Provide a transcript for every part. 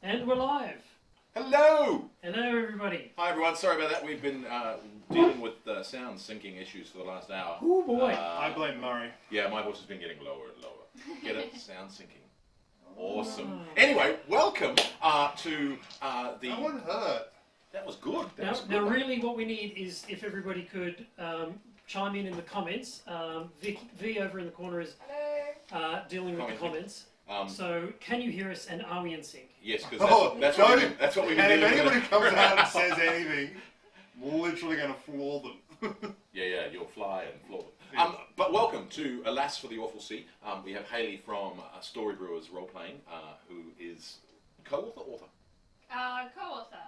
And we're live. Hello! Hello, everybody. Hi everyone, sorry about that. We've been dealing with sound syncing issues for the last hour. Oh boy. I blame Murray. Yeah, my voice has been getting lower and lower. Get it? Sound syncing. Awesome. Anyway, welcome to the... No one hurt. That was good. That Now, was a good now one. really what we need is if everybody could chime in the comments. V over in the corner is dealing with the comments. So, can you hear us and are we in sync? Yes, because Oh, that's what we've been And if dealing anybody with. comes out and says anything, we're literally going to floor them. Yeah, you'll fly and floor them. But welcome to Alas for the Awful Sea. We have Hayley from Storybrewers Roleplaying, who is co-author?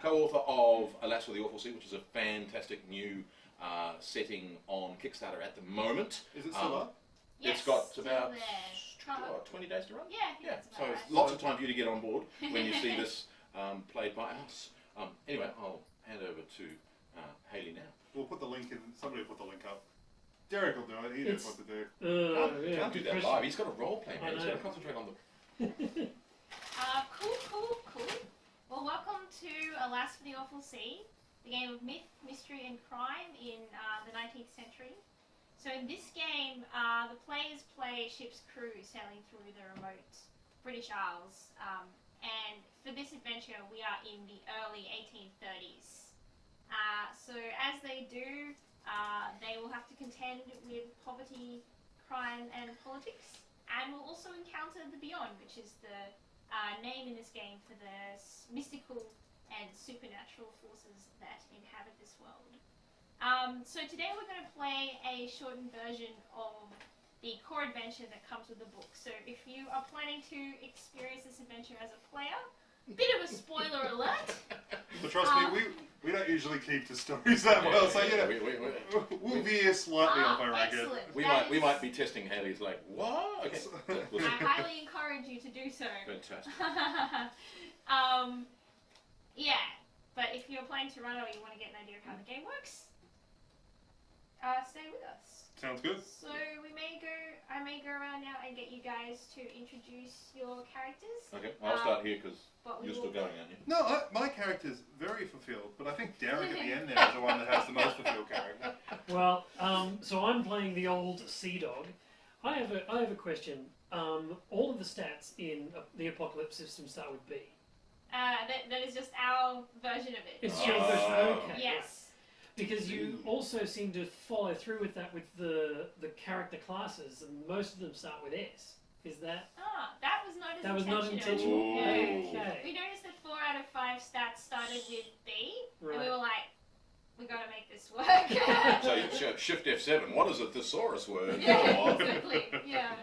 Co-author of Alas for the Awful Sea, which is a fantastic new setting on Kickstarter at the moment. Is it still up? It's got still about there. 20 days to run. Yeah, I think that's So about it's right. lots of time for you to get on board when you see this played by us. Anyway, I'll hand over to Hayley now. We'll put the link in. Somebody will put the link up. Derek will do it. He knows what to do. Can't do that live. He's got a role play, man. I He's know. got to concentrate on the... Cool. Well, welcome to Alas for the Awful Sea, the game of myth, mystery, and crime in the 19th century. So in this game, the players play a ship's crew sailing through the remote British Isles, and for this adventure, we are in the early 1830s. So as they do, they will have to contend with poverty, crime, and politics, and will also encounter the Beyond, which is the name in this game for the mystical and supernatural forces that inhabit this world. So today we're going to play a shortened version of the core adventure that comes with the book. So if you are planning to experience this adventure as a player, bit of a spoiler alert. But trust me, we don't usually keep to stories that well, so you know, we'll veer slightly off, I reckon. Excellent. We might be testing Hayley's like, what? Okay. I highly encourage you to do so. Fantastic. Yeah, but if you're planning to run or you want to get an idea of how the game works, stay with us. Sounds good. So I may go around now and get you guys to introduce your characters. Okay, I'll start here because But we you're will still going, aren't you? No, my character's very fulfilled, but I think Derek at the end there is the one that has the most fulfilled character. Well, so I'm playing the old Sea Dog. I have a question. All of the stats in the Apocalypse system start with B. That is just our version of it. It's Yes. your version. Okay. Yes. Because you also seem to follow through with that with the character classes, and most of them start with S. Is that? That was not as That was not intentional. intentional. Yeah. Okay. We noticed that 4 out of 5 stats started with B, and we Right. were like, we gotta make this work. So you shift F7. What is a thesaurus word? Yeah, exactly. Yeah.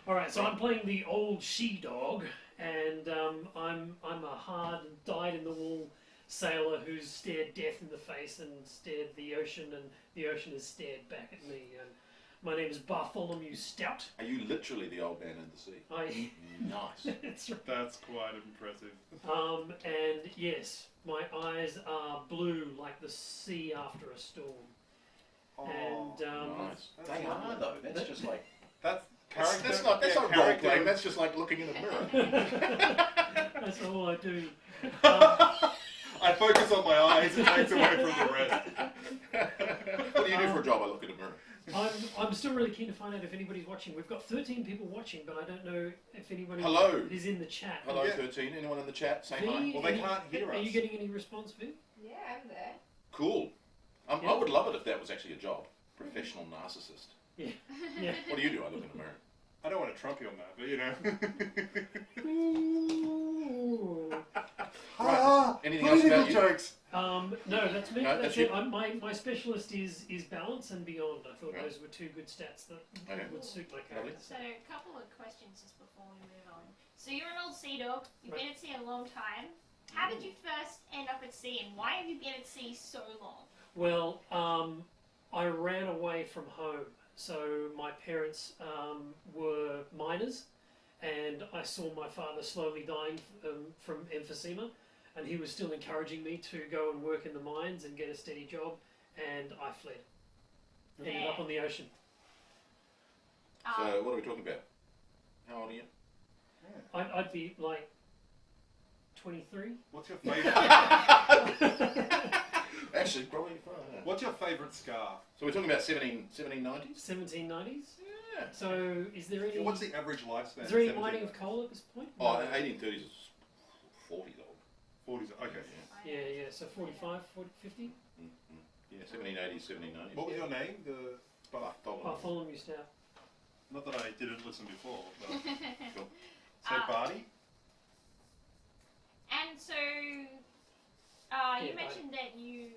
All right. So I'm playing the old She Dog, and I'm a hard, dyed-in-the-wool sailor who's stared death in the face and stared the ocean, and the ocean has stared back at me. And my name is Bartholomew Stout. Are you literally the old man in the sea? Nice. That's right. That's quite impressive. And yes, my eyes are blue like the sea after a storm. Oh, And Nice. That's They lovely. are though. That's just like that's that's character. not role character. playing. That's just like looking in a mirror. that's all I do. I focus on my eyes and takes away from the rest. What do you do for a job? I look in a mirror. I'm still really keen to find out if anybody's watching. We've got 13 people watching, but I don't know if anybody Hello. is in the chat. Hello, Yeah. 13. Anyone in the chat? Say V, hi. Well, they can't hear Are us. you getting any response, Viv? Yeah, I'm there. Cool. Yeah. I would love it if that was actually a job. Professional narcissist. Yeah. What do you do? I look in the mirror. I don't want to trump you on that, but you know. Ooh. Anything else about you? jokes. No, that's me. No, that's that's it. you. My specialist is balance and beyond. I thought Right. those were two good stats that Okay. would suit my Lovely. character. So, a couple of questions just before we move on. So, you're an old sea dog. You've been at sea a long time. How did you first end up at sea, and why have you been at sea so long? Well, I ran away from home. So my parents were miners, and I saw my father slowly dying from emphysema, and he was still encouraging me to go and work in the mines and get a steady job, and I fled. Ended up on the ocean. So, what are we talking about? How old are you? I'd be like 23. What's your favourite? Actually, probably fine. Yeah. What's your favourite scar? So we're talking about 1790s? 1790s. Yeah. So is there any? What's the average lifespan? Is there any 17? mining of coal at this point? Oh, 1830s is 40s old. 40s. Okay. Yeah. So 45, 40, 50. Yeah, 1780s, 1790s. What was your name? The Bartholomew Stout. not that I didn't listen before. But... Cool. So Barty. And so, Yeah, you mentioned that you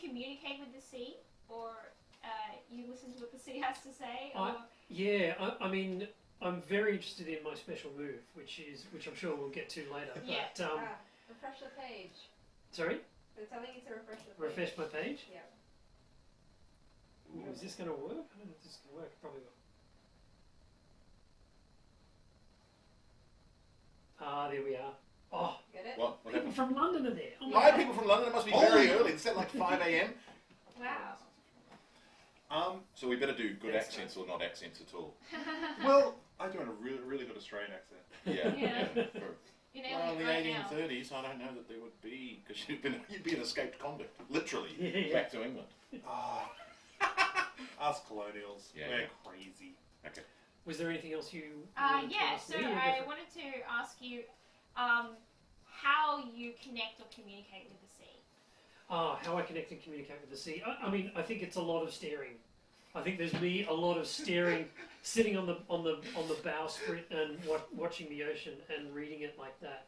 communicate with the sea, or you listen to what the sea has to say, or I mean, I'm very interested in my special move, which I'm sure we'll get to later. Yeah. But Refresh the page. sorry, They're telling you to refresh the page. refresh my page. Yeah. Ooh, is this going to work? I don't know if this is going to work. Probably will. Ah, there we are. Oh, Get it? What people happened? from London are there. Oh my Hi, God. people from London. It must be Holy- very early. Is that like 5 a.m.? wow. So we better do good Yes, accents or not accents at all. Well, I do a really good Australian accent. Yeah. Yeah. For- You're Well, nailing in it the right now. 1830s, I don't know that there would be, because you'd be an escaped convict, literally, Yeah. back to England. Ah, us colonials, Yeah, we're yeah. crazy. Okay. Was there anything else you? wanted to Yeah. ask So me or I different? wanted to ask you how you connect or communicate with the sea. How I connect and communicate with the sea. I mean, I think it's a lot of staring. I think there's me a lot of staring, sitting on the bowsprit and watching the ocean and reading it like that.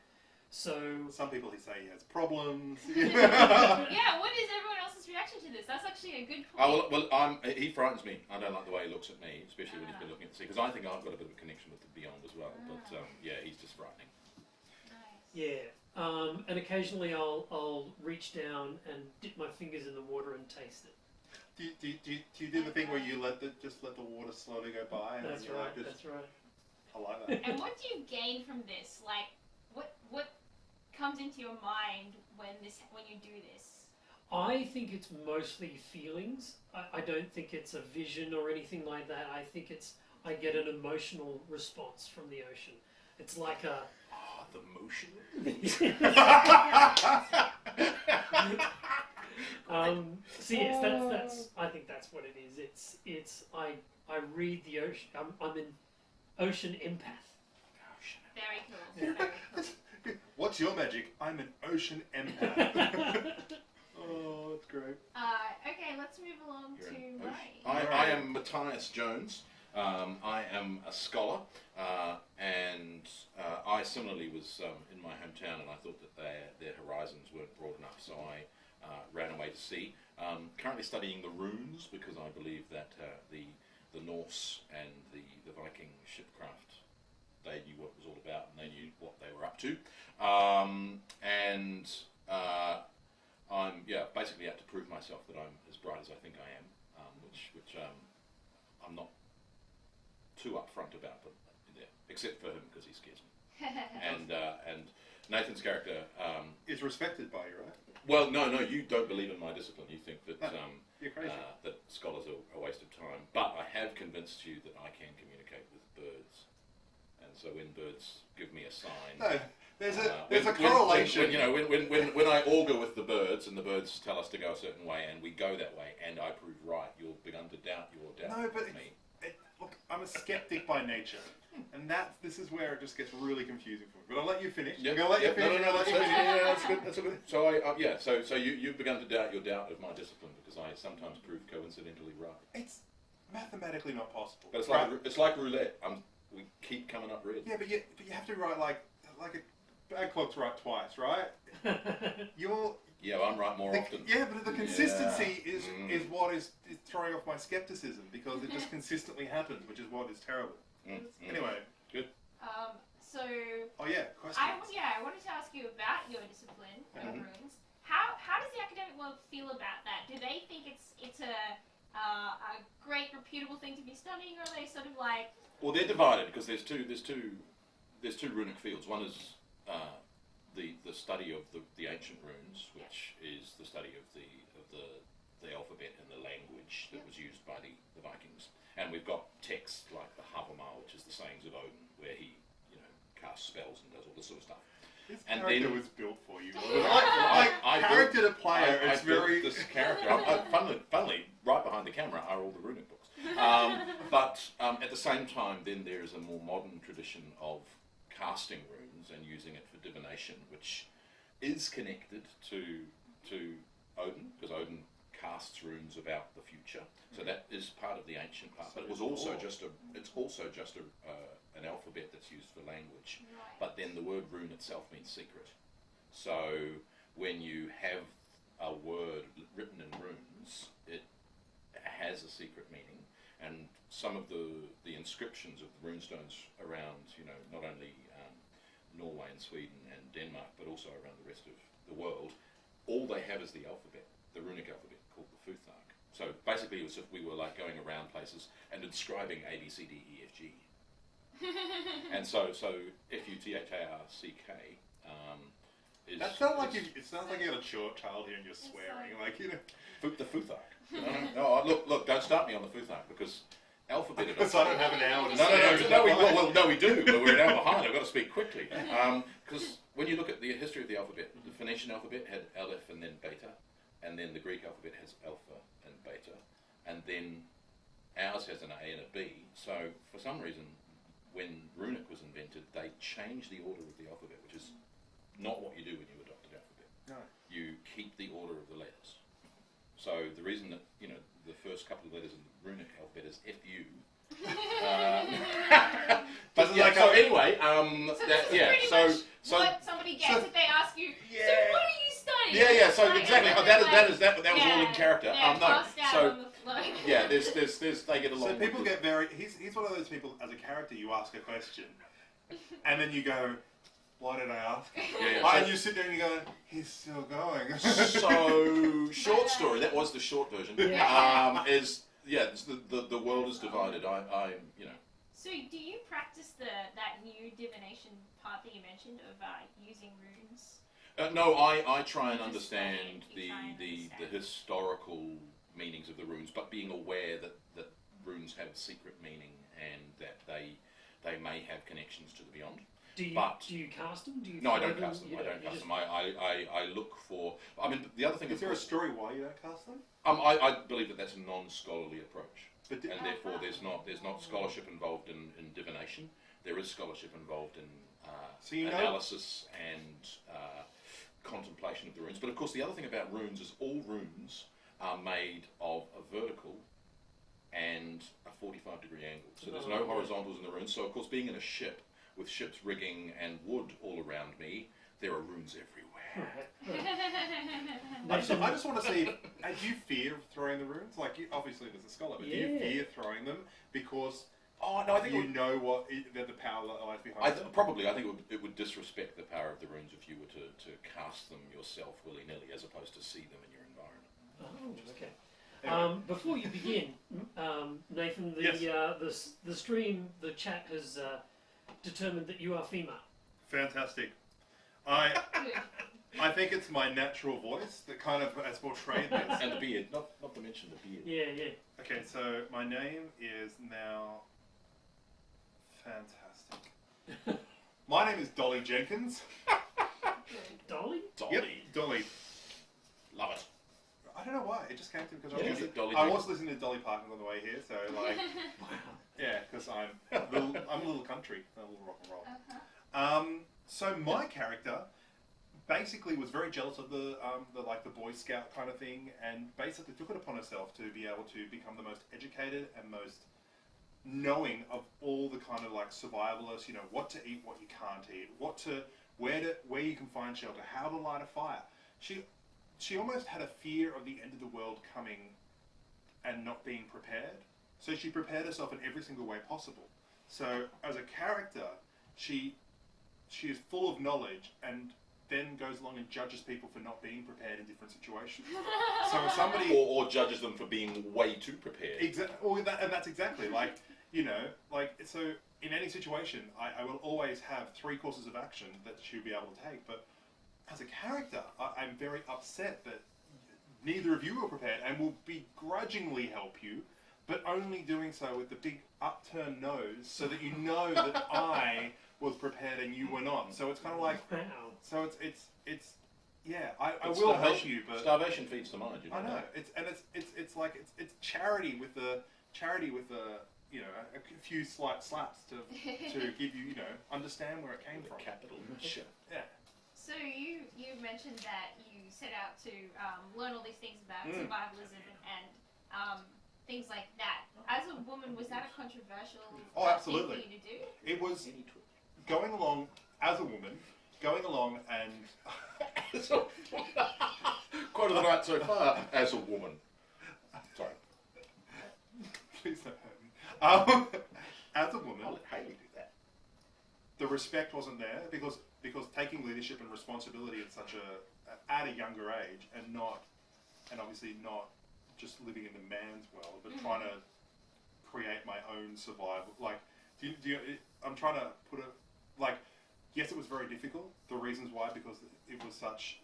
So Some people say he has problems. Yeah. What is everyone else's reaction to this? That's actually a good point. Oh, well, he frightens me. I don't like the way he looks at me, especially when he's been looking at the sea, because I think I've got a bit of a connection with the beyond as well. But yeah, he's just frightening. Nice. yeah, and occasionally I'll reach down and dip my fingers in the water and taste it. do you do the thing where you just let the water slowly go by? And That's you're right. like, That's right. I like that. And what do you gain from this? Like, what comes into your mind when you do this? I think it's mostly feelings. I don't think it's a vision or anything like that. I think I get an emotional response from the ocean. It's like a Oh, the motion. so yes, that's. I think that's what it is. It's. I read the ocean. I'm an ocean empath. Very cool. Very cool. What's your magic? I'm an ocean empath. Oh, that's great. Okay, let's move along You're to an Murray. I am Matthias Jones. I am a scholar, and I similarly was in my hometown, and I thought that their horizons weren't broad enough, so I ran away to sea. Currently studying the runes because I believe that the Norse and the Viking shipcraft, they knew what it was all about and they knew what they were up to, and I'm basically out to prove myself that I'm as bright as I think I am, which I'm not too upfront about, but except for him because he scares me. And Nathan's character. Is respected by you, right? Well, no, you don't believe in my discipline. You think that You're crazy. that scholars are a waste of time. But I have convinced you that I can communicate with birds, and so when birds give me a sign. No, there's a When- correlation. When I augur with the birds and the birds tell us to go a certain way and we go that way and I prove right, you've begun to doubt your doubt No, but of me. Look, I'm a skeptic by nature, and this is where it just gets really confusing for me. But I'll let you finish. Yep, I'm gonna let you yep, finish. I'll let you finish. that's good. That's good. So you've begun to doubt your doubt of my discipline because I sometimes prove coincidentally right. It's mathematically not possible. But Right. it's like roulette. We keep coming up red. Yeah, but you have to write like a bad clock's right twice, right? You're Yeah, I'm right more often. Yeah, but the consistency Yeah. is what is throwing off my skepticism because it just consistently happens, which is what is terrible. Anyway, So oh yeah, question. I wanted to ask you about your discipline of runes. How does the academic world feel about that? Do they think it's a great reputable thing to be studying, or are they sort of like? Well, they're divided because there's two runic fields. One is the study of the ancient runes, which is the study of the alphabet and the language that was used by the Vikings. And we've got texts like the Havamar, which is the sayings of Odin, where he casts spells and does all this sort of stuff. This And character then- was built for you. Like I character to player, I it's built very. this character. Funnily, right behind the camera are all the runic books. But at the same time, then there is a more modern tradition of casting runes and using it for divination, which is connected to Odin, because Odin casts runes about the future. So that is part of the ancient part. But it was also just an alphabet that's used for language. Right. But then the word rune itself means secret. So when you have a word written in runes, it has a secret meaning. And some of the inscriptions of the runestones around, not only Norway and Sweden and Denmark, but also around the rest of the world, all they have is the alphabet, the runic alphabet called the Futhark. So basically, it was if we were like going around places and inscribing A, B, C, D, E, F, G. And so Futharck is. That sounds like it sounds like you had a child here and you're swearing, The Futhark. No, look! Don't start me on the Futhark because alphabet. Because I don't have an hour to No, we do, but we're an hour behind. I've got to speak quickly. Because when you look at the history of the alphabet, the Phoenician alphabet had Aleph and then Beta, and then the Greek alphabet has Alpha and Beta, and then ours has an A and a B. So for some reason, when runic was invented, they changed the order of the alphabet, which is not what you do when you adopt an alphabet. No. You keep the order of the letters. So the reason that the first couple of letters in the runic alphabet is FU. But yeah, so anyway, Pretty much what somebody gets if they ask you, Yeah. so what are you studying? Yeah. So Like, exactly, and that was all in character. Yeah, No, tossed out so on the floor. yeah, there's they get along. So people with get very. He's one of those people. As a character, you ask a question, and then you go, "Why did I ask?" Yeah. And you sit there and you go, "He's still going." So short story. That was the short version. Yeah. It's the world is divided. So do you practice that new divination part that you mentioned of using runes? No, I try and You just study understand it, you try and the understand. historical meanings of the runes, but being aware that runes have secret meaning and that they may have connections to the beyond. Do you But- do you cast them? Do you No, I throw don't cast them. You I don't you cast just- them. I look for. I mean, the other thing Is there a story why you don't cast them? I believe that that's a non-scholarly approach, But and therefore there's not scholarship involved in divination. There is scholarship involved in So you know- analysis and contemplation of the runes. But of course, the other thing about runes is all runes are made of a vertical and a 45-degree angle. So there's no horizontals in the runes. So of course, being in a ship with ship's rigging and wood all around me, there are runes everywhere. I just want to see, do you fear throwing the runes? Like, obviously there's a scholar, but do you Yeah. fear throwing them because Oh no, I think you know that the power that lies behind them? I think it would disrespect the power of the runes if you were to cast them yourself willy-nilly as opposed to see them in your environment. Oh, okay. Anyway. Before you begin, Nathan, the stream, the chat has determined that you are female. Fantastic. I think it's my natural voice that kind of has portrayed this. And the beard, not to mention the beard. Yeah. Okay, so my name is now fantastic. My name is Dolly Jenkins. Dolly? Dolly, Yep, Dolly. love it. I don't know why, it just came to me because Yeah. Dolly I Jenkins. was listening to Dolly Parton on the way here, so like, Wow. yeah, because I'm a little country, a little rock and roll. Uh-huh. So my character basically was very jealous of the Boy Scout kind of thing, and basically took it upon herself to be able to become the most educated and most knowing of all the kind of like survivalists, what to eat, what you can't eat, where you can find shelter, how to light a fire. She almost had a fear of the end of the world coming and not being prepared. So she prepared herself in every single way possible. So as a character, she is full of knowledge and then goes along and judges people for not being prepared in different situations. So if somebody... Or judges them for being way too prepared. And that's exactly, so in any situation, I will always have 3 courses of action that she'll be able to take, but as a character, I'm very upset that neither of you are prepared and will begrudgingly help you, but only doing so with the big upturned nose so that you know that I was prepared and you were not. So it's kind of like, Wow. so it's yeah. I It's will help starvation- you, but starvation feeds the mind. You know I know that? it's like it's charity with a you know a few slight slaps to give you understand where it came from. Capital. Sure. Yeah. So you mentioned that you set out to learn all these things about Mm. survivalism and things like that. As a woman, was that a controversial Oh, thing absolutely. for you to do? It was going along as a woman, going along and Quote of the night so far as a woman. Sorry. please don't hurt me. As a woman, I'll let Hayley do that. the respect wasn't there because taking leadership and responsibility at a younger age and obviously not just living in the man's world, but trying to create my own survival. Like, I'm trying to put it like, yes, it was very difficult. The reasons why, because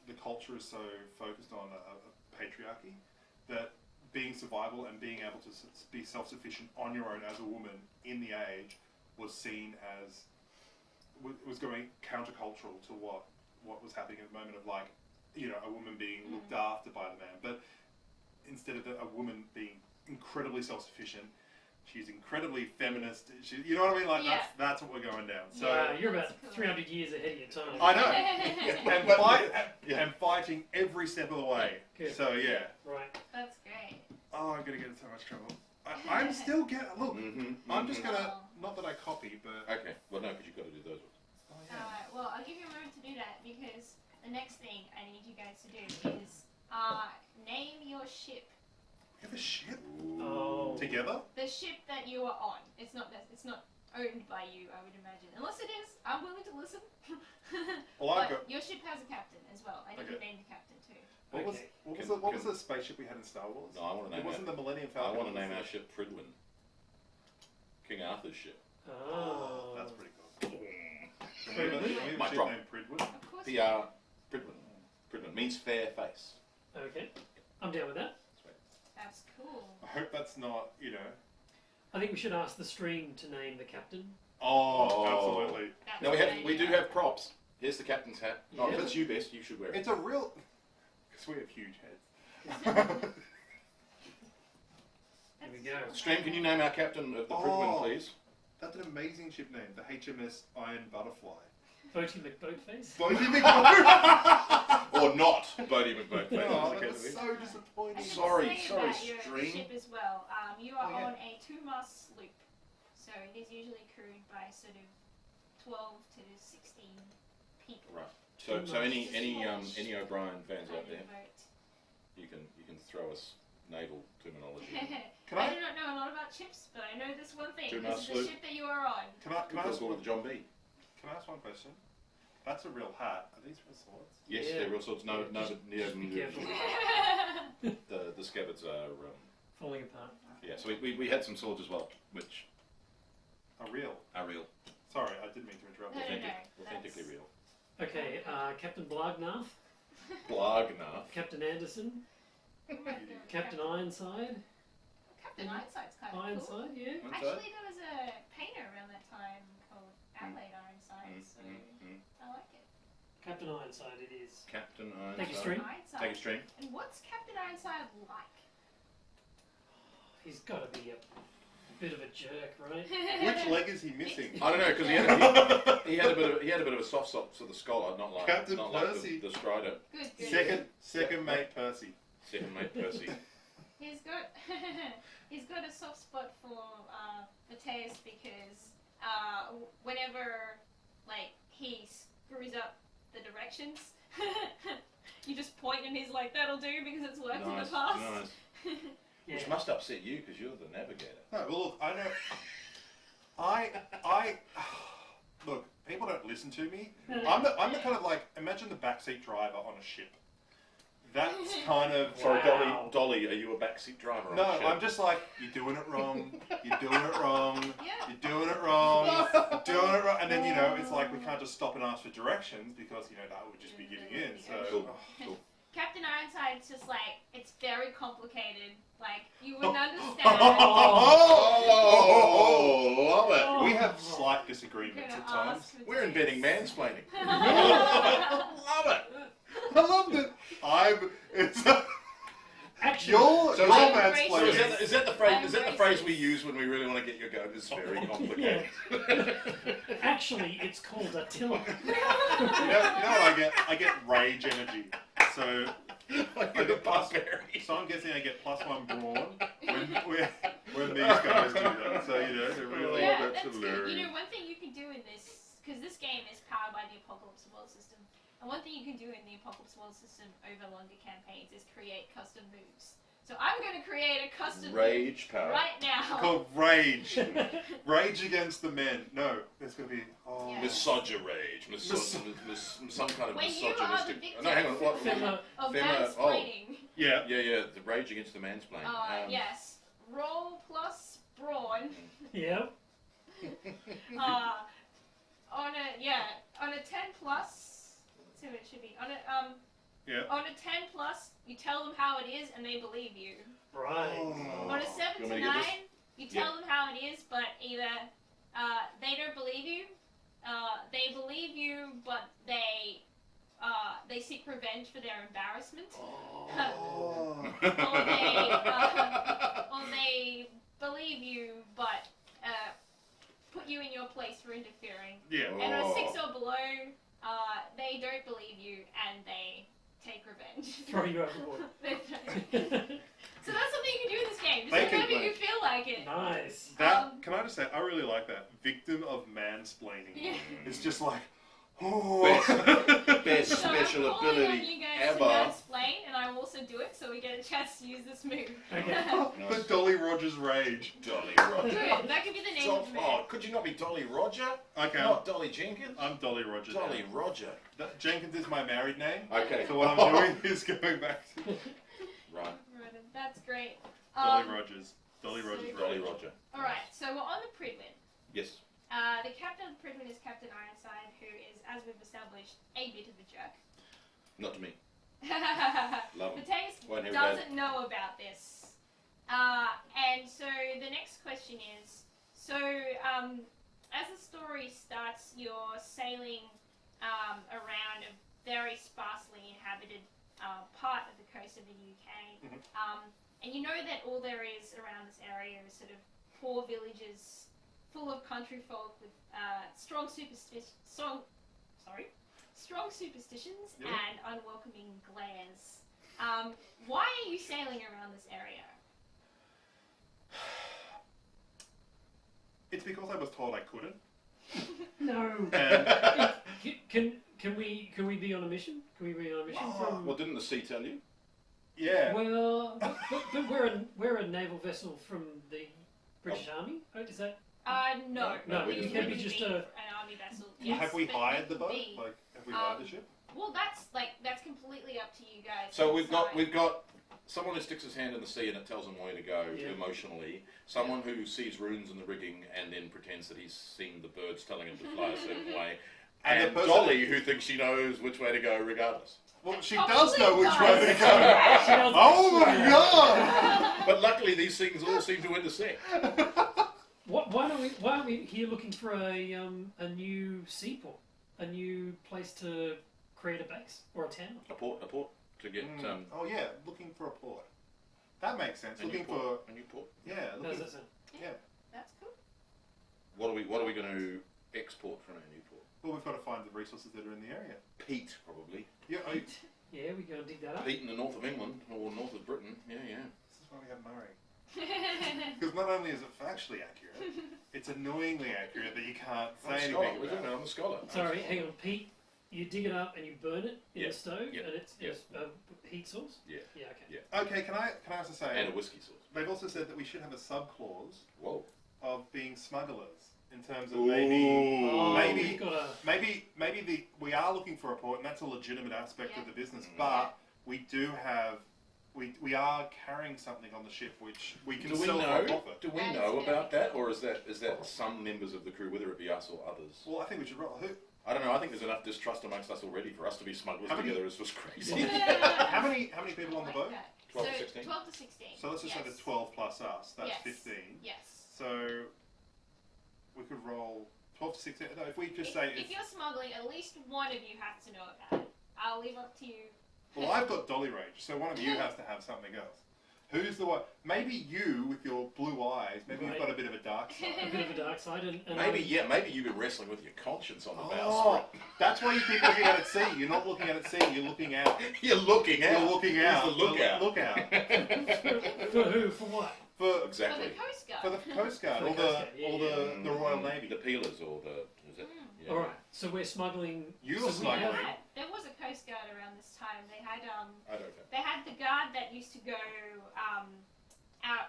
the culture is so focused on a patriarchy that being survival and being able to be self-sufficient on your own as a woman in the age was seen as was going countercultural to what was happening at the moment of like, a woman being looked after by the man. But instead of a woman being incredibly self-sufficient, she's incredibly feminist. You know what I mean? Like Yeah. that's what we're going down. So Wow, you're about That's cool. 300 years ahead of your time. I know. Yeah. And fighting every step of the way. Good. So yeah. Right. That's great. Oh, I'm gonna get in so much trouble. I'm still getting look. Mm-hmm. I'm just gonna Oh. not that I copy, but Okay. Well, no, because you've got to do those ones. oh, yeah. Alright, well, I'll give you a moment to do that because the next thing I need you guys to do is name your ship. We have a ship Oh. together. The ship that you are on. It's not owned by you, I would imagine. Unless it is, I'm willing to listen. Well, I've But got. your ship has a captain as well. I need Okay. to name the captain too. What was Okay. what was the spaceship we had in Star Wars? No, I want to It name wasn't our, the Millennium I Falcon. want to was name it? our ship Pridwin. King Arthur's ship. Oh. That's pretty cool. Pridwin? We have a Mic ship drop. named Pridwin. Of course. Pridwin. Pridwin means fair face. Okay. I'm down with that. That's cool. I hope that's not, I think we should ask the stream to name the captain. Oh, Oh. absolutely. That's No, a good we do idea. have props. Here's the captain's hat. Oh, if Yeah. it's you best, you should wear it. It's a real. Because we have huge heads. There we That's go. cool. Stream, can you name our captain of the Pridwin, Oh. please? That's an amazing ship name, the HMS Iron Butterfly. Boaty McBoatface. Bodie McBoat! Or not Bodie McBoatface. Oh, as the that case was may be. so I disappointing. should Sorry, say sorry, about your stream. ship as well. You are Oh, yeah. on a 2-mast sloop, so it is usually crewed by sort of 12 to 16 people. Right. So any Smallish. any O'Brien fans out Kind there, of boat. you can throw us naval terminology. Can I I- do not know a lot about ships, but I know this one thing. Two-mast This is the sloop. ship that you are on. Can I Because ask all of the John B. Can I ask one question? That's a real hat. Are these real swords? Yes, Yeah. they're all sorts. No, Yeah, no, just- but yeah, just be careful. the scabbards are Falling apart. yeah. So we had some swords as well, which A real. are real, Sorry, I didn't mean to interrupt. No, no, authentic, no, authentically that's- real. Okay, Captain Blagnath, Blagna. Captain Anderson, Oh my God. Captain Ironside. Captain Ironside's kind of cool. Ironside, yeah. Actually, there was a painter around that time called Adelaide Ironside, so I like it. Captain Ironside it is. Captain Thank you, Ironside. Stream. Ironside. Take a stream. And what's Captain Ironside like? He's got to be a bit of a jerk, right? Which leg is he missing? I don't know because he had a bit of a soft spot for the scholar, not like Captain not like Percy. the Strider. Good, good. Second mate Percy. Second mate Percy. He's got he's got a soft spot for Mateus because whenever like he screws up the directions, you just point and he's like, "That'll do," because it's worked in the Nice, past. nice. Yeah. Which must upset you because you're the navigator. No, well, look, I know. I look. People don't listen to me. I'm the kind of like imagine the backseat driver on a ship. That's kind of. Sorry, Wow. Dolly, are you a backseat driver? on No, a ship? I'm just like you're doing it wrong. You're doing it wrong. Yeah. You're doing it wrong. You're doing it wrong. And then it's like we can't just stop and ask for directions because that would just be giving in. So Cool. Cool. Captain Ironside's just like, it's very complicated. Like, you wouldn't understand. Oh, love it. Oh. We have slight disagreements Gonna at times. ask for We're inventing dates. mansplaining. Yeah. Love it. I love that. It's Actually, your So I'm mansplaining. So is that the phrase? I'm Is that the phrase we racist. use when we really want to get you going? It's very complicated. actually, it's called Attila. You know what I get? I get rage energy. So Like I the get plus. barbarian. So I'm guessing I get +1 brawn when these guys do that. So you know they're really. Yeah, that's that's good. hilarious. You know, one thing you can do in this, because this game is powered by the Apocalypse World system, and one thing you can do in the Apocalypse World system over longer campaigns is create custom moves. So I'm going to create a custom Rage move power. right now. Called rage. Rage against the men. No, there's gonna be. Oh. Yeah. Misogyrage. Some kind of When you are the misogynistic. victim No, hang on. What? Femma, Of Femma- mansplaining. Yeah. Yeah. The rage against the mansplain. Yes. Roll plus brawn. yeah. On a 10 plus. Let's see what it should be. On a Yeah. On a 10 plus, you tell them how it is and they believe you. Right. Oh. On a 7 You to want 9, me to get you tell them how it is, but either they don't believe you, they believe you, but they seek revenge for their embarrassment, Oh. or they believe you, but put you in your place for interfering. Yeah. And on a 6 Oh. or below, they don't believe you and they take revenge. Throw you overboard. So that's something you can do in this game. Just They do can whenever play. you feel like it. Nice. That can I just say I really like that. Victim of mansplaining. Yeah. It's just like oh. Best So special I'm calling on ability you guys ever. to mansplain, and I will also do it so we get a chance to use this move. Okay. The Dolly Rogers rage. Dolly Roger. Good. That could be the name of the move. Oh, could you not be Dolly Roger? Okay. Not Dolly Jenkins? I'm Dolly Rogers. now. Dolly Roger. Jenkins is my married name. Okay. So what I'm doing is going back to Right. That's great. Dolly Rogers. Dolly so- Rogers. Dolly rage. Roger. Alright, so we're on the Pridwin. Yes. The captain of the Pridwin is Captain Ironside, who is, as we've established, a bit of a jerk. Not to me. Love 'em. Mateus Won't hear doesn't know about this. And so the next question is, as the story starts, you're sailing around a very sparsely inhabited part of the coast of the UK. Mhm. And you know that all there is around this area is sort of poor villages full of country folk with strong superstitions Yeah. and unwelcoming glares. Why are you sailing around this area? It's because I was told I couldn't. No. And Can we be on a mission? Can we be on a mission from? Well, didn't the sea tell you? yeah. Well, but we're a naval vessel from the British Army. Oh, is that? No. No, it can be just an army vessel. Yes, have we but hired it the could boat? be. Like, have we hired the ship? Well, that's completely up to you guys. So to we've decide. got someone who sticks his hand in the sea and it tells him where to go Yeah. emotionally. Someone who sees runes in the rigging and then pretends that he's seen the birds telling him to fly a certain way. And And the person- Dolly, who thinks she knows which way to go regardless. Well, she Probably does know which way to does. go. She does- Oh my god! But luckily, these things all seem to intersect. Why are we here looking for a new seaport, a new place to create a base or a town? A port to get Oh yeah, looking for a port. That makes sense. a new Looking port. for A new port. yeah, How does looking that sound? That's cool. What are we going to export from our new port? well, we've got to find the resources that are in the area. Peat, probably. Yeah, Yeah, we go and dig that up. Peat in the north of England or north of Britain. Yeah. this is why we have Murray. Because not only is it factually accurate, it's annoyingly accurate that you can't I'm a say scholar, anything isn't about it? it. I'm a scholar. Sorry, hang on, Pete. You dig it up and you burn it in Yeah, the stove, yeah, and it's yeah. a heat source. Yeah. Yeah. Okay. Yeah. Okay, can I also say And a whiskey sauce. they've also said that we should have a sub clause Whoa. of being smugglers in terms of maybe Oh, Maybe- we've got a. maybe we are looking for a port and that's a legitimate aspect Yeah. of the business, Mm. but we do have we are carrying something on the ship which we can Do we sell for a know? profit. Do we That is know very about that, cool. or is that some members of the crew, whether it be us or others? Well, I think we should roll. I don't know. I think there's enough distrust amongst us already for us to be smugglers How many- together. It's just crazy. How many people on the Like boat? that. 12 to So 16. 12 to 16. So let's just say yes. there's 12 plus us. That's Yes. 15. Yes. So we could roll 12 to 16. No, if we just say If it's, you're smuggling, at least one of you has to know about it. I'll leave up to you. well, I've got dolly rage, so one of you has to have something else. Who's the one? Maybe you with your blue eyes. Maybe you've Right. got a bit of a dark A side. bit of a dark side, and Maybe you've been wrestling with your conscience on the Oh, bowsprit. that's why you keep looking at it. See, you're not looking at it. See, you're looking out. You're looking out. You're looking Who's out. the lookout? Look out. for who? For what? For For Exactly. the Coast Guard. for the Coast Guard For or the Coast Guard, or yeah, the Royal Navy. The peelers or the is it? Yeah. All right. So we're smuggling. You're so we smuggling. have- There was a Coast Guard around this time. They had I don't know. they had the guard that used to go out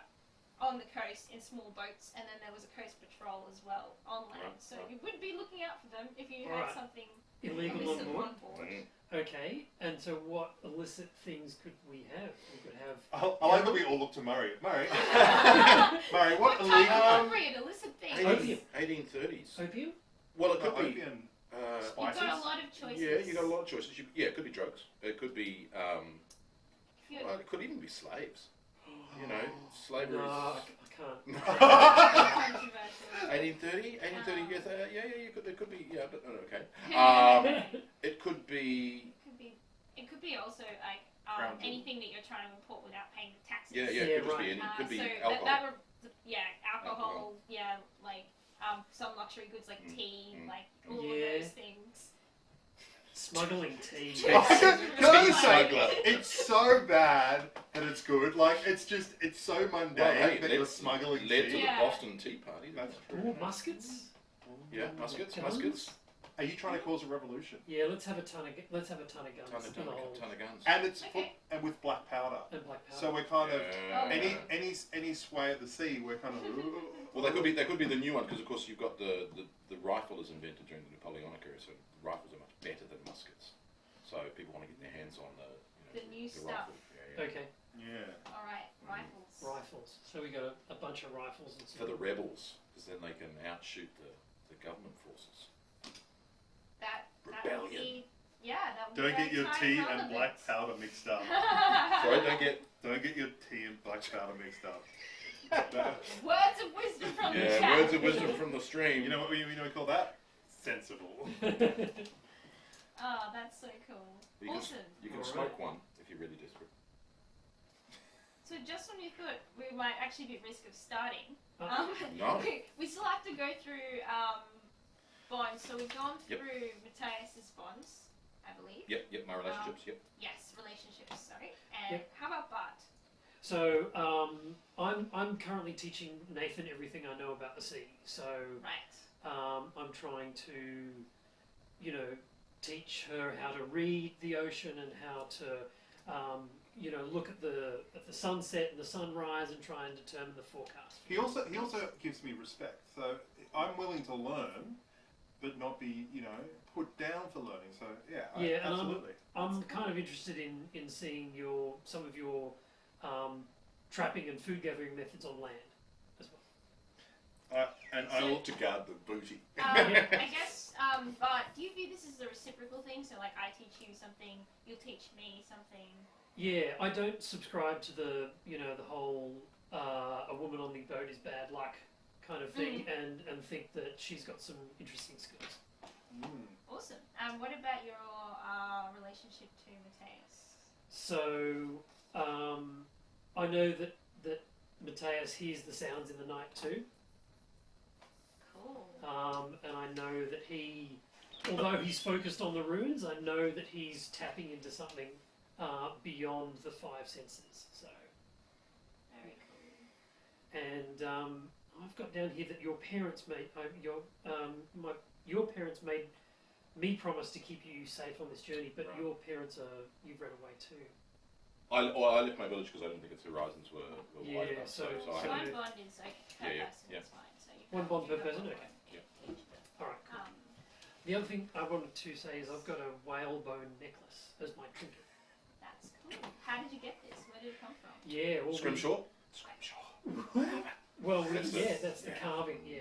on the coast in small boats, and then there was a coast patrol as well on land. Right, So right. you would be looking out for them if you had Alright. something illegal illicit on board. on board. Mm. Okay. And so what illicit things could we have? We could have. I like that we all look to Murray. Murray, Murray, What what type of illegal? appropriate illicit things? Opium. 1830s. Opium? Well, it No, could be. opium. You've Spices? got a lot of choices. Yeah, you got a lot of choices. Yeah, it could be drugs. It could be. If you're- Well, it could even be slaves. You know, slavery. No, I is- can't. Controversial. 1830, 1830. Yes, yeah. You could. It could be. Yeah, but okay. It could be. It could be also like Ground anything that you're trying to import without paying the taxes. Yeah, Yeah, it could just right. be. Any, could be so alcohol. alcohol. Yeah, like some luxury goods like tea, Mm. like all Yeah. of those things. Smuggling tea. Can I just say, Smuggler. it's so bad that it's good. Like it's so mundane Well, hey, that you're smuggling led to tea. the Yeah. Boston Tea Party. That's Ooh, muskets. Yeah, muskets. Guns? Are you trying to cause a revolution? Yeah, let's have a ton of guns. Ton of guns. And it's Okay. and with black powder. and black powder. So we're kind of Yeah. any sway at the sea. We're kind of. Well, they could be the new one because, of course, you've got the rifle is invented during the Napoleonic era, so rifles are much better than muskets. So people want to get their hands on The new the stuff. rifle. Yeah. Okay, Yeah. All right, rifles. rifles. So we got a bunch of rifles and For stuff. the rebels, because then they can outshoot the government forces. That would Rebellion. be, yeah, that would Don't be get your very tea time and relevant. black powder mixed up. Sorry, don't get. your tea and black powder mixed up. Words of wisdom from the Yeah, chat. words of wisdom from the stream. You know what we call that? Sensible. Oh, that's so cool. You can, Awesome. you can Alright. smoke one if you're really desperate. So just when you thought we might actually be at risk of starting, Oh, No. we still have to go through bonds. So we've gone Yep. through Matthias's bonds, I believe. Yep, my relationships, yep. Yes, relationships. Sorry. And Yep. how about Bart? So I'm currently teaching Nathan everything I know about the sea. So Right. I'm trying to, teach her how to read the ocean and how to, look at the sunset and the sunrise and try and determine the forecast. He also gives me respect. So I'm willing to learn, but not be put down for learning. So yeah, Yeah, and absolutely. I'm kind of interested in seeing some of your trapping and food gathering methods on land as well. And I So- will. To guard the booty. I guess, Bart, do you view this as a reciprocal thing? So like I teach you something, you'll teach me something. Yeah, I don't subscribe to the whole a woman on the boat is bad luck kind of thing, and think that she's got some interesting skills. Awesome. What about your relationship to Matthias? So I know that Matthias hears the sounds in the night too, Cool. and I know that although he's focused on the ruins, I know that he's tapping into something beyond the five senses. So. Very cool. And I've got down here that your parents made your parents made me promise to keep you safe on this journey, but Right. your parents you've run away too. I left my village because I didn't think its horizons were Yeah, wide enough. So I so- had One bond is like per Yeah, person, yeah. it's fine. So you One can't- bond you per got person, one okay. bond each. All right. Cool. The other thing I wanted to say is I've got a whalebone necklace as my trinket. That's cool. How did you get this? Where did it come from? Yeah, all Scrimshaw. Well, That's yeah, the- that's the yeah. carving. Yeah,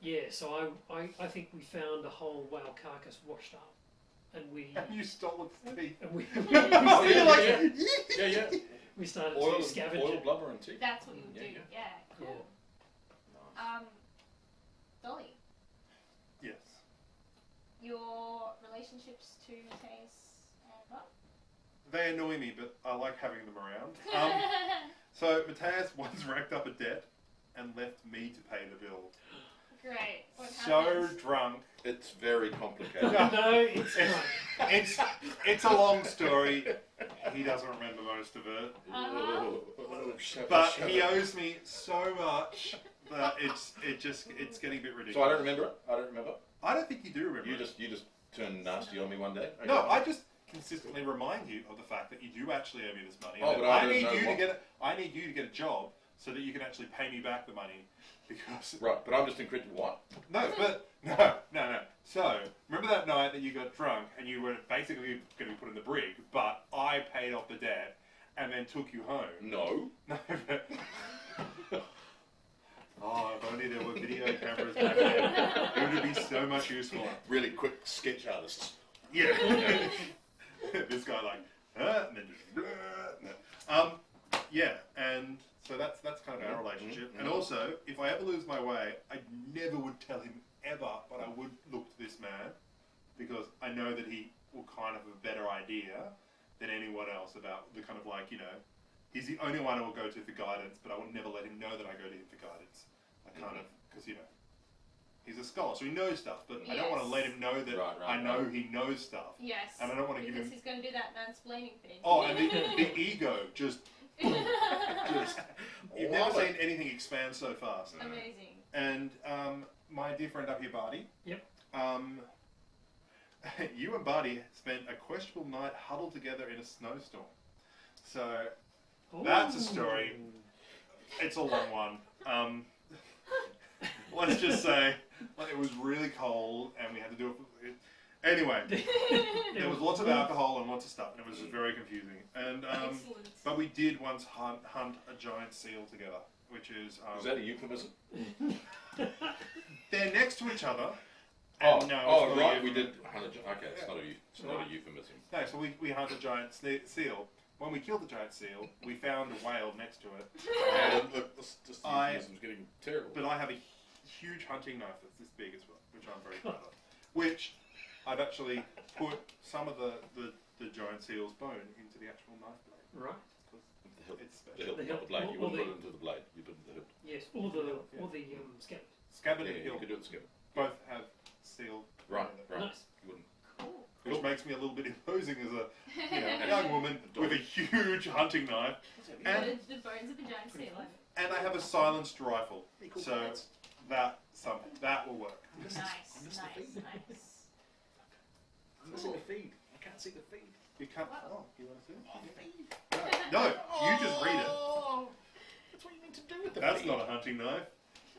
Yeah, so I think we found a whole whale carcass washed up, and we And you stole its teeth. and we, Oh, You're yeah, like, yeah, yeah. we started Oil, to scavenge oil, it. blubber, and teeth. That's what you would Yeah, do. yeah. Yeah, cool. Nice. Dolly, Yes. your relationships to Mateus and Bob? They annoy me, but I like having them around. So Mateus once racked up a debt and left me to pay the bill. Great. What So happened? drunk. It's very complicated. No, it's not. It's a long story. He doesn't remember most of it. But he owes me so much that it's getting a bit ridiculous. So I don't remember it. I don't remember. I don't think you do remember. You it. just turned nasty on me one day. Okay. No, I just consistently remind you of the fact that you do actually owe me this money. Oh, and but I I don't need know you to what- I need you to get a job so that you can actually pay me back the money. Because Right, but I'm just incredible. What? no. So remember that night that you got drunk and you were basically going to be put in the brig, but I paid off the debt and then took you home. No. No, but oh, if only there were video cameras back then, it would be so much useful. Really quick sketch artists. Yeah. This guy like, and then just, yeah, and so that's kind of our relationship. And also, if I ever lose my way, I never would tell him ever, but I would look to this man because I know that he will kind of have a better idea than anyone else about the kind of like, he's the only one I will go to for guidance, but I will never let him know that I go to him for guidance. I kind of, because he's a scholar, so he knows stuff, but I don't want to let him know that I know he knows stuff. Yes. And I don't want to give because him. he's going to do that mansplaining thing. Oh, and the ego just. You've never Love it. seen anything expand so fast. Amazing. And my dear friend up here, Barty. Yep. You and Barty spent a questionable night huddled together in a snowstorm. So that's a story. It's a long one. Let's just say it was really cold and we had to do it. Anyway, there was lots of alcohol and lots of stuff, and it was just very confusing. And Excellent. but we did once hunt a giant seal together, which is Is that a euphemism? they're next to each other. Oh, And no, it's oh not a right. We euphemism. did. Okay, it's not a euphemism. No, so we hunt a giant seal. When we killed the giant seal, we found a whale next to it. And look, this euphemism's getting terrible. But I have a huge hunting knife that's this big as well, which I'm very proud of. Which I've actually put some of the giant seal's bone into the actual knife blade. Right. The hilt, It's the special. hilt, The not hilt. the blade. You Or wouldn't the- put it into the blade. You put it in the hilt. Yes, or the scabbard. Scabbard Yeah, and you hilt could do it together. both have seal. Right, bone in it. right. Nice. You wouldn't. Cool. Which makes me a little bit imposing as a young woman with a huge hunting knife. And The bones of the giant seal. I have a silenced rifle. So that will work. Nice, nice, nice. I'm missing the feed. I can't see the feed. You can't. What? Oh, you want to see it? No, you just read it. Oh, that's what you need to do with the That's feed. not a hunting knife.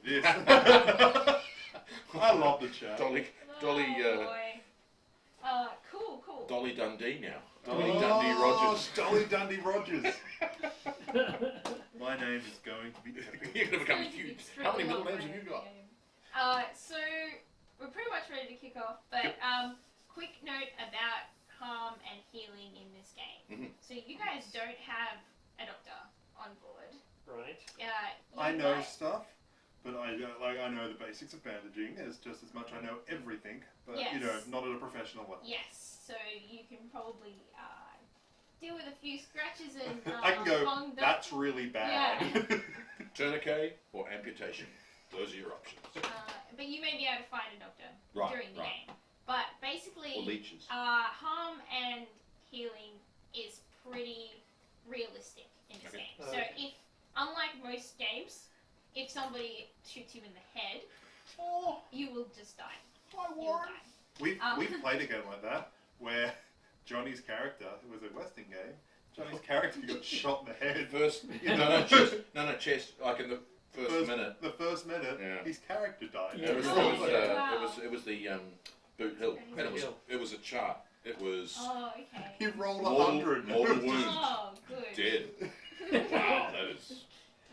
This. I love the chat. Dolly, Oh, boy. Cool. Dolly Dundee now. Dolly Oh, Dundee Rogers. Dolly Dundee Rogers. My name is going to be epic. You're going to become It's going to be huge. extremely How many middle long names have you got? So we're pretty much ready to kick off, but quick note about harm and healing in this game. Mhm. So you guys don't have a doctor on board. Right. I know stuff, but I know the basics of bandaging. It's just as much I know everything, but Yes. not at a professional level. Yes, so you can probably deal with a few scratches and I can go. long That's really bad. Tourniquet or amputation. Those are your options. but you may be able to find a doctor Right, during the right. game. But basically, Or leeches. harm and healing is pretty realistic in this Okay. game. So Okay. if, unlike most games, if somebody shoots you in the head, you will just die. You'll die. We've played a game like that where Johnny's character, it was a Western game, Johnny's character got shot in the head. First, You no, know. no, chest, no, chest. Like in the first minute. The first minute, Yeah. his character died. Yeah. It was, Oh, it was the Boot Hill, and Hill. it was a chart. It was Oh, okay. He rolled mortal 100. wounds, Oh, good. dead. Wow, that is.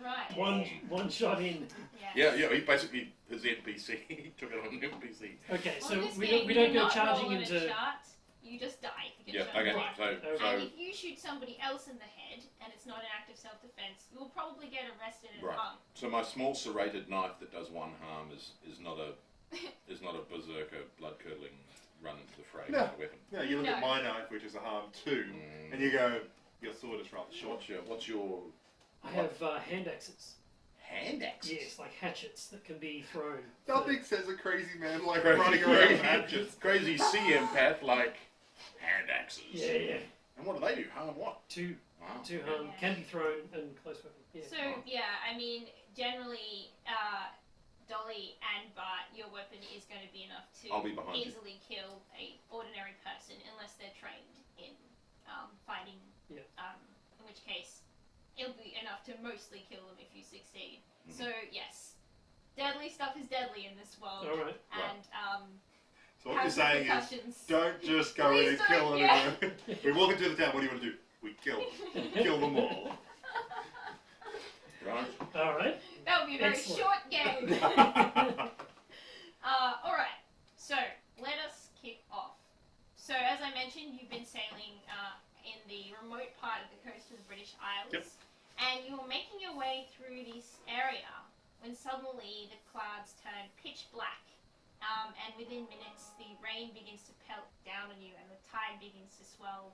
Right. One shot in. Yeah, he basically, his NPC, he took it on an NPC. Okay, Well, so in this we game, don't you do go not charging roll on into. a chart. You just die if you Yeah, get shot in okay, the head. so, And if you shoot somebody else in the head and it's not an act of self-defense, you will probably get arrested and Right. hung. so my small serrated knife that does one harm is not a berserker blood-curdling run into the fray No. with a weapon. No, you look No. at my knife, which is a harm 2, and you go, your sword is rather short. What's your I have hand axes. hand axe? Yes, like hatchets that can be thrown. Nothing says a crazy man like Crazy, running around with hatchets. crazy sea empath like hand axes. Yeah. And what do they do? Harm what? Two Wow. harm can be thrown and close weapon. Yeah. So yeah, I mean, generally, Dolly and Bart, your weapon is going to be enough to I'll be behind you. easily kill a ordinary person unless they're trained in fighting. Yeah. In which case, it'll be enough to mostly kill them if you succeed. Mhm. So yes, deadly stuff is deadly in this world, All right. and So what you're has saying is, repercussions. don't just go in and Please kill don't, anyone. We walk into the town, what do you want to do? We kill them. Kill them all. Right. All right. That would be a very Excellent. short game. All right, so let us kick off. So as I mentioned, you've been sailing in the remote part of the coast of the British Isles, Yep. and you're making your way through this area when suddenly the clouds turn pitch black, and within minutes the rain begins to pelt down on you and the tide begins to swell.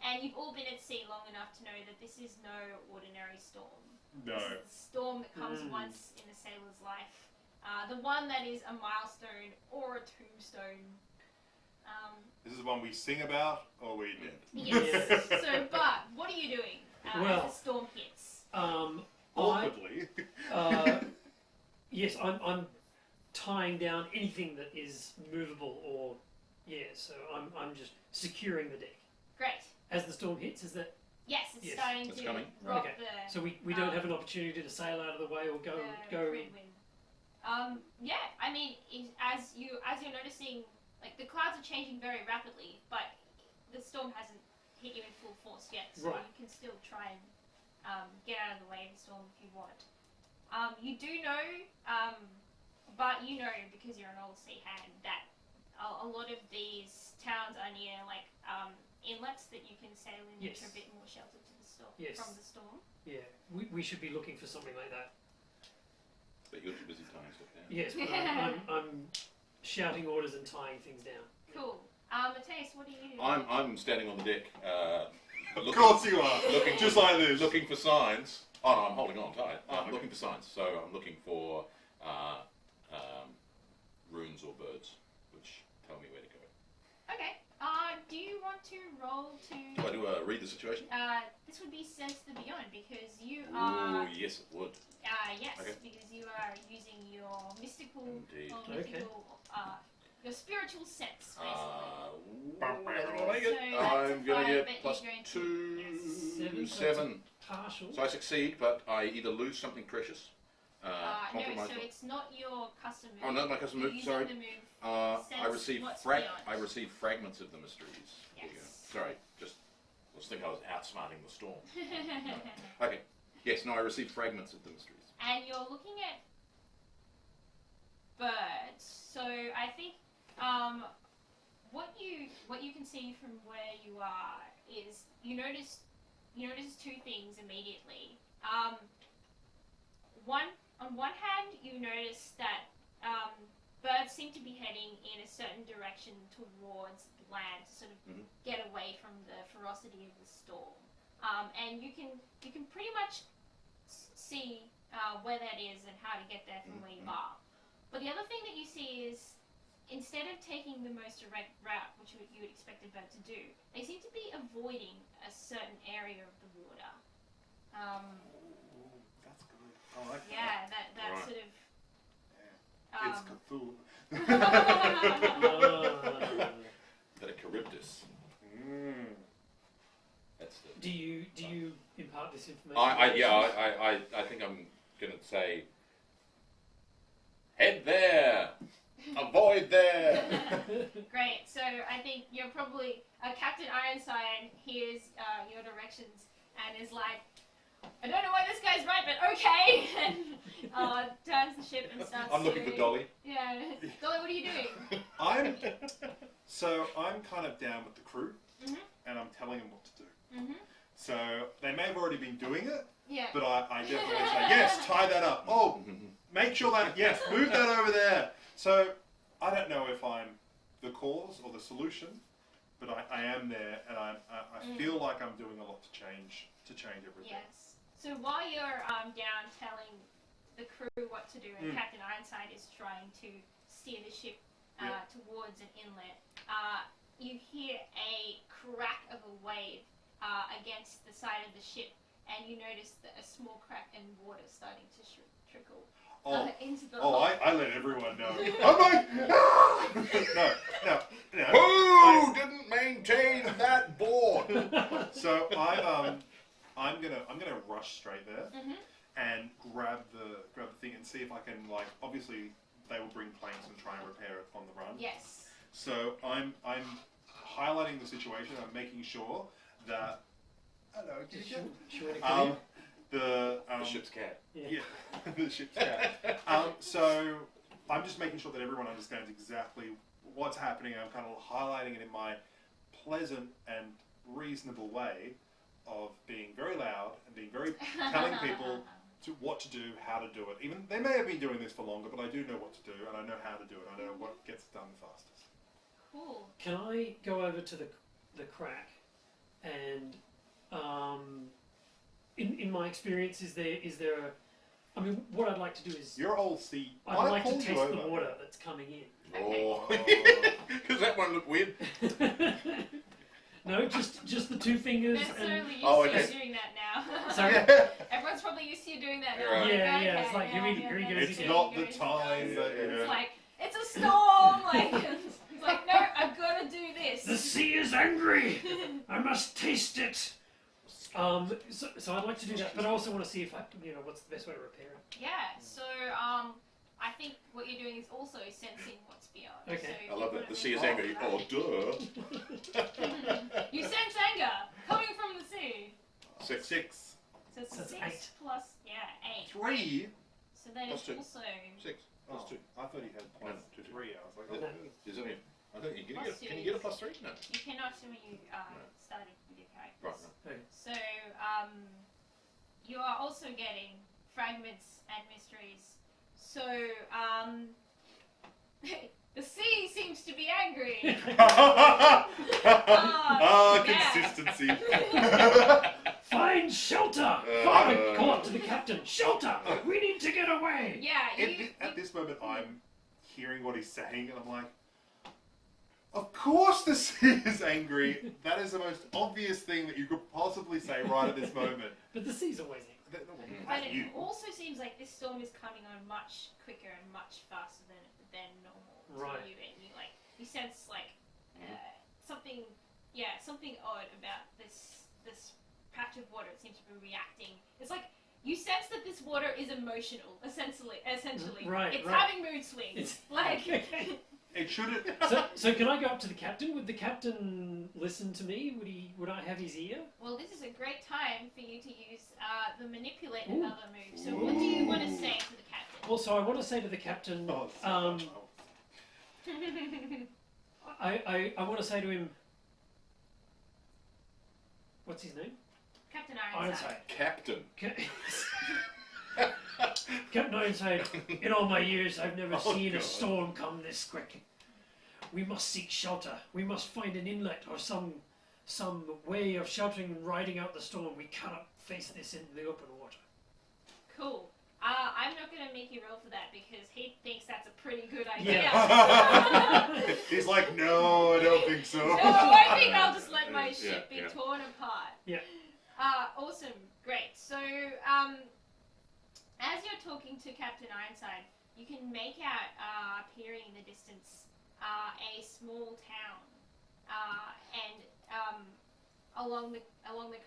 And you've all been at sea long enough to know that this is no ordinary storm. No. This is the storm that comes once in a sailor's life. The one that is a milestone or a tombstone. This is one we sing about, or we did. Yes. So, Bart, what are you doing Well, as the storm hits? I Awkwardly. yes, I'm tying down anything that is movable or so I'm just securing the deck. Great. As the storm hits, is that Yes, it's Yes. starting It's to coming. rock Okay. the, so we don't have an opportunity to sail out of the way or go trade in. wind. Yeah, I mean, as you're noticing, like the clouds are changing very rapidly, but the storm hasn't hit you in full force yet, so Right. you can still try and get out of the way of the storm if you want. You do know, but you know because you're an old sea hand that a lot of these towns are near like inlets that you can sail in, which Yes. are a bit more sheltered to the storm Yes. from the storm. Yeah, we should be looking for something like that. But you're too busy tying stuff down. Yes, but I'm shouting orders and tying things down. Cool. Mateus, what do you do? I'm standing on the deck. Of course you are. Looking Just like this. looking for signs. Oh no, I'm holding on tight. I'm looking for signs. So I'm looking for runes or birds, which tell me where to go. Okay. Do you want to roll Do I to? do read the situation? This would be Sense the Beyond because you Ooh, are. yes, it would. Yes, Okay. because you are using your mystical, Indeed. or Okay. mythical, your spiritual sense, basically. What am I gonna So get? that's I'm a gonna five, get but plus you're going to- 2, Seven, so 7. Partial. So I succeed, but I either lose something precious, No, compromise. so it's not your custom move. Oh, not my custom You're move. using Sorry. the move. I Sense receive what's beyond. I receive fragments of the mysteries. There you go. Yes. Sorry, just I was thinking I was outsmarting the storm. Okay. Yes, no, I receive fragments of the mysteries. And you're looking at birds. So I think what you can see from where you are is you notice two things immediately. On one hand, you notice that birds seem to be heading in a certain direction towards land to sort of Mhm. get away from the ferocity of the storm. And you can pretty much see where that is and how to get there from where you are. But the other thing that you see is instead of taking the most direct route, which you would expect a bird to do, they seem to be avoiding a certain area of the water. That's good. I like that. Yeah, that Right. sort of. It's Cthulhu. That a Charybdis. That's the. Do you impart this information? I think I'm gonna say. Head there. Avoid there. Great. So I think you're probably Captain Ironside hears your directions and is like, I don't know why this guy's right, but okay. And turns the ship and starts. I'm looking for Dolly. Yeah, Dolly, what are you doing? I'm kind of down with the crew, Mhm. and I'm telling them what to do. Mhm. So they may have already been doing it, Yeah. but I definitely say yes, tie that up. Oh, make sure that yes, move that over there. So I don't know if I'm the cause or the solution, but I am there, and I feel like I'm doing a lot to change everything. Yes. So while you're down telling the crew what to do, and Captain Ironside is trying to steer the ship towards an inlet, you hear a crack of a wave against the side of the ship, and you notice that a small crack and water starting to trickle into the Oh, hull. I let everyone know. I'm like, no. Who didn't maintain that board? So I'm gonna rush straight there and grab the thing and see if I can, like, obviously they will bring planks and try and repair it on the run. Yes. So I'm highlighting the situation. I'm making sure that The ship's cat. yeah, the ship's cat. So I'm just making sure that everyone understands exactly what's happening. I'm kind of highlighting it in my pleasant and reasonable way of being very loud and being very telling people to what to do, how to do it. Even they may have been doing this for longer, but I do know what to do and I know how to do it. I know what gets done fastest. Cool. Can I go over to the crack and in my experience, is there a, I mean, what I'd like to do is You're all sea. I'd like to pulled you taste the over. water that's coming in. Oh, because that one looked weird. No, just the two fingers They're so and used Oh, to okay. you doing that now. sorry. Everyone's probably used to you doing that now. Right. Like, Yeah, okay, it's like, here we go, It's here not here the we time go. that It's like, it's a storm. Like, it's like, no, I've got to do this. The sea is angry. I must taste it. So I'd like to do that, but I also want to see if what's the best way to repair it. Yeah. So I think what you're doing is also sensing what's beyond. Okay. So if I you love put that. The it sea in is angry. right. Oh, duh. You sense anger coming from the sea. 6. 6. So it's So it's 6 8. plus 8. 3. So then Plus it's 2. also 6. Oh, Plus 2. I thought he had plus No, 2, 2. 3. I was like, Oh, oh. is it? I don't think you can Plus get. Can you two get a is- plus 3? No. you cannot when you started with your characters. Right. No. So you are also getting fragments and mysteries. So the sea seems to be angry. Yeah. Consistency. Find shelter. Call up to the captain. Shelter. We need to get away. Yeah, At this moment, I'm hearing what he's saying, and I'm like, of course the sea is angry. That is the most obvious thing that you could possibly say right at this moment. But the sea's always angry. but it You. also seems like this storm is coming on much quicker and much faster than normal Right. to you, and you sense like something odd about this patch of water. It seems to be reacting. It's like you sense that this water is emotional, essentially. Right, It's right. having mood swings. It's Like okay. It shouldn't. So can I go up to the captain? Would the captain listen to me? Would I have his ear? well, this is a great time for you to use the manipulate Ooh. another move. So what do you want to say to the captain? Well, so I want to say to the captain, Oh, it's so much. I want to say to him, what's his name? Captain Ironside. Captain. Captain Ironside, in all my years I've never Oh, seen a God. storm come this quick. We must seek shelter. We must find an inlet or some way of sheltering and riding out the storm. We cannot face this in the open water. Cool. I'm not going to make you roll for that because he thinks that's a pretty good idea. Yeah. He's like, no, I don't think so. No, I think I'll just let my Yeah, ship be yeah. torn apart. Yeah. Awesome. Great. So, as you're talking to Captain Ironside, you can make out, appearing in the distance, a small town, and along the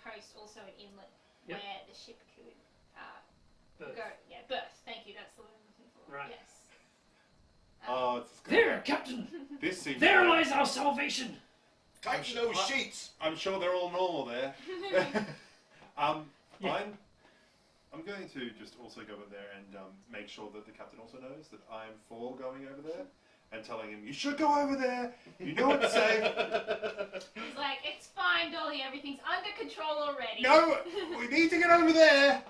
coast also an inlet Yep. where the ship could But go. Yeah, berth. Thank you. That's the word I'm looking for. Right. Yes. Oh, it's there, Captain! This seems. There lies our salvation! Tighten those sheets. I'm sure they're all normal there. Yeah. I'm going to just also go over there and make sure that the captain also knows that I'm for going over there and telling him, you should go over there. You know it's safe. He's like, it's fine, Dolly. Everything's under control already. No, we need to get over there.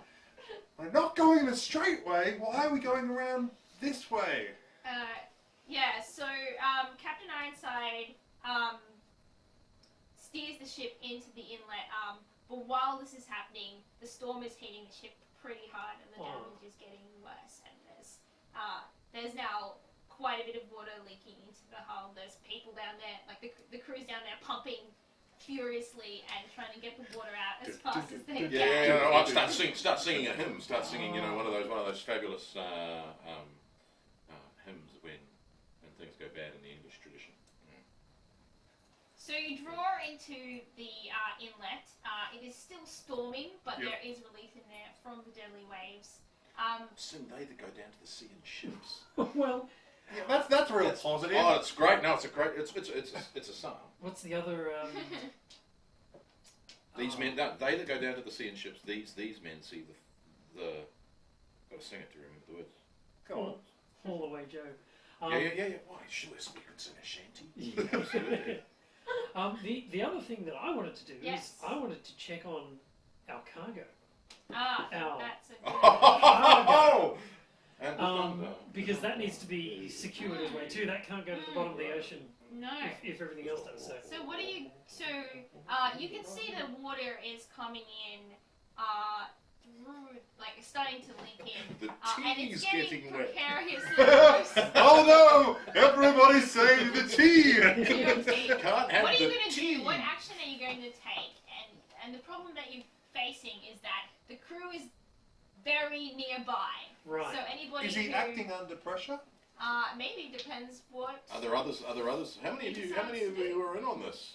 We're not going in a straight way. Why are we going around this way? Yeah. So Captain Ironside steers the ship into the inlet. But while this is happening, the storm is hitting the ship pretty hard, and the damage is getting worse. And there's now quite a bit of water leaking into the hull. There's people down there, like the crew's down there pumping furiously and trying to get the water out as fast as they can. Yeah, I'll start singing a hymn. Start singing, one of those fabulous hymns when things go bad in the English tradition. So you draw into the inlet. It is still storming, but Yep. there is relief in there from the deadly waves. Soon they that go down to the sea in ships. Well, Yeah, that's real positive. Oh, it's great. No, it's a great. It's a psalm. what's the other? These men, no, they that go down to the sea in ships. These men see the. Got to sing it to remember the words. Go on. Haul away, Joe. Yeah. Why? Surely we could sing a shanty. Yeah. Absolutely. The other thing that I wanted to do Yes. is I wanted to check on our cargo. That's a good Oh! And Because that needs to be secured as well too. That can't go to the bottom of the ocean No. if everything else does. So So what do you? So you can see the water is coming in through, like it's starting to leak in, the and tea's it's getting getting wet. precariously close. Oh no! Everybody save the tea! Can't have What are you the going to tea. do? What action are you going to take? And the problem that you're facing is that the crew is very nearby. right. So anybody Is he who acting under pressure? maybe depends what. Are there others? How many of you are in on this?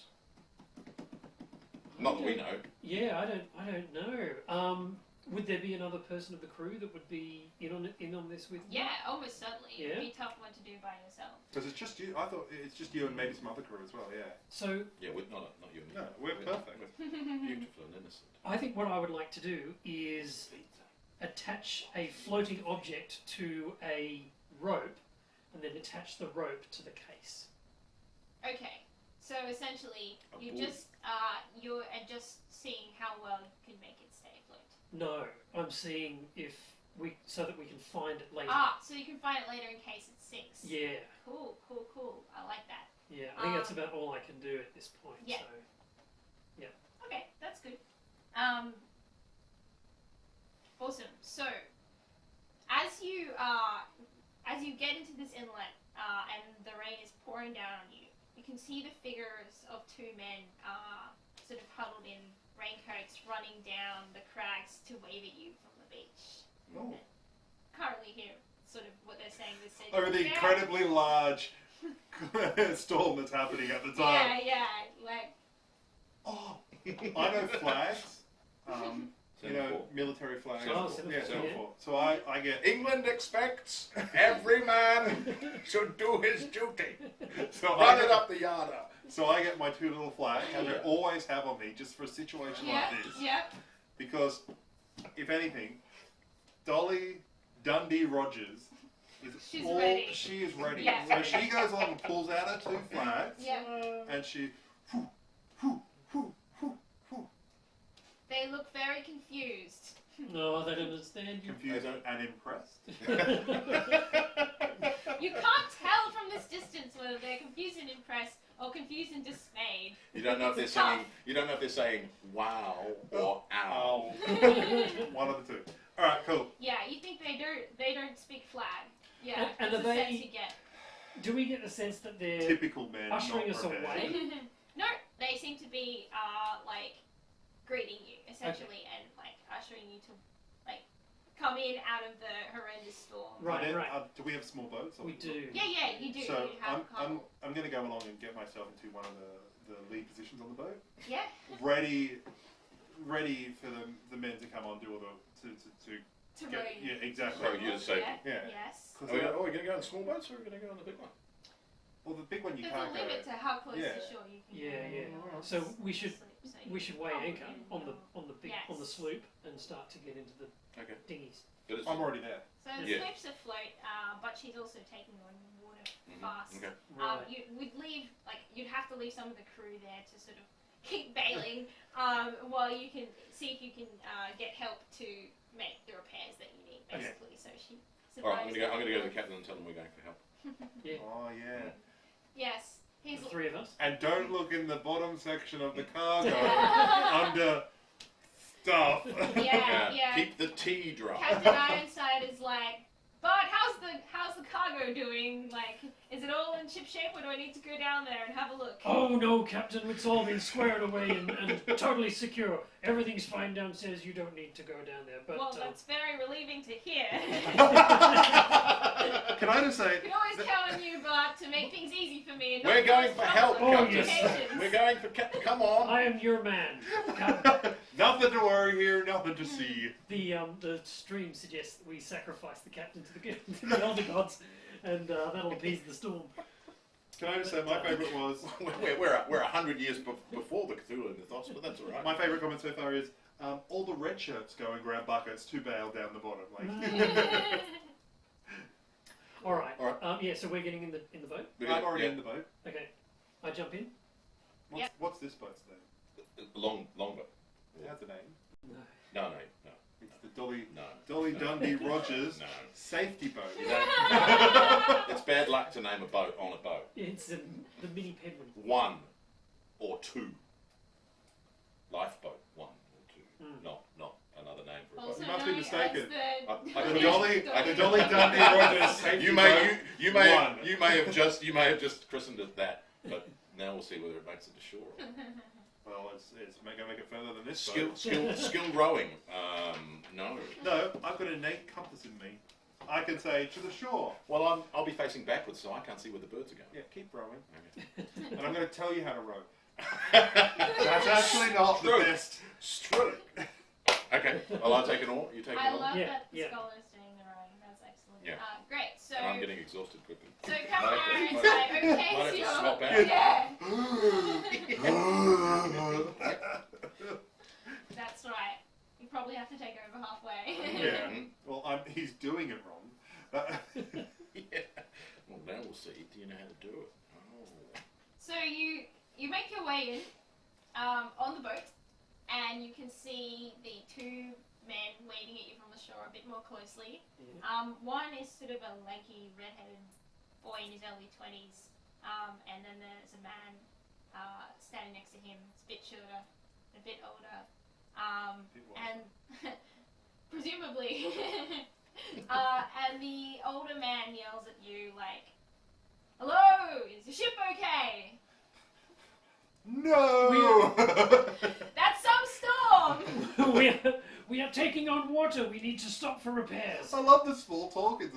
Not that we know. Yeah, I don't know. Would there be another person of the crew that would be in on this with me? Yeah, almost certainly. Yeah? It'd be a tough one to do by yourself. Because it's just you. I thought it's just you and maybe some other crew as well. Yeah. So Yeah, not you and me. No, we're perfect. We're beautiful and innocent. I think what I would like to do is attach a floating object to a rope, and then attach the rope to the case. Okay, so essentially, A you buoy. you're just seeing how well you can make it stay afloat. No, I'm seeing so that we can find it later. So you can find it later in case it sinks. Yeah, Cool. I like that. yeah. I think that's about all I can do at this point. Yeah. So. Okay, that's good. Awesome. So, as you get into this inlet and the rain is pouring down on you, you can see the figures of two men sort of huddled in raincoats running down the crags to wave at you from the beach. Oh. Can't really hear sort of what they're saying. They're saying Over the "Yeah." incredibly large storm that's happening at the time. Yeah, like Oh, I know flags. Semaphore. Military flags. Oh, Yeah, semaphore, semaphore. So I get. England expects every man should do his duty. So Run it up the yarder. So I get my two little flags, and I always have on me just for a situation yeah, like this. yeah. Because, if anything, Dolly Dundee Rogers is She's ready. She is ready. Yeah. So she goes along and pulls out her two flags, Yeah. and she. Whoo, whoo, whoo, whoo, whoo. They look very confused. No, they don't understand you. Confused I don't- and impressed. You can't tell from this distance whether they're confused and impressed or confused and dismayed. You don't know if they're It's tough. singing. You don't know if they're saying wow or ow. One of the two. All right, cool. Yeah, you think they don't speak flag. Yeah, And that's are the sense they- you get. Do we get the sense that they're Typical men. ushering not us prepared. away? No, they seem to be like greeting you essentially and like ushering you to like come in out of the horrendous storm. Right, And then, right. Do we have small boats? or- We do. Yeah, you do. So you have I'm going to go along and get myself into one of the lead positions on the boat, yeah. ready for the men to come on, do all the To get, rain. yeah, exactly. So you say- Yeah. Yeah. Yes. 'Cause Are we going to go on small boats or are we going to go on the big one? well, the big one you There's can't a go. limit to how close Yeah. to shore you can Yeah, go. yeah. or So else we should slip, so you weigh probably anchor on the Yes. sloop and start to get into the Okay. dinghies. But it's, I'm already there. So the Yeah. Swift's afloat, but she's also taking on water fast. Okay. Right. You would leave, like, you'd have to leave some of the crew there to sort of keep bailing, while you can see if you can get help to make the repairs that you need, Okay. basically. So she All right. survives. I'm gonna go to the captain and tell him we're going for help. Yeah. Oh yeah. Yes, he's. The three of us. And don't look in the bottom section of the cargo under stuff. Yeah. Keep the tea dry. Captain Ironside is like, but how's the cargo doing? Like, is it all in ship shape, or do I need to go down there and have a look? Oh no, Captain, it's all been squared away and totally secure. Everything's fine downstairs. You don't need to go down there. But Well, that's very relieving to hear. Can I just say? I can always count on you, Bart, to make things easy for me. And We're not going cause for help, trouble and Oh, yes. complications. We're going for come on. I am your man. Nothing to worry here, nothing to see. The stream suggests that we sacrifice the captain to the elder gods, and that'll appease the storm. Can I just say my favourite was We're 100 years before the Cthulhu mythos, but that's all right. my favourite comment so far is all the red shirts go and grab buckets to bail down the bottom. Like All right. All right. Yeah. So we're getting in the boat. I'm already in the boat. Okay. I jump in. What's this boat's name? Longer. It has a name. No. No. It's the Dolly No. Dundee Rogers No. safety boat. You don't- it's bad luck to name a boat on a boat. It's the mini penguin. One or two. Lifeboat. One or two. Not another name for a Also boat. You must be known as mistaken. the- I The could- Dolly Dundee Rogers safety You boat. may have just christened it that, but now we'll see whether it makes it to shore. Well, it's going to make it further than this Skilled boat. rowing. No. No, I've got an innate compass in me. I can say to the shore. Well, I'll be facing backwards, so I can't see where the birds are going. Yeah, keep rowing. Okay. And I'm going to tell you how to row. That's actually not the Stroke. best. Stroke. Okay. Well, I'll take an oar. You take I an oar. love Yeah, that the yeah. scholar is doing the rowing. That's excellent. Yeah. Great. So, And I'm getting exhausted quickly. so Captain Might have to- Ironside, might okay, have so to you're, swap out. yeah, that's right. You probably have to take over halfway. Yeah. Mhm. Well, he's doing it wrong. Yeah. Well, now we'll see. Do you know how to do it? Oh. So you make your way in on the boat, and you can see the two men waving at you from the shore a bit more closely. One is sort of a lanky, redheaded boy in his early 20s, and then there's a man standing next to him. It's a bit shorter, a bit older, and presumably, and the older man yells at you like, "Hello, is your ship okay? No! That's some storm!" we are taking on water. We need to stop for repairs. I love the small talk. It's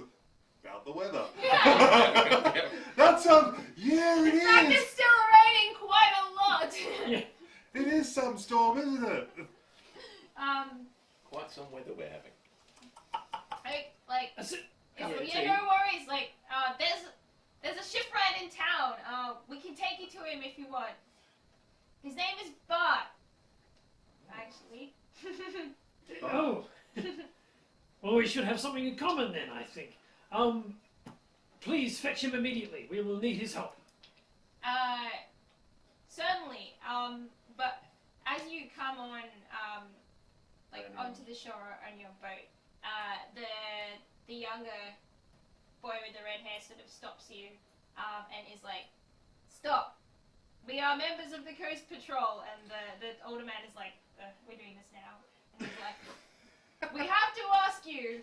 about the weather. Yeah. That sounds... Yeah, it In fact, is! it's still raining quite a lot. Yeah. It is some storm, isn't it? Quite some weather we're having. That's it. Yeah, Yeah, no worries. Like, there's a shipwright in town. We can take you to him if you want. His name is Bart. Actually. Oh. Well, we should have something in common then, I think. Please fetch him immediately. We will need his help. Certainly. But as you come on, onto the shore on your boat, the younger boy with the red hair sort of stops you, and is like, "Stop! We are members of the Coast Patrol." And the older man is like, "We're doing this now." And he's like, "We have to ask you,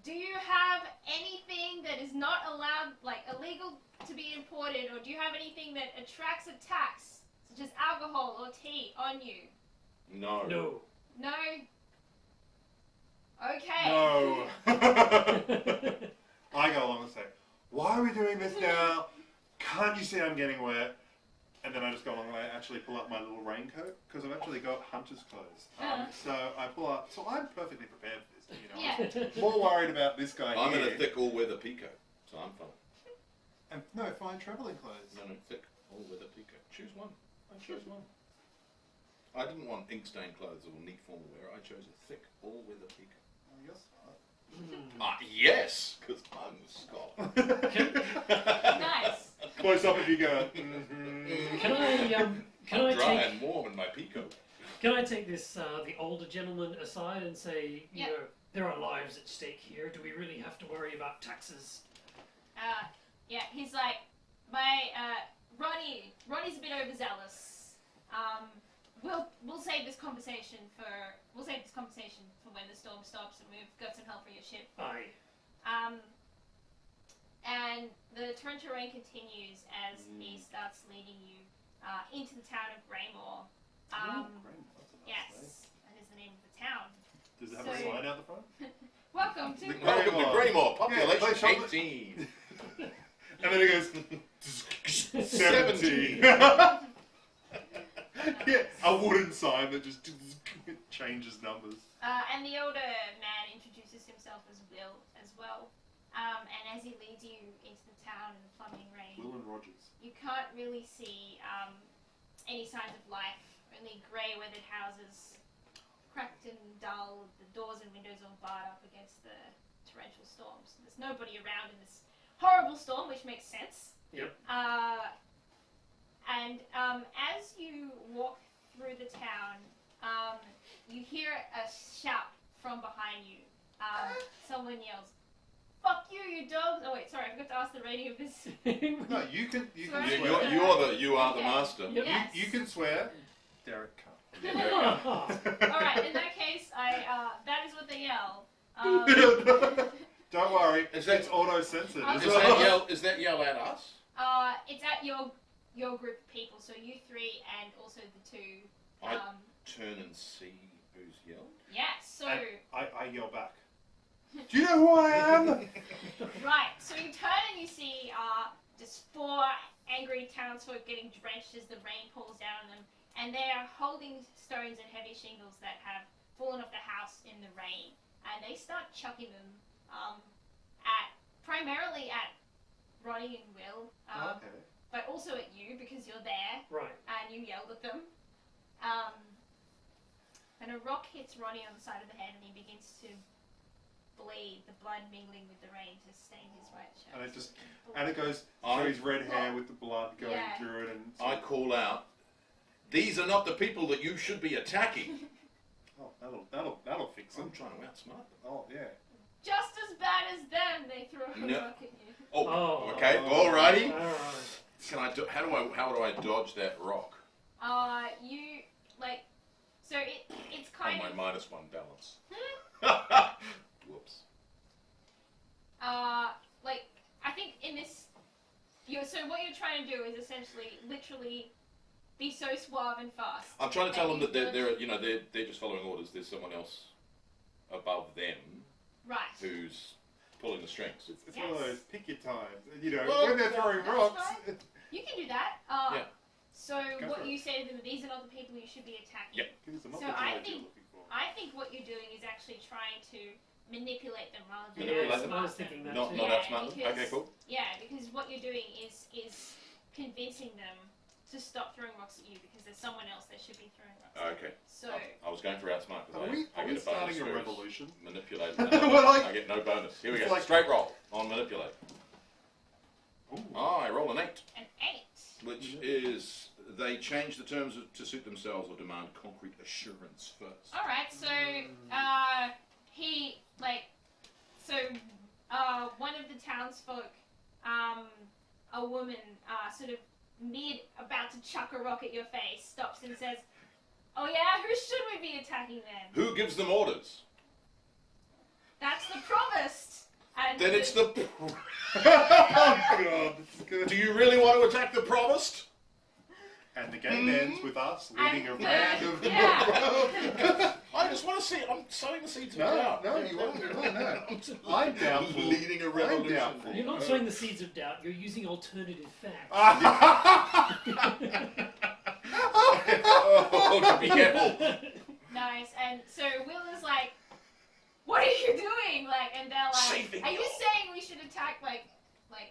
do you have anything that is not allowed, like illegal to be imported, or do you have anything that attracts a tax, such as alcohol or tea, on you?" No. No. No? Okay. No. I go along and say, why are we doing this now? Can't you see I'm getting wet? And then I just go along and I actually pull up my little raincoat, because I've actually got hunter's clothes. So I pull up, so I'm perfectly prepared for this, you know. Yeah. I'm more worried about this guy I'm here. in a thick all-weather peacoat, so I'm fine. And, no, fine travelling clothes. No, thick all-weather peacoat. Choose one. I chose one. I didn't want ink-stained clothes or neat formal wear. I chose a thick all-weather peacoat. Yes, because I'm the scholar. Nice. Close up if you go. Mm-hmm. Can I'm I dry take and warm in my peacoat. can I take this the older gentleman aside and say, you Yep. know, there are lives at stake here. Do we really have to worry about taxes? Yeah, he's like, Ronnie's a bit overzealous. We'll save this conversation for when the storm stops and we've got some help for your ship. Aye. And the torrential rain continues as he starts leading you into the town of Greymore. Yes, that is the name of the town. Does it have a So- sign out the front? Welcome to. Welcome to Greymore, Yeah, play population chocolate. 18. And then it goes 17. 17. Yeah, a wooden sign that just changes numbers. And the older man introduces himself as Will as well. And as he leads you into the town in the plumbing rain, Will and Rogers. you can't really see any signs of life. Only grey weathered houses, cracked and dull, the doors and windows all barred up against the torrential storms. There's nobody around in this horrible storm, which makes sense. Yep. And as you walk through the town, you hear a shout from behind you. Someone yells, "Fuck you, you dogs!" Oh wait, sorry, I forgot to ask the rating of this. No, you can Sorry. swear. You are the Okay. master. Yep. Yes. You can swear. Derek can't. Alright, in that case, that is what they yell. Don't worry, Is that- it's auto-censored. Is Is that yell at us? It's at your group of people, so you three and also the two. I turn and see who's yelled. Yes, so And I yell back. Do you know who I am? right, so you turn and you see just four angry townsfolk getting drenched as the rain pours down on them, and they are holding stones and heavy shingles that have fallen off the house in the rain, and they start chucking them primarily at Ronnie and Will, Okay. but also at you because you're there Right. and you yelled at them. And a rock hits Ronnie on the side of the head and he begins to bleed, the blood mingling with the rain to stain his right shirt. And it goes through his red hair with the blood going Yeah. through it, and I call out, "These are not the people that you should be attacking." oh, that'll fix I'm him. trying to outsmart them. Oh yeah. Just as bad as them, they threw a No. rock at you. Oh, Oh. okay, alrighty. Alright. Can I do, how do I dodge that rock You like, so it's on kind my of -1 balance? Whoops. like I think in this, so what you're trying to do is essentially, literally, be so suave and fast. I'm trying to tell them that you they're just following orders. There's someone else above them right. who's pulling the strings. It's one of Yes. those pick your times. You know, Well, when they're throwing that's rocks. fine. You can do that. Yeah. So Go what for it. you say to them, these are not the people you should be attacking. Yeah. Give us some So opportunity I you're think- looking for. I think what you're doing is actually trying to manipulate them rather than Manipulate Yes, them? I was outsmart them. thinking that Not too. not Yeah, outsmart them. because- Okay, cool. Yeah, because what you're doing is convincing them to stop throwing rocks at you because there's someone else they should be throwing rocks at. Okay. So I was going for outsmart Are because we I get a bonus starting a for revolution? manipulate. We're like- I get no bonus. Here we It's go. like- Straight roll on manipulate. Ooh. I roll an 8, an 8. which is they change the terms to suit themselves or demand concrete assurance first. All right, so he one of the townsfolk, a woman, sort of mid about to chuck a rock at your face, stops and says, "Oh yeah, who should we be attacking then? Who gives them orders? That's the provost." And Then it's the. Oh god, this is good. Do you really want to attack the provost? And the game ends with us leading a And, round of yeah. I just want to see. I'm sowing the seeds of No, doubt. no, you aren't. No. I'm doubtful. Leading a I'm revolution. doubtful. You're not sowing the seeds of doubt, you're using alternative facts. Oh, be careful. Nice. And so Will is like, "What are you doing?" Like, and they're like, Saving "Are you your- saying we should attack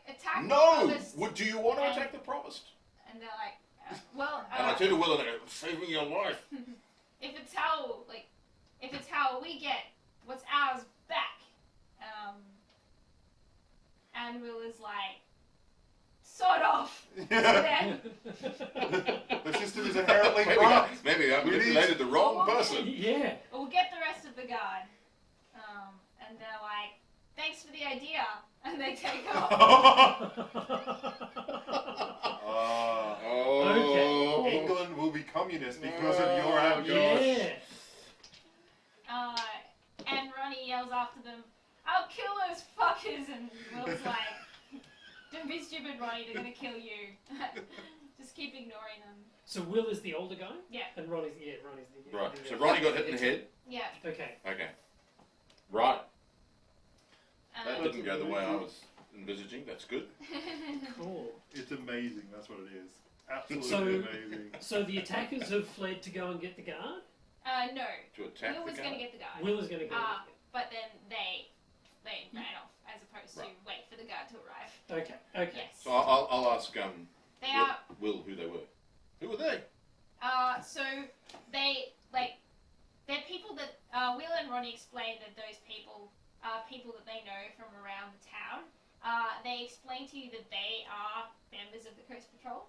attack the No. provost?" Do you want to attack the provost? And they're like, "Well, And I turn to Will and I go, "Saving your life." if it's how we get what's ours back. And Will is like, sod off. Then, The system is inherently right. Maybe I We need- manipulated the wrong person. Yeah. we'll get the rest of the guard. And they're like, thanks for the idea. And they take off. Oh. England will be communist because of your Oh, outburst. Yeah. And Ronnie yells after them, I'll kill those fuckers. And Will's like, don't be stupid, Ronnie, they're gonna kill you. Just keep ignoring them. So Will is the older guy? Yeah. And Ronnie's the Right. So Ronnie got hit in the head. Yeah. Okay. Okay. Right. That Um, didn't go the way I was envisaging. That's good. Cool. It's amazing. That's what it is. Absolutely So- amazing. So the attackers have fled to go and get the guard? no. To attack Will the was guy. gonna get the guard. Will is going to go. But then they ran off as opposed to Right. wait for the guard to arrive. Okay. Okay. Yes. So I'll ask They are. Will who they were. Who were they? So they're people that Will and Ronnie explained that those people are people that they know from around the town. They explain to you that they are members of the Coast Patrol.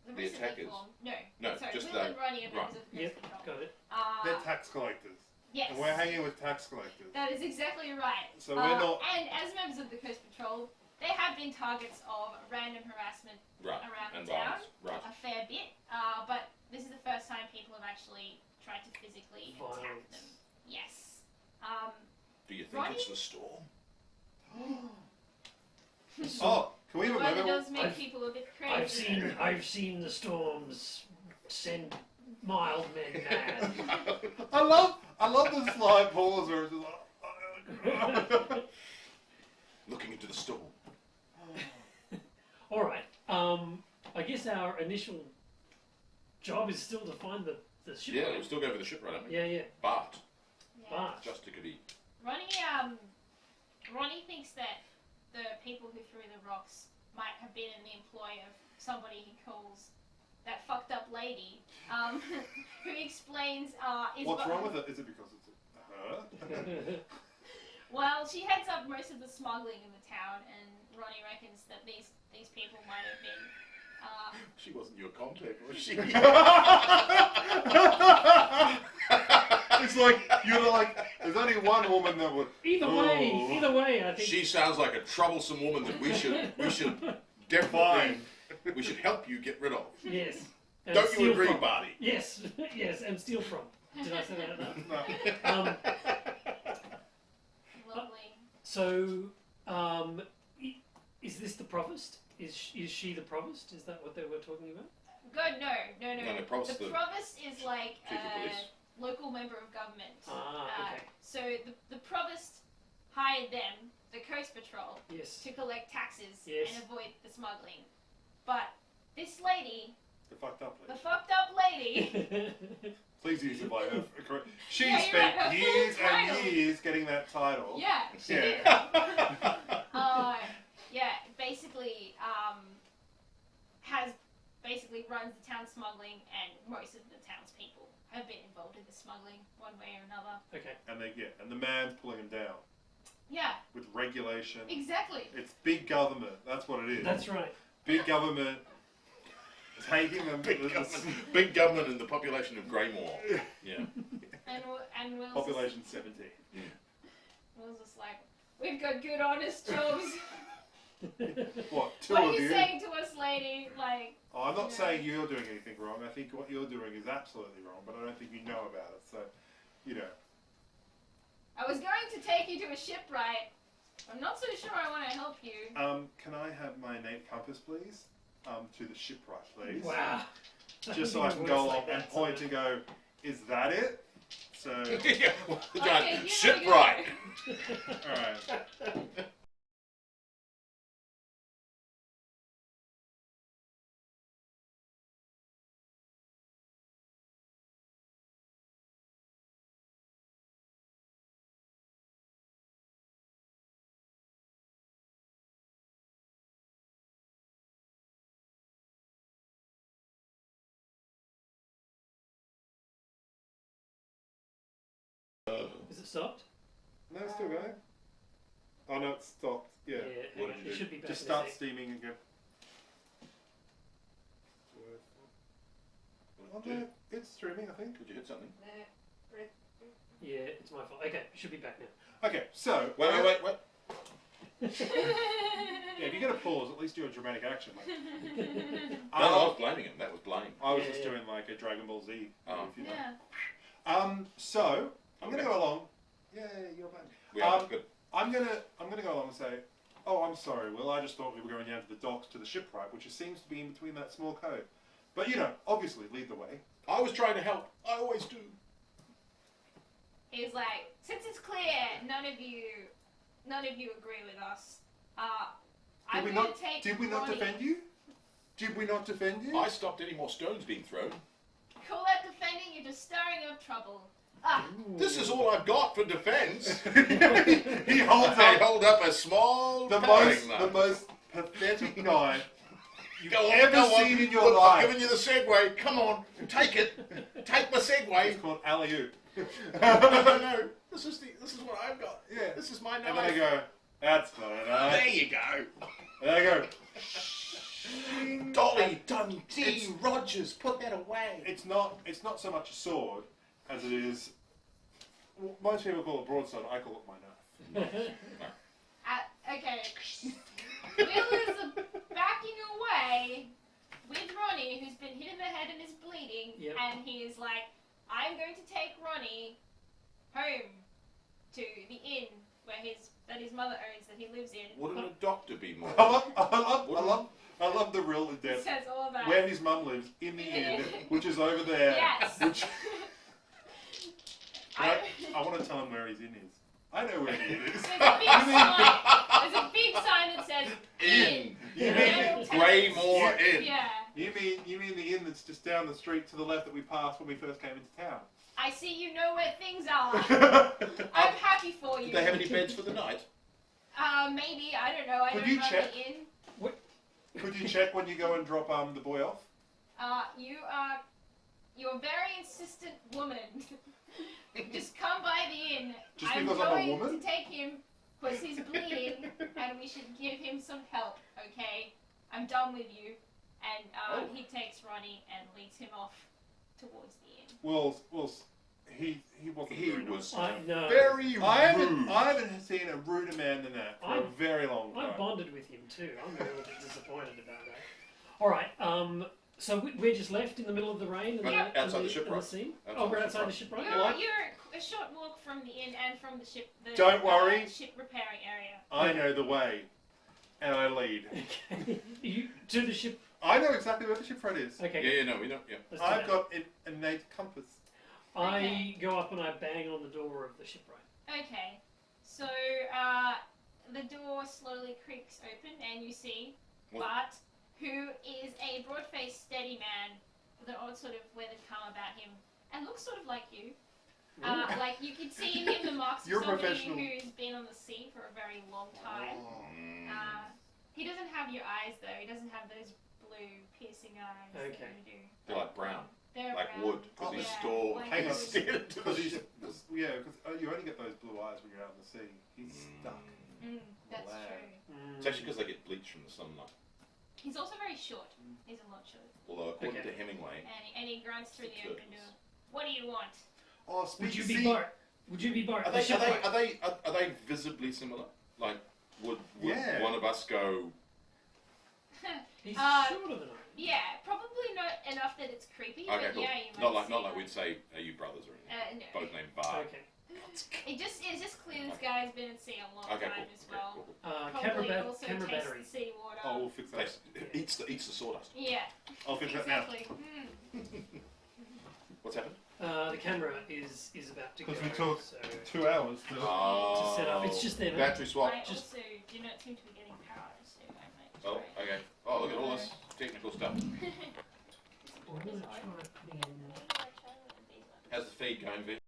The recently attackers? formed- No, sorry, just Will the- and Ronnie are members of the Coast Yep. Patrol. Got it. They're tax collectors. Yes. And we're hanging with tax collectors. That is exactly right. So we're not. And as members of the Coast Patrol, they have been targets of random harassment Right. around And the town. violence. Right. A fair bit. But this is the first time people have actually tried to physically attack them. Violence. Yes. Do you think Ronnie? it's the storm? Oh, can we The have a weather moment? does make I've- people a bit crazy. I've seen the storms send mild men mad. I love the slight pause where it's just like. Looking into the storm. All right. I guess our initial job is still to find the ship. Yeah, we'll still go for the shipwright, haven't we? Yeah. But Yeah. But just tickety. Ronnie thinks that the people who threw the rocks might have been in the employ of somebody he calls that fucked up lady, who explains is What's wrong with it? Is it because it's her? Well, she heads up most of the smuggling in the town, and Ronnie reckons that these people might have been. She wasn't your contact, was she? It's like you're like. There's only one woman that would. either way, I think. She sounds like a troublesome woman that we should definitely we should help you get rid of. Yes. And Don't steal you agree, from. Barty? Yes. Yes, and steal from. Did I say that enough? No. Lovely. So, is this the provost? Is she the provost? Is that what they were talking about? Good, no. No, the provost The is the provost is like chief of police. a local member of government. Okay. So the provost hired them, the Coast Patrol, Yes. to collect taxes Yes. and avoid the smuggling. But this lady, The fucked up the lady. fucked up lady, Please use it by her. Correct. She Yeah, you're spent right, her full years and title. years getting that title. yeah, she did. Basically, runs the town smuggling, and most of the townspeople have been involved in the smuggling one way or another. Okay. And the man's pulling him down Yeah, with regulation. exactly. It's big government. That's what it is. That's right. Big government taking them. Big government and the population of Greymore. Yeah. And Will's Population 70. Will's just like, we've got good, honest jobs. What? Two What are of you you? saying to us, lady? Like, Oh, I'm not Yeah. saying you're doing anything wrong. I think what you're doing is absolutely wrong, but I don't think you know about it. So, you know. I was going to take you to a shipwright. I'm not so sure I want to help you. Can I have my innate compass, please? To the shipwright, please. Wow. Just so I can go along and point and go, is that it? So, Yeah. Okay, you Shipwright. alright. it stopped? No, it's still going. Oh no, it's stopped. Yeah. What hang did on, you it do? should be back Just in a start sec. steaming again. What Oh, did you do? no, it's streaming, I think. Did you hit something? No. Yeah, it's my fault. Okay, it should be back now. Okay, so Wait. Yeah, if you're gonna pause, at least do a dramatic action. Like, No, I was blaming him. That was blame. I was Yeah, just yeah. doing like a Dragon Ball Z. Oh. If you know. Yeah. So I'm gonna Okay. go along. Yeah, you're fine. We are Um, good. I'm gonna go along and say, oh, I'm sorry, Will. I just thought we were going down to the docks to the shipwright, which seems to be in between that small cove. But you know, obviously, lead the way. I was trying to help. I always do. He's like, since it's clear, none of you agree with us. I'm Did we going not? to take Did we not Ronnie. defend you? Did we not defend you? I stopped any more stones being thrown. Call that defending? You're just stirring up trouble. Ah, This is all I've got for defense. he holds I up hold up a small the paring knife. most pathetic knife you've Go on, ever go on. seen in your Look, life. I've given you the Segway. Come on, take it. Take my It's Segway. called alley-oop. No. This is what I've got. Yeah. This is my knife. And then I go, that's not a There knife. you go. And I go, Dolly Dundee Rogers, put that away. it's not so much a sword as it is. Well, most people call it broadsword. I call it my knife. okay. Will is backing away with Ronnie, who's been hit in the head and is bleeding, Yep. and he is like, I'm going to take Ronnie home to the inn that his mother owns, that he lives in. Wouldn't a doctor be more? I love the real to It death. says all that. Where his mum lives in the inn, which is over there. Yes. Which I, I want to tell him where his inn is. I know where the inn is. there's a big sign. There's a big sign that says In. You Yeah. mean Graymore Inn. Yeah. you mean the inn that's just down the street to the left that we passed when we first came into town? I see you know where things are. I'm happy for you. Do they have any beds for the night? Maybe, I don't know. I Could don't you know check? the inn. Could you check when you go and drop the boy off? You're a very insistent woman. Just come by the inn. Just I'm because I'm a going woman? to take him because he's bleeding and we should give him some help, okay? I'm done with you. And Oh. he takes Ronnie and leads him off towards the inn. Well, he wasn't. He very was nice. No. very rude. I haven't seen a ruder man than that for a I- very long I time. bonded with him too. I'm a little bit disappointed about that. All right. So we're just left in the middle of the rain and Right, outside the in shipwright. scene. Outside Oh, we're the outside the shipwright. shipwright. You're a short walk from the inn and from the ship. The, Don't worry. Ship repairing area. I know the way, and I lead. Okay. You to the ship. I know exactly where the shipwright is. Okay. Yeah, no, we don't. Yeah. let's do I've that. got an innate compass. I Okay. go up and I bang on the door of the shipwright. Okay, so the door slowly creaks open, and you see What? Bart, who is a broad-faced, steady man with an odd sort of weathered calm about him, and looks sort of like you. Like you could see in him the marks of You're somebody professional. who's been on the sea for a very long time. Mm. He doesn't have your eyes though. He doesn't have those blue piercing eyes Okay. that you do. They're like brown, They're like brown. wood, because Oh, he's yeah, stored. like Hang on. He's steered into the Because he's, ship. because you only get those blue eyes when you're out in the sea. He's stuck. That's Wow. true. It's actually because they get bleached from the sunlight. He's also very short. He's a lot short. Although according Okay. to Hemingway, And he grunts through the open Turtles. door. What do you want? Oh, speak Would you sea. be Bart? Would you be Bart? are The they shipwright. are they visibly similar? Like, would Yeah. one of us go? He's Uh, shorter than I am. Yeah, probably not enough that it's creepy, Okay, but cool. yeah, you might Not like say we'd say, are you brothers or anything? no. Both named Bart. Okay. It's just clear this guy's been at sea a long Okay, time cool. as well. Cool, Camera, Probably also camera tastes battery. the sea water. Oh, we'll fix cool. that. Tastes- Eats the sawdust. Yeah, I'll fix that now. exactly. What's happened? The camera is about to go. 'Cause we took so 2 hours to. Oh, set up. It's just there now. battery swap. I Just- also do not seem to be getting power, so I might Oh, try. okay. Oh, look at all this technical stuff. I'm gonna try putting in- How's the feed going, Vic?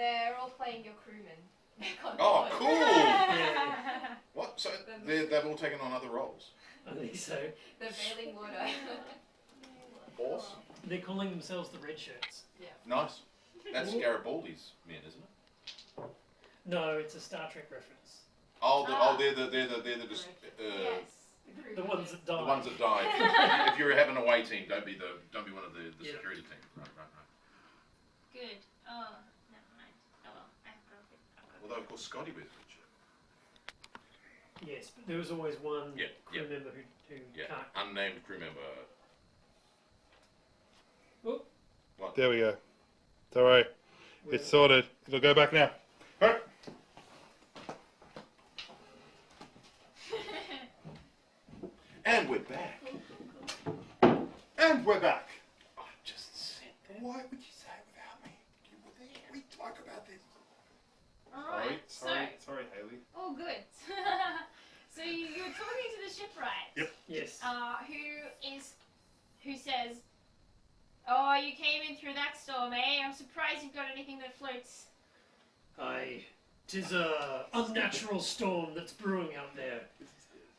they're all playing your crewmen. Oh, cool! Yeah. What? So they've all taken on other roles. I think so. They're bailing water. Awesome. They're calling themselves the Red Shirts. Nice. That's Garibaldi's men, isn't it? No, it's a Star Trek reference. Oh, they're the just, Yes. The ones that die. the ones that died. If you're having a away team, don't be one of the Yeah. security team. Right. Good. Oh, never mind. Oh well, I broke it. Although of course Scotty wears a shirt. Yes, but there was always one Yeah, crew yeah. member who Yeah. can't. Unnamed crew member. Oh. What? There we go. Don't worry. It's sorted. It'll go back now. Alright. And we're back. And we're back. I just said that. Why would you say it without me? We talk about this. Alright, Sorry, Haley. all good. So you were talking to the shipwright. Yep. Yes. Who says, "Oh, you came in through that storm, eh? I'm surprised you've got anything that floats." Aye. 'Tis a unnatural storm that's brewing out there.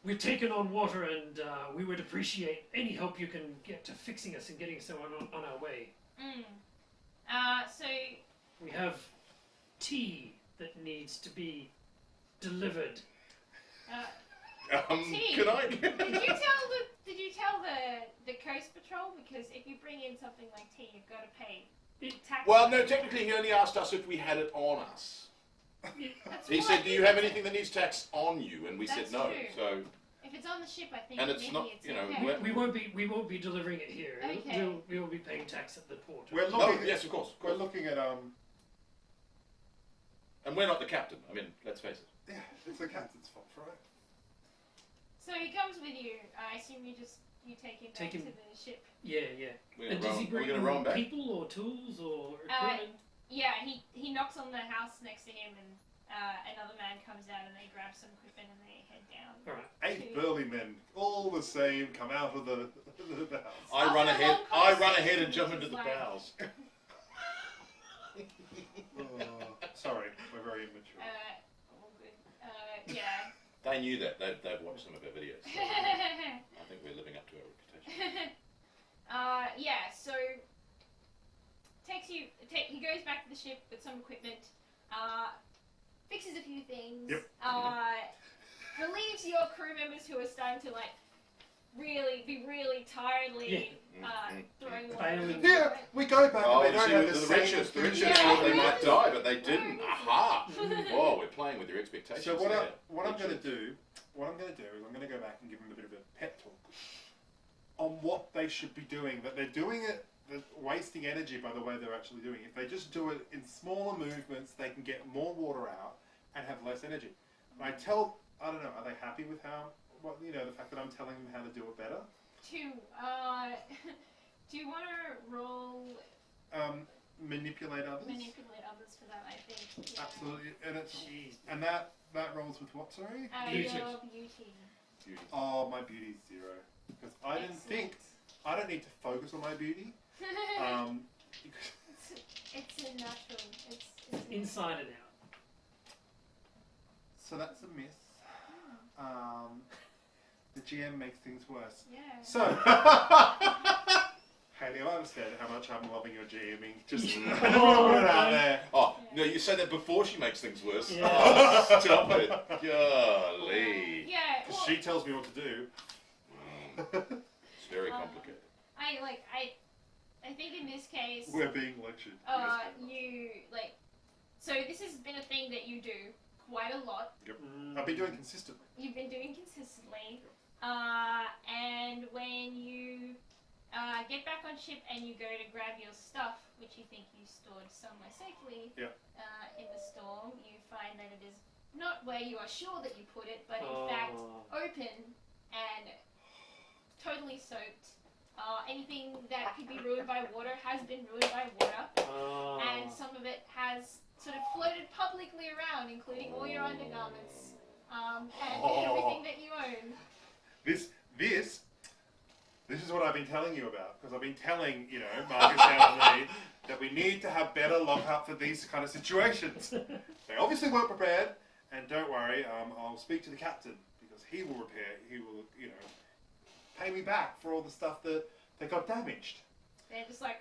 We've taken on water, and we would appreciate any help you can get to fixing us and getting us on our way. So We have tea that needs to be delivered. Tea. Can I? did you tell the coast patrol? Because if you bring in something like tea, you've got to pay tax. Well, no. Technically, he only asked us if we had it on us. That's He what said, I "Do you think have it's- anything that needs tax on you?" And we said That's no. true. So, If it's on the ship, I think. and it's maybe not, it's you know, okay. we're- We won't be delivering it here. Okay. We will be paying tax at the port. We're oh looking. yes, of course. We're looking at And we're not the captain. I mean, let's face it. Yeah, it's the captain's fault, right? So he comes with you. I assume you take him back Take him- to the ship. Yeah. We're And gonna does he row, we're bring gonna row him back. people or tools or equipment? Yeah, he knocks on the house next to him, and another man comes out, and they grab some equipment and they head down. All right. 8 burly men, all the same, come out of the house. I After run a ahead. long I run conversation, ahead and jump which into is the like- bows. Sorry, we're very immature. All good. Yeah. They knew that. They've watched some of our videos. So I think we're living up to our reputation. Yeah. So he goes back to the ship with some equipment. Fixes a few things. Yep. Relieves your crew members who are starting to be really tiredly throwing water. Bailing. Yeah, we go back Oh, and you they see, don't have the the same riches enthusiasm. thought they might Yeah. die, but they didn't. Aha! Oh, we're playing with your expectations. So there. what I'm going to do is I'm going to go back and give them a bit of a pep talk on what they should be doing. That they're doing it, they're wasting energy by the way they're actually doing it. If they just do it in smaller movements, they can get more water out and have less energy. And I don't know, are they happy with the fact that I'm telling them how to do it better? Do you want to roll Manipulate others. manipulate others for that? I think. Yeah. Absolutely, and Jeez. that rolls with what? Sorry. Beauty. Your beauty. Beauty. Oh, my beauty's 0 because I didn't think I don't need to focus on my beauty. It's a natural. It's Inside and out. So that's a miss. The GM makes things worse. Yeah. So, Haley, I understand how much I'm loving your GMing. Just Mm. I don't want to put it out there. Oh, no, you said that before she makes things worse. Yeah. Oh, stop it. Golly. Yeah. Because Well, she tells me what to do. It's very complicated. I think in this case, We're being lectured. so this has been a thing that you do quite a lot. I've been doing consistently. You've been doing consistently, and when you get back on ship and you go to grab your stuff, which you think you stored somewhere safely, Yeah. in the storm, you find that it is not where you are sure that you put it, but in fact open and totally soaked. Anything that could be ruined by water has been ruined by water, and some of it has sort of floated publicly around, including all your undergarments and everything that you own. This is what I've been telling you about because I've been telling Marcus down the that we need to have better lockup for these kind of situations. They obviously weren't prepared, and don't worry, I'll speak to the captain because he will pay me back for all the stuff that got damaged. They're just like,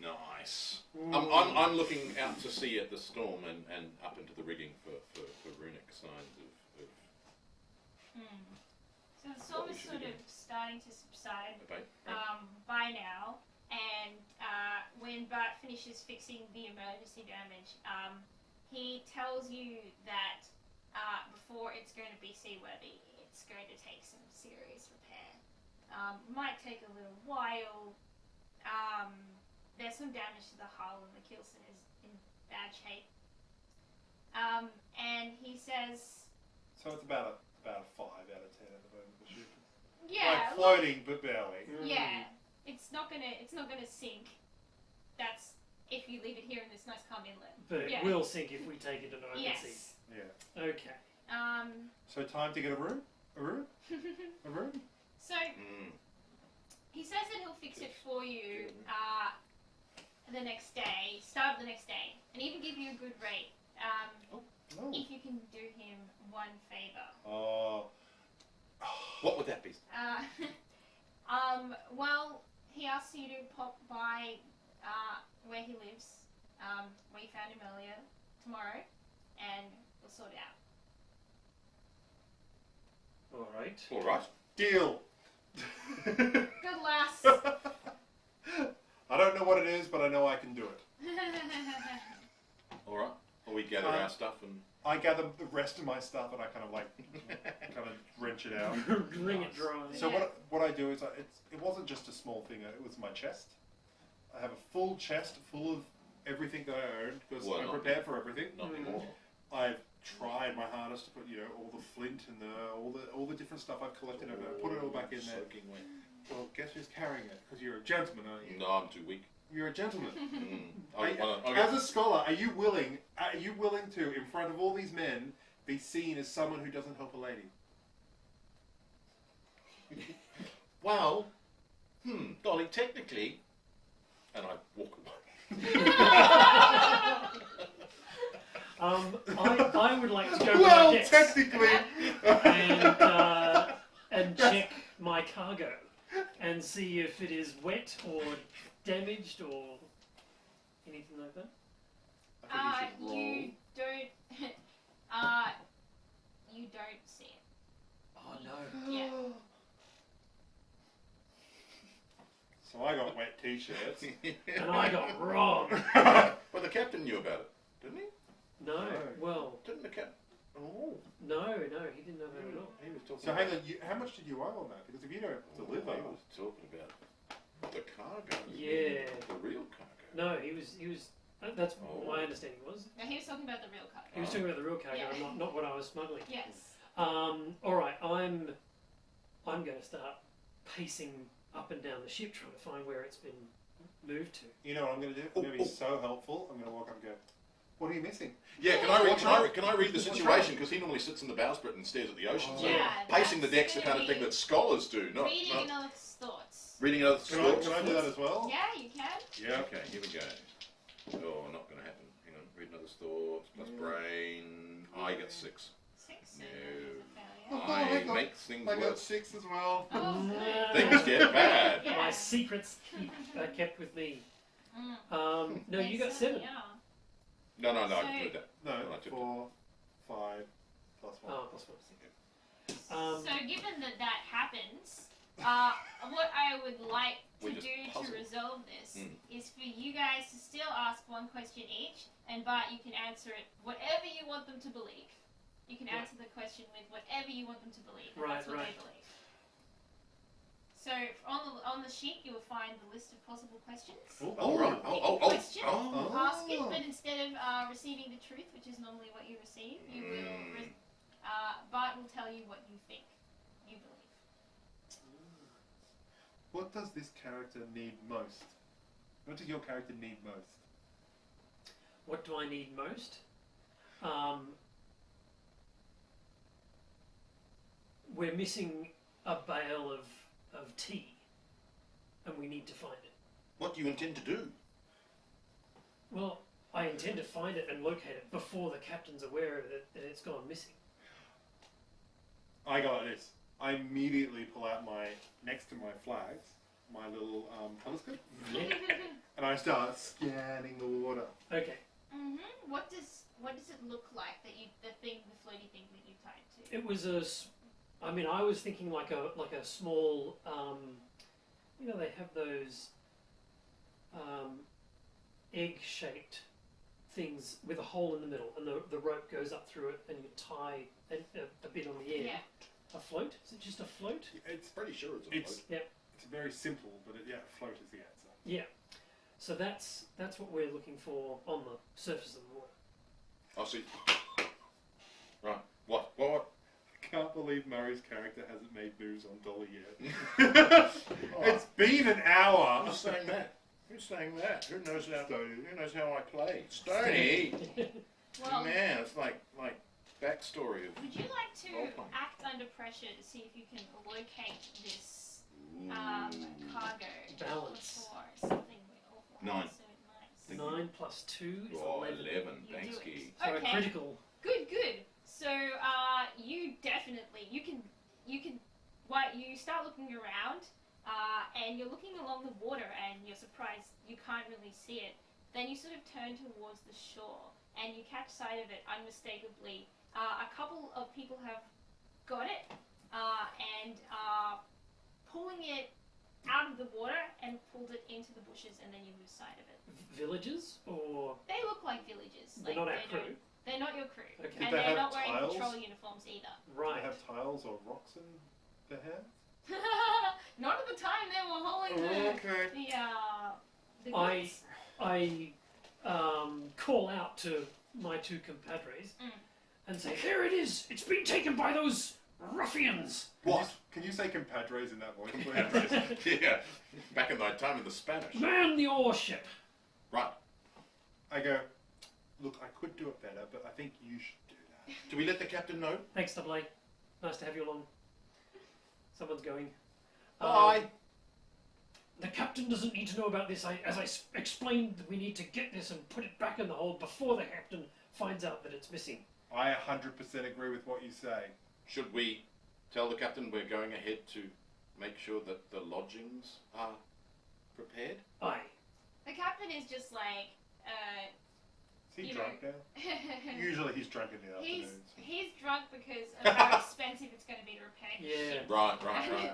Nice. I'm looking out to sea at the storm and up into the rigging for runic signs of So the storm we is should sort be of starting to subside abate. by now, and when Bart finishes fixing the emergency damage, he tells you that before it's going to be seaworthy, it's going to take some serious repair. Might take a little while. There's some damage to the hull, and the keelson is in bad shape. And he says, So it's about a 5 out of 10 at the moment. The ship. "Yeah, Like floating, but barely. yeah, it's not gonna sink. That's if you leave it here in this nice calm inlet. But it Yeah. will sink if we take it to an open Yes. sea. Yeah. Okay. So time to get a room? A room? A room? So he says that he'll fix it for you the next day, start of the next day, and even give you a good rate Oh. if you can do him one favor. Oh. What would that be? Well, he asks you to pop by where he lives, where you found him earlier, tomorrow, and we'll sort it out. All right. All right. Deal. Good lass. I don't know what it is, but I know I can do it. All right. Well, we gather our stuff and. I gather the rest of my stuff and I kind of wrench it out. Wring it dry. So Yeah. what I do is it wasn't just a small thing. It was my chest. I have a full chest full of everything that I own because Well, I'm not- prepared for everything. Not anymore. I've tried my hardest to put all the flint and all the different stuff I've collected and I put it all back in there. Soaking wet. Well, guess who's carrying it? Because you're a gentleman, aren't you? No, I'm too weak. You're a gentleman. As As a scholar, are you willing to, in front of all these men, be seen as someone who doesn't help a lady? well, Dolly, technically, and I walk away. I would like to go to Well, my decks technically. and check my cargo and see if it is wet or damaged or anything like that. I think you should roll. You don't. You don't see it. Oh no. Yeah. So I got wet t-shirts. And I got wrong. Well, the captain knew about it, didn't he? No. Well, Didn't the captain? Oh, no, he didn't know that at all. he was talking. So hang about, on, how much did you owe on that? Because if you don't deliver, he was talking about the cargo. Yeah. The real cargo. No, he was. That's Oh. my understanding was. No, he was talking about the real cargo. He was talking about the real cargo, Yeah. not what I was smuggling. Yes. All right, I'm going to start pacing up and down the ship trying to find where it's been moved to. you know what I'm going to do? I'm going to be so helpful. I'm going to walk up and go, "What are you missing?" Yeah, can I read the situation? Because he normally sits in the bowsprit and stares at the ocean. So Yeah, pacing the that's deck's the gonna kind of thing be that scholars do, not Reading not another thoughts. reading other Can thoughts. I do that as well? Yeah, you can. Yeah. Okay, here we go. Oh, not going to happen. Hang on. Read another thoughts plus brain. I get 6. 6. So No. Oh, I I got- make things I got worse. 6 as well. Oh, good. Things get bad. Yeah. My secrets kept with me. Mm. No, you got They 7. certainly are. No, I So- didn't do that. No, I took 4, 5, plus 1. Oh, plus 1. So given that happens, what I would like We to just do to puzzle. resolve this Mm. is for you guys to still ask one question each, and Bart, you can answer it whatever you want them to believe. You can Right. answer the question with whatever you want them to believe, and Right, that's what right. they believe. So on the sheet you will find the list of possible questions. Oh, right. Pick Oh, a question, oh. ask it, but instead of receiving the truth, which is normally what you receive, you will. Bart will tell you what you think you believe. What does this character need most? What does your character need most? What do I need most? We're missing a bale of tea, and we need to find it. What do you intend to do? Well, I intend to find it and locate it before the captain's aware of it that it's gone missing. I got this. I immediately pull out next to my flags, my little telescope, Yeah. and I start scanning the water. Okay. What does it look like the floaty thing that you tied to? It was I was thinking like a small, they have those egg-shaped things with a hole in the middle, and the rope goes up through it, and you tie a bit on the end. Yeah. A float? Is it just a float? It's Pretty sure it's a it's float. it's very simple, but float is the answer. Yeah. So that's what we're looking for on the surface of the water. I'll see. Right. What? I can't believe Murray's character hasn't made moves on Dolly yet. It's been an hour. Who's saying that? Who's saying that? Who knows how? Stony. Who knows how I play? Stony. Well, Man, it's like backstory of. would you like to Role-playing. act under pressure to see if you can locate this Ooh. cargo Balance. before something awful Nine. happens? So nice. 9 plus 2 is Oh, 11. 11. You Thanks, do it. Key. So Okay. a critical. Good. So you definitely you can you start looking around and you're looking along the water and you're surprised you can't really see it. Then you sort of turn towards the shore and you catch sight of it unmistakably. A couple of people have got it and are pulling it out of the water and pulled it into the bushes, and then you lose sight of it. Villages or They look like villages. they're not our they crew? They're not your crew. Okay. Did And they they're have not wearing tiles? patrol uniforms either. Do Right. they have tiles or rocks in their hair? Not at the time they were hauling the Okay. the I- goods. I call out to my two compadres and say, "Here it is! It's been taken by those ruffians!" What? Can you say compadres in that voice, please? Yeah. Back in my time in the Spanish. Man the ore ship! Right. I go, look, I could do it better, but I think you should do that. Do we let the captain know? Thanks, Double A. Nice to have you along. Someone's going. Bye. The captain doesn't need to know about this. As I explained, we need to get this and put it back in the hold before the captain finds out that it's missing. I 100% agree with what you say. Should we tell the captain we're going ahead to make sure that the lodgings are prepared? Aye. The captain is just like, Is he You drunk now? Usually he's drunk in the afternoons. he's drunk because of how expensive it's going to be to repair his Yeah. ship. Right.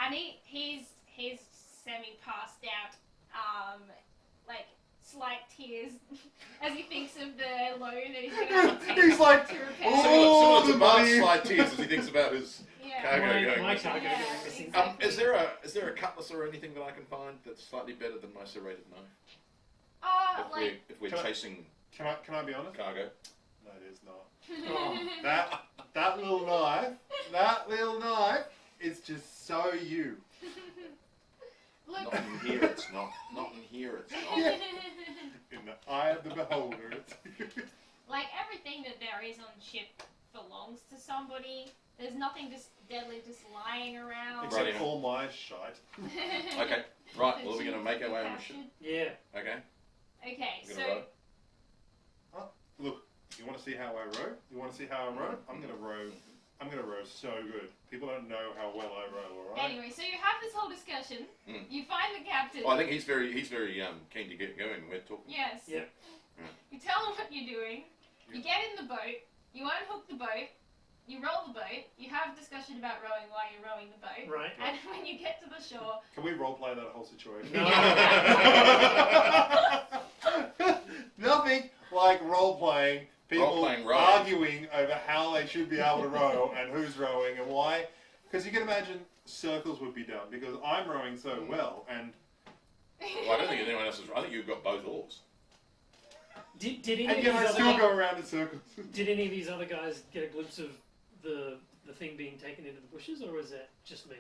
And he's semi passed out, like slight tears as he thinks of the loan that he's going to have to take He's like, to repair. oh, Similar to the Bart's money. slight tears as he thinks about his Yeah. cargo My going missing. cargo Yeah, going missing. exactly. Is there a cutlass or anything that I can find that's slightly better than my serrated knife? If we're Can I- chasing Can I be honest? cargo. No, it is not. Oh. That little knife is just so you. Look, Not in here. It's not. Not in here. It's not. Yeah. In the eye of the beholder. It's like everything that there is on ship belongs to somebody. There's nothing just deadly just lying around. except Right, yeah. all my shite. Okay. Right. Well, we're going to make our way on the ship. Yeah. Okay. Okay, We're so going to row. Look, you want to see how I row? You want to see how I row? I'm gonna row so good. People don't know how well I row. All right. anyway, so you have this whole discussion. Mm. You find the captain. Oh, I think he's very keen to get going. We're talking. Yes. Yeah. You tell him what you're doing. You get in the boat. You unhook the boat. You roll the boat. You have a discussion about rowing while you're rowing the boat. Right. And when you get to the shore, Can we role play that whole situation? No. Nothing like role playing. People Role-playing rowing. arguing over how they should be able to row and who's rowing and why. Because you can imagine circles would be done because I'm rowing so well and Well, I don't think anyone else is. I think you've got both oars. Did any and of yet I these still other go around in circles. did any of these other guys get a glimpse of the thing being taken into the bushes, or was that just me?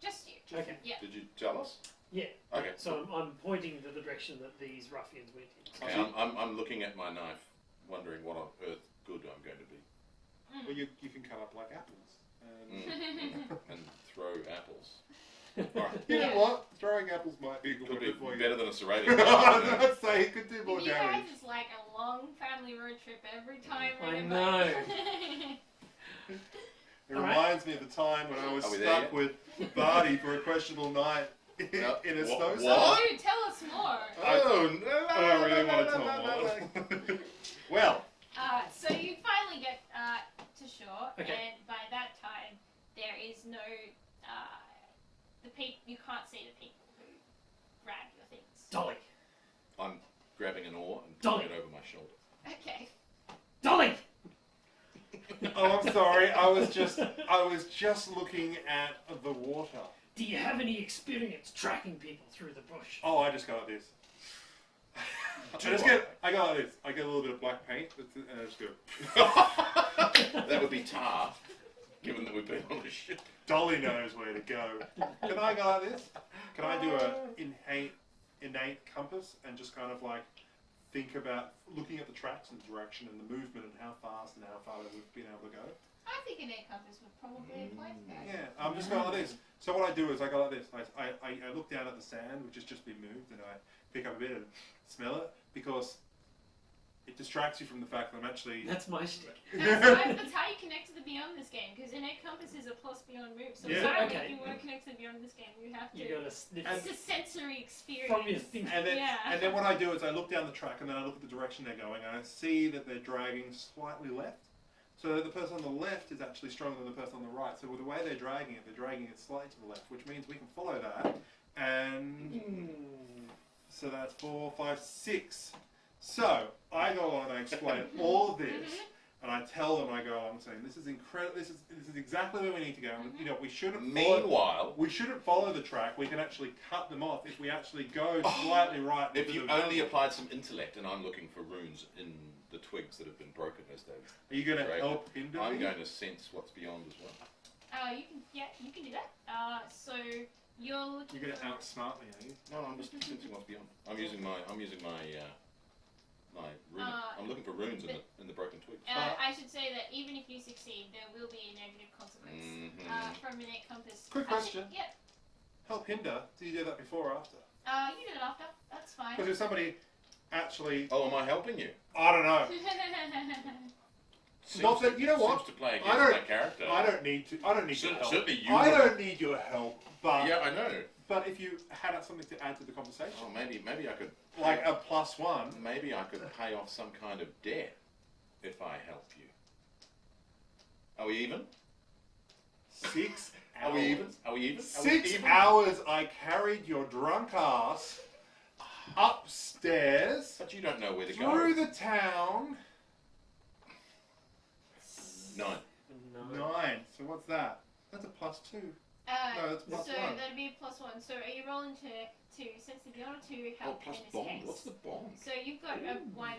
just you. Okay. Yeah. Did you tell us? Yeah. Okay. So I'm pointing to the direction that these ruffians went in. Okay, I'm looking at my knife, wondering what on earth good I'm going to be. Well, you can cut up like apples. And And throw apples. Alright. You know Yeah. what? Throwing apples might be a good Could be weapon for you. better than a serrated. I'd say it could do more With you damage. guys, it's like a long family road trip every time. I riding a know. bike. It Alright. reminds me of the time when I was Are we there stuck yet? with Barty for a questionable night in No. a What- snowstorm. what? Dude, tell us more. Oh, no, I don't really want to tell more. Well, So you finally get to shore, Okay. and by that time there is no you can't see the people who grab your things. Dolly. I'm grabbing an oar and Dolly. putting it over my shoulder. Okay. Dolly! oh, I'm sorry. I was just looking at the water. Do you have any experience tracking people through the bush? Oh, I just go like this. I go like this. I get a little bit of black paint, and I just go. That would be tar, given that we've been on a ship. Dolly knows where to go. Can I go like this? Can I do a innate compass and just kind of like think about looking at the tracks and the direction and the movement and how fast and how far we've been able to go? I think an air compass would probably apply to that. Yeah, I'm just going like this. So what I do is I go like this. I look down at the sand, which has just been moved, and I pick up a bit and smell it because it distracts you from the fact that I'm actually. That's my stick. That's how you connect to the beyond this game, because innate compass is a plus beyond move. So Yeah. apparently Okay. if you want to connect to the beyond this game, you have to. You gotta sniff And- It's a sensory experience. from your thing. And then, Yeah. and then what I do is I look down the track and then I look at the direction they're going and I see that they're dragging slightly left. So the person on the left is actually stronger than the person on the right. So with the way they're dragging it slightly to the left, which means we can follow that. And so that's 4, 5, 6. So I go on and I explain all of this, and I tell them, I go on saying, this is incredible. This is exactly where we need to go. And, you know, we shouldn't. Meanwhile, We shouldn't follow the track. We can actually cut them off if we actually go slightly right. if into you the only mountain. applied some intellect, and I'm looking for runes in the twigs that have been broken as they've. Are you going to Right. help hinder I'm me? going to sense what's beyond as well. you can do that. So you're looking. You're going to outsmart me, are you? No, I'm just sensing what's beyond. I'm using my my rune. I'm looking for runes in the broken twigs. I should say that even if you succeed, there will be a negative consequence Mhm. from innate compass. Quick question. Yeah. Help hinder? Did you do that before or after? You did it after. That's fine. Because if somebody actually, Oh, am I helping you? I don't know. Not that- you know what? Seems to play I against don't- my character. I don't need to. I don't need your help. Certainly you. I would- don't need your help. But Yeah, I know. but if you had something to add to the conversation, Oh, maybe I could. like a +1, Maybe I could pay off some kind of debt if I help you. Are we even? 6 hours. Are we even? Are we even? Are we 6 even? hours I carried your drunk ass upstairs But you don't know where to through go. the town. 9. No. 9. So what's that? That's a +2. No, that's so +1. that'd be a +1. So are you rolling to since the beyond to Oh, help plus in this bond. case? What's the bond? So you've got a 1.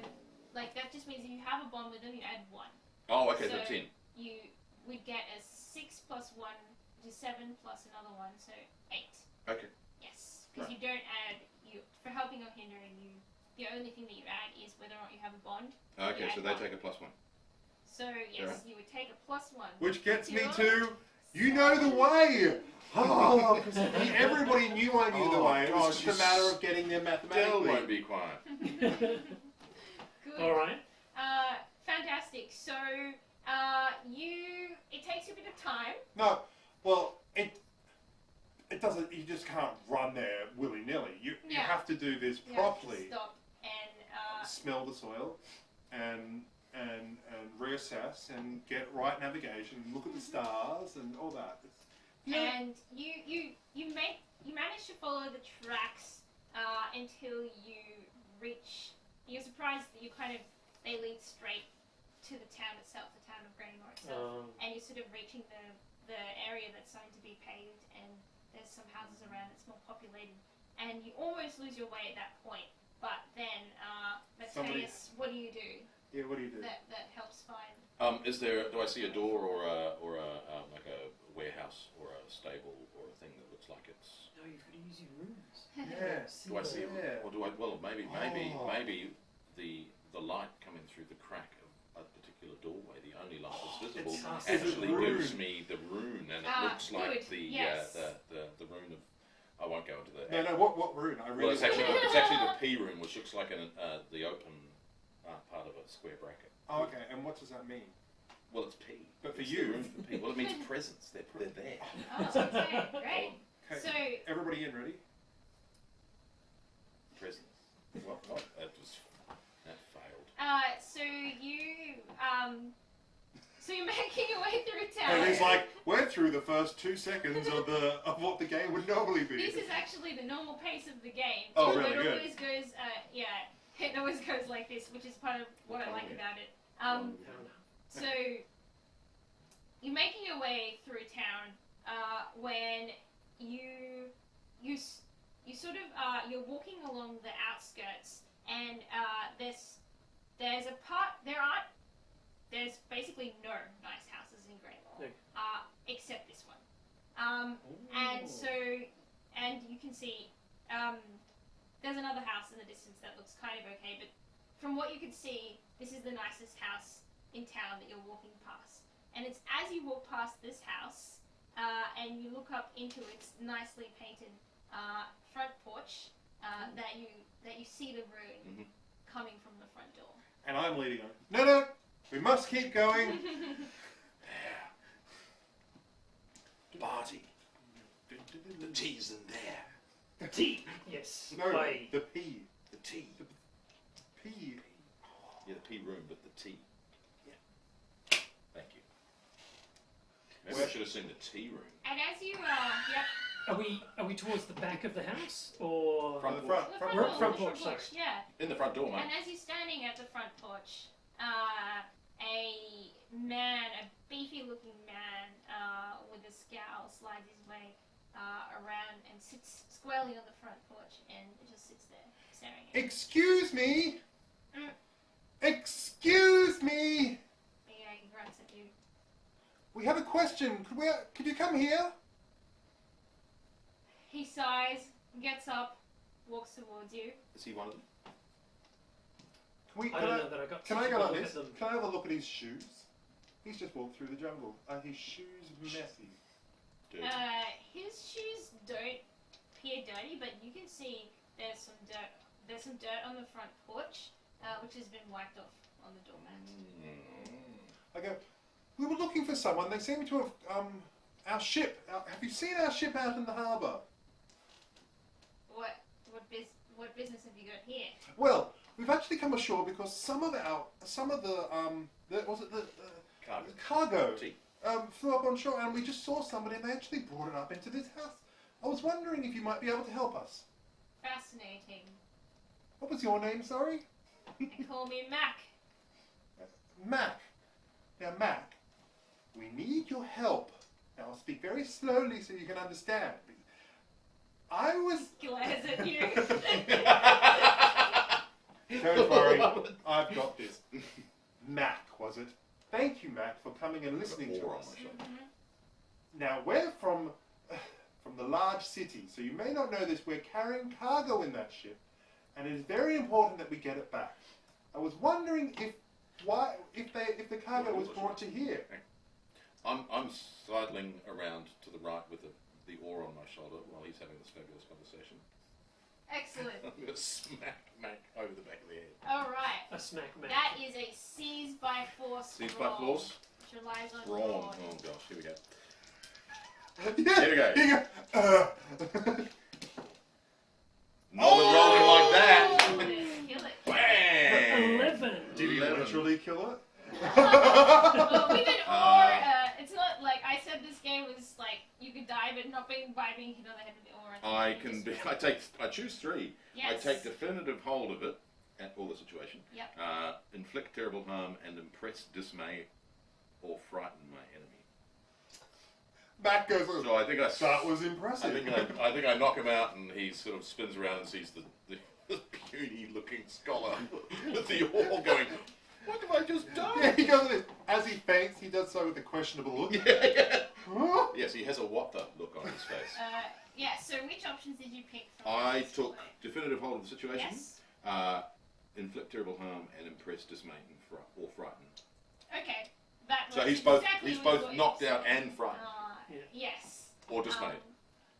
Like that just means if you have a bond with them, you add 1. Oh, okay, So- so 10. You would get a 6 plus 1, which is 7 plus another 1, so 8. Okay. Yes, because you don't add for helping or hindering you. The only thing that you add is whether or not you have a bond. Okay, Yeah, so they take a +1. So yes, Alright. you would take a +1. Which gets me Your- to, you know the way. Oh, 'cause everybody knew I knew the Oh, way. Oh, it's because just a matter of getting there Still won't mathematically. be quiet. Good. All right. Fantastic. So it takes you a bit of time. No, well, it doesn't. You just can't run there willy nilly. You Yeah. have to do this You have to properly. stop and Smell the soil, and reassess and get right navigation. And look at the stars and all that. and you manage to follow the tracks until you reach. You're surprised that they lead straight to the town itself, the town of Graymore itself, and you're sort of reaching the area that's starting to be paved, and there's some houses around. It's more populated, and you almost lose your way at that point. But then, Matthias, what do you do? Yeah. What do you do? That helps find. Do I see a door or a like a warehouse or a stable or a thing that looks like it's? No, you've got to use your runes. Yeah. Do I see? Yeah. Or do I? Well, maybe Oh. the light coming through the crack of a particular particular doorway, the only light that's visible, it's us. actually It's a gives rune. me the rune, and it Ah, looks like good, yes. the rune of. I won't go into the. No, what rune? I really Well, it's actually the P rune, which looks like the open part of a square bracket. Oh, okay. And what does that mean? Well, it's P. But for It's you- the rune for P. Well, it means presence. They're there. Oh, okay, great. Okay. So, Everybody in, ready? Presence. What? That failed. so you're making your way through town. And he's like, we're through the first 2 seconds of what the game would normally be. This is actually the normal pace of the game. Oh, So really it good. always goes, it always goes like this, which is part of what I like about it. So you're making your way through town when you sort of you're walking along the outskirts, and there's basically no nice houses in Greymore, No. except this one. And you can see there's another house in the distance that looks kind of okay, but from what you can see, this is the nicest house in town that you're walking past. And it's as you walk past this house and you look up into its nicely painted front porch that you see the rune coming from the front door. And I'm leading on. No, we must keep going. Barty. The T's in there. T. Yes. No, Way. the P. The T. P. Yeah, the P rune, but the T. Yeah. Thank you. Maybe I should have seen the T rune. And as you yep, Are we towards the back of the house or Front the porch. front. the Front porch, sorry. yeah. In the front door, mate. And as you're standing at the front porch, a man, a beefy-looking man with a scowl, slides his way around and sits squarely on the front porch and just sits there staring at you. Excuse me. Mm. Excuse me. He grunts at you. We have a question. Could you come here? He sighs, gets up, walks towards you. Is he one of them? I don't know that I got. Can to I go like look this? at them. Can I have a look at his shoes? He's just walked through the jungle. Are his shoes messy? Dude. His shoes don't appear dirty, but you can see there's some dirt. There's some dirt on the front porch, which has been wiped off on the doormat. I go, we were looking for someone. They seem to have, our ship. Have you seen our ship out in the harbour? What business have you got here? Well, we've actually come ashore because some of the cargo T. flew up on shore, and we just saw somebody, and they actually brought it up into this house. I was wondering if you might be able to help us. Fascinating. What was your name, sorry? They call me Mac. Mac. Now, Mac, we need your help. Now, I'll speak very slowly so you can understand. I was... Glares at you. Don't worry, I've got this. Mac, was it? Thank you, Mac, for coming and listening to Or on us. my shoulder. Now, we're from the large city, so you may not know this. We're carrying cargo in that ship, and it is very important that we get it back. I was wondering if the cargo was brought to here. I'm sidling around to the right with the oar on my shoulder while he's having this fabulous conversation. Excellent. I'm going to smack Mac over the back of the head. All right. A smack man. That is a seize by force. Seized by roll, force? which relies on Brawn. brawn. Oh gosh, here we go. Yeah, Here we go. Here you go. Not rolling like that. Kill it. Bang! 11. Did he 11. literally kill it? Well, with an oar, it's not like I said. This game was like you could die, but not by being hit on the head with the oar. I can be. I choose three. Yes. I take definitive hold of it at all the situation. Yep. Inflict terrible harm and impress, dismay, or frighten my enemy. Mac goes, So I think I. that was impressive. I think I knock him out, and he sort of spins around and sees the puny-looking scholar with the oar going. What have I just done? Yeah, he goes like this. As he faints, he does so with a questionable look. Yeah. Huh? Yes, he has a what the look on his face. Yeah. So which options did you pick? From I this took below? definitive hold of the situation. Yes. Inflict terrible harm and impress, dismay, or frighten. Okay, that So works he's both exactly he's with both what you knocked out said. and frightened, Yeah. Yes. or dismayed.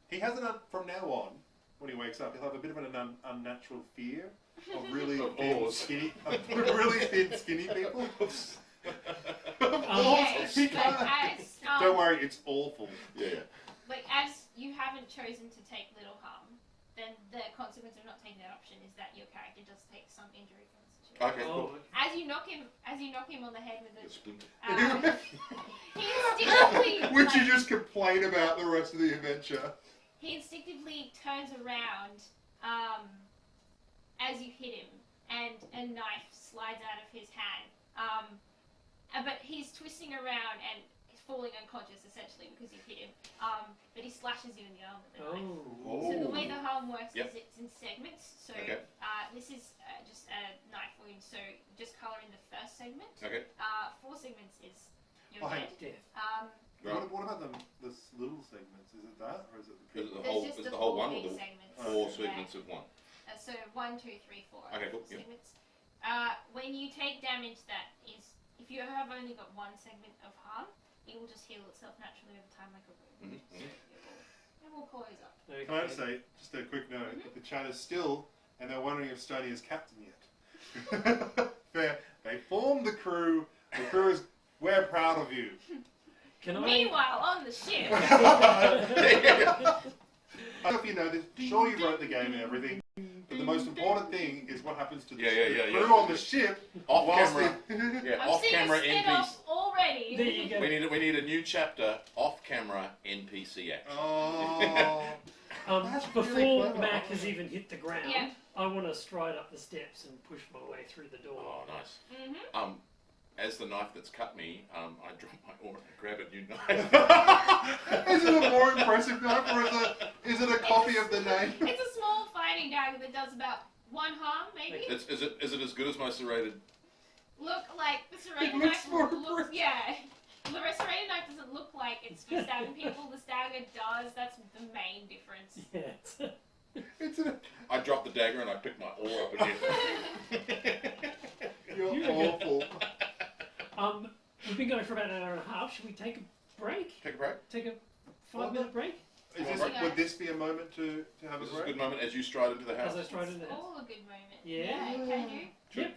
He has from now on, when he wakes up, he'll have a bit of an unnatural fear of really Of thin, oars. skinny, really thin, skinny people. Yes, He but can't- as Don't worry, it's awful. Yeah. like as you haven't chosen to take little harm, then the consequence of not taking that option is that your character does take some injury from the situation. Okay. Cool. Oh, As you knock him on the head with It's it, splinter. he instinctively Which like, you just complain about the rest of the adventure. he instinctively turns around as you hit him, and a knife slides out of his hand. But he's twisting around and he's falling unconscious essentially because you hit him. But he slashes you in the arm with the knife. oh. So the way the harm works Yep. is it's in segments. So Okay. this is just a knife wound. So just color in the first segment. Okay. 4 segments is you're Oh, hey. dead. Death. Right. What about the little segments? Is it that, or is it the Is it the There's whole? just Is the the whole 4 one or big the segments. 4 Yeah. segments of one? So 1, 2, 3, 4. Okay, cool, yeah. Segments. When you take damage that is, if you have only got 1 segment of harm, it will just heal itself naturally over time like a wound. Mhm, So it will close up. Okay. Can I just say, just a quick note, that the chat is still, and they're wondering if Stony is captain yet. Fair. They formed the crew. The crew is, we're proud of you. Can I? Meanwhile, on the ship, I don't know if you noticed, sure you wrote the game and everything, but the most important thing is what happens to the, Yeah, yeah, the yeah, crew yeah. on the ship Off whilst camera. in- Yeah. I'm Off seeing camera a NPC. spin-off already. There you go. We need a new chapter. Off camera NPC action. Oh. That's Before really clever. Mac has even hit the ground, Yeah. I want to stride up the steps and push my way through the door. Oh, nice. Mm-hmm. As the knife that's cut me, I drop my oar and grab a new knife. Is it a more impressive knife, or is it a copy of the name? It's a small fighting dagger that does about 1 harm, maybe. Is it as good as my serrated? Look like the serrated It looks knife more looks, yeah. The serrated knife doesn't look like it's for stabbing people. The dagger does. That's the main difference. Yeah. It's an, I drop the dagger and I pick my oar up again. you're You're awful. We've been going for about an hour and a half. Should we take a break? Take a break. Take a 5-minute break? Is this, would this be a moment to have This a is a break? good moment as you stride into the house. As I stride in the house. All a good moment. Yeah. Can you? Yep.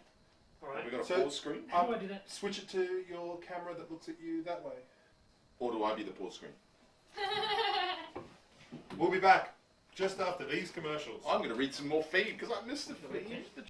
All Have right. we got a So- pause screen? How do I do that? Switch it to your camera that looks at you that way. Or do I be the pause screen? We'll be back just after these commercials. I'm going to read some more feed because I missed the feed. The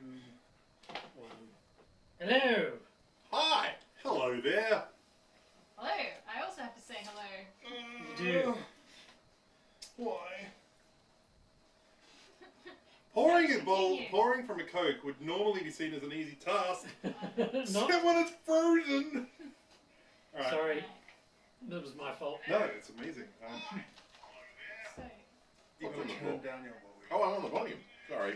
1. Hello. Hi. Hello there. Hello. I also have to say hello. You do. Why? Pouring a bowl, Continue. pouring from a Coke would normally be seen as an easy task. Not. Except when it's frozen. Alright. Sorry, that was my fault. No, it's amazing. So, You What's gotta on the turn floor? down your volume. Oh, I'm on the volume. Sorry.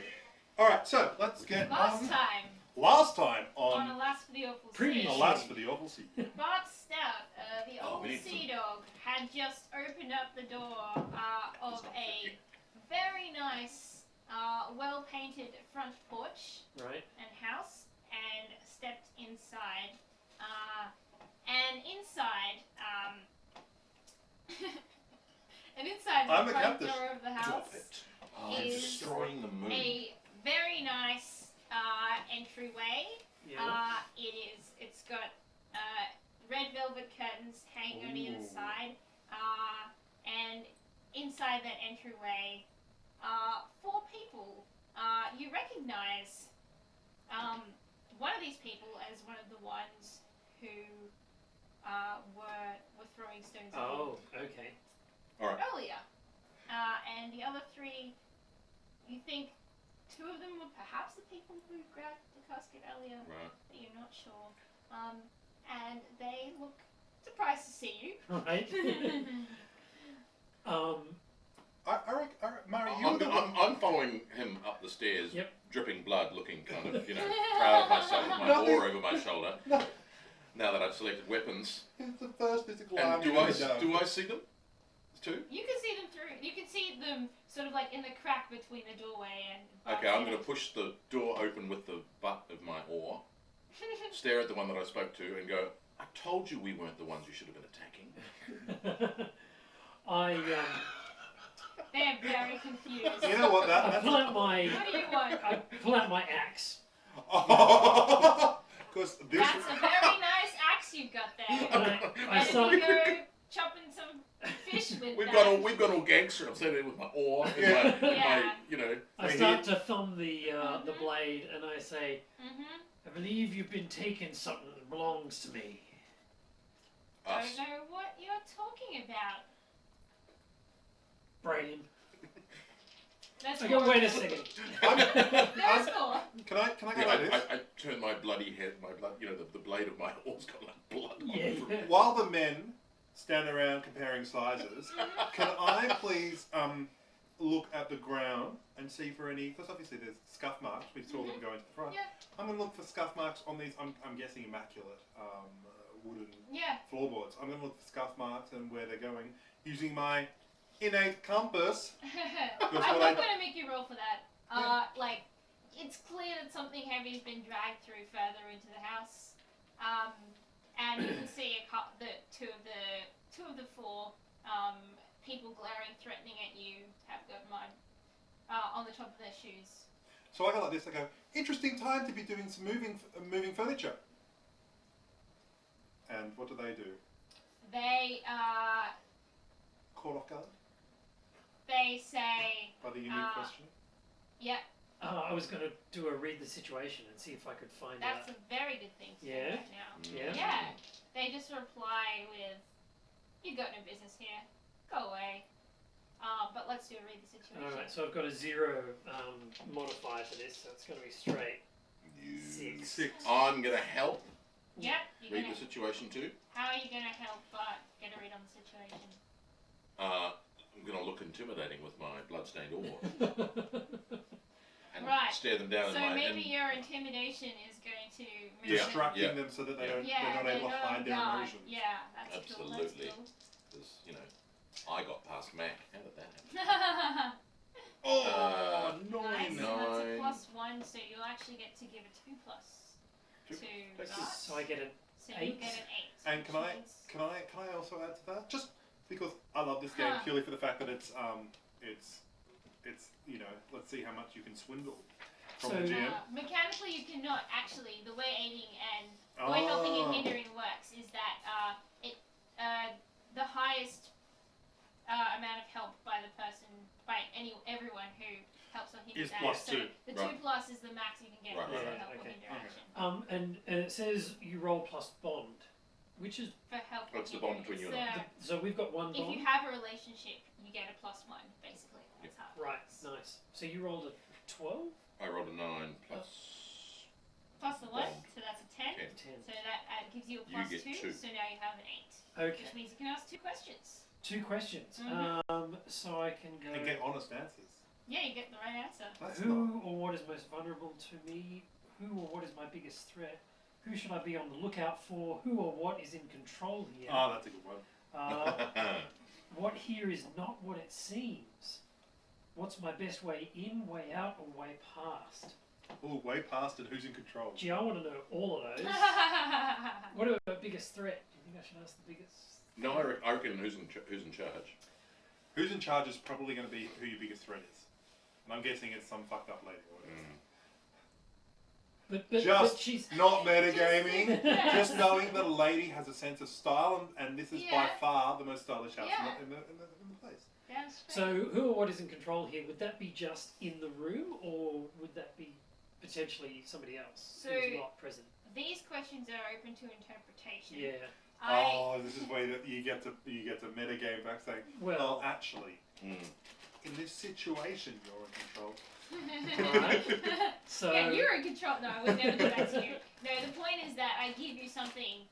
Alright, so let's get last on. time Last time on on Alas for the Awful Previous Sea, Alas for the Awful Sea. Bart Stout, the Oh, old we need sea dog, had just opened up the door of a very nice, well-painted front porch Right. and house, and stepped inside. And inside, and inside I'm the the front captain. door of the Drop house it. Oh, I'm is destroying the moon. a very nice entryway. Yeah. It's got red velvet curtains hanging on either Ooh. side, and inside that entryway, 4 people. You recognize one of these people as one of the ones who were throwing stones at you Oh, okay. earlier, and the other 3, you think 2 of them were perhaps the people who grabbed the casket earlier, Right. but you're not sure. And they look surprised to see Right. you. Murray, I'm following him up the stairs, Yep. dripping blood, looking kind of, proud of myself with my Nothing. oar over my shoulder. No. Now that I've selected weapons. It's the first physical And harm do you've I, ever done. do I see them? Too? You can see them through. You can see them sort of like in the crack between the doorway and. Okay, I'm going to push the door open with the butt of my oar, stare at the one that I spoke to, and go, I told you we weren't the ones you should have been attacking. I They're very confused. You know what? I pull out my What do you want? I pull out my axe. Because this. That's a very nice axe you've got there. And I And start you go chopping some fish with We've that. got all gangster. I'm saying it with my oar, and Yeah. my, Yeah. I start to thumb the blade and I say, Mm-hmm. I believe you've been taking something that belongs to me. us. Don't know what you're talking about. Brayden. That's I go, wait a second. That's cool. Can I go Yeah, like this? I turn my bloody head, my blood, the blade of my oar's got like blood on Yeah, it. yeah. While the men stand around comparing sizes, can I please look at the ground and see for any? Because obviously there's scuff marks. We saw them go into the front. Yeah. I'm gonna look for scuff marks on these. I'm guessing immaculate wooden Yeah. floorboards. I'm gonna look for scuff marks and where they're going using my innate compass. I'm what not I- going to make you roll for that. Like, it's clear that something heavy has been dragged through further into the house. And you can see two of the 4 people glaring, threatening at you have got mud on the top of their shoes. So I go like this. I go. Interesting time to be doing some moving furniture. And what do? They Caught off guard they say, by the unique question. yeah, I was going to do a read the situation and see if I could find that's out. a very good thing to do Yeah? right now. Yeah? Yeah, they just reply with, "You got no business here. Go away." But let's do a read the situation. Alright, so I've got a 0 modifier to this, so it's going to be straight. You. 6. I'm going to help Yep. You're read gonna, the situation too. how are you gonna help Bart get a read on the situation? I'm going to look intimidating with my bloodstained oar and Right. stare them down So in my. maybe and- your intimidation is going to make Distracting Yeah. them so that they Yeah. don't, Yeah, they're not able to hide their guard. emotions. Yeah, that's Absolutely. cool. Because, I got past Mac. How did that happen? That's Oh, cool. nine. Nice. So that's a Nine. +1, so you'll actually get to give a 2+ Two. to Take Bart. So I get a So you 8. get an 8. And which means- Can I also add to that? Just because I love this game Huh. purely for the fact that it's let's see how much you can swindle from So- the GM. mechanically, you cannot actually. The way aiding and the way helping and hindering works is that the highest amount of help by the person, by everyone who helps on hinders Is +2. So the Right. 2 plus is the max you can get Right, for right, helpful okay. interaction. And it says you roll plus bond, which is For helpful What's the bond between you and so we've got one If bond. you have a relationship, you get a +1, basically. That's how it Right, works. nice. So you rolled a 12, I rolled a 9 plus. Plus the 1, Bond. so that's a 10. 10. 10. So that gives you a You plus get 2, two. so now you have an 8. Okay, Which means you can ask 2 questions. 2 questions. Mhm. So I can go. And get honest answers. Yeah, you get the right answer. That's Who or what is most vulnerable to me? Who or what is my biggest threat? Who should I be on the lookout for? Who or what is in control here? Oh, that's a good one. What here is not what it seems. What's my best way in, way out, or way past? Oh, way past and who's in control? Gee, I want to know all of those. What about biggest threat? Do you think I should ask the biggest? No, I reckon who's in charge. Who's in charge is probably going to be who your biggest threat is. And I'm guessing it's some fucked up lady or whatever. But Just she's not metagaming. Yeah. Just knowing that a lady has a sense of style, and this is by Yeah. far the most stylish house Yeah. in the place. That's great. so who or what is in control here? Would that be just in the room, or would that be potentially somebody else So- who's not present? These questions are open to interpretation. Yeah. Oh, this is where you get to metagame back saying, Well, actually, Mm. in this situation, you're in control. so Yeah, you're in control. No, I would never do that to you. No, the point is that I give you something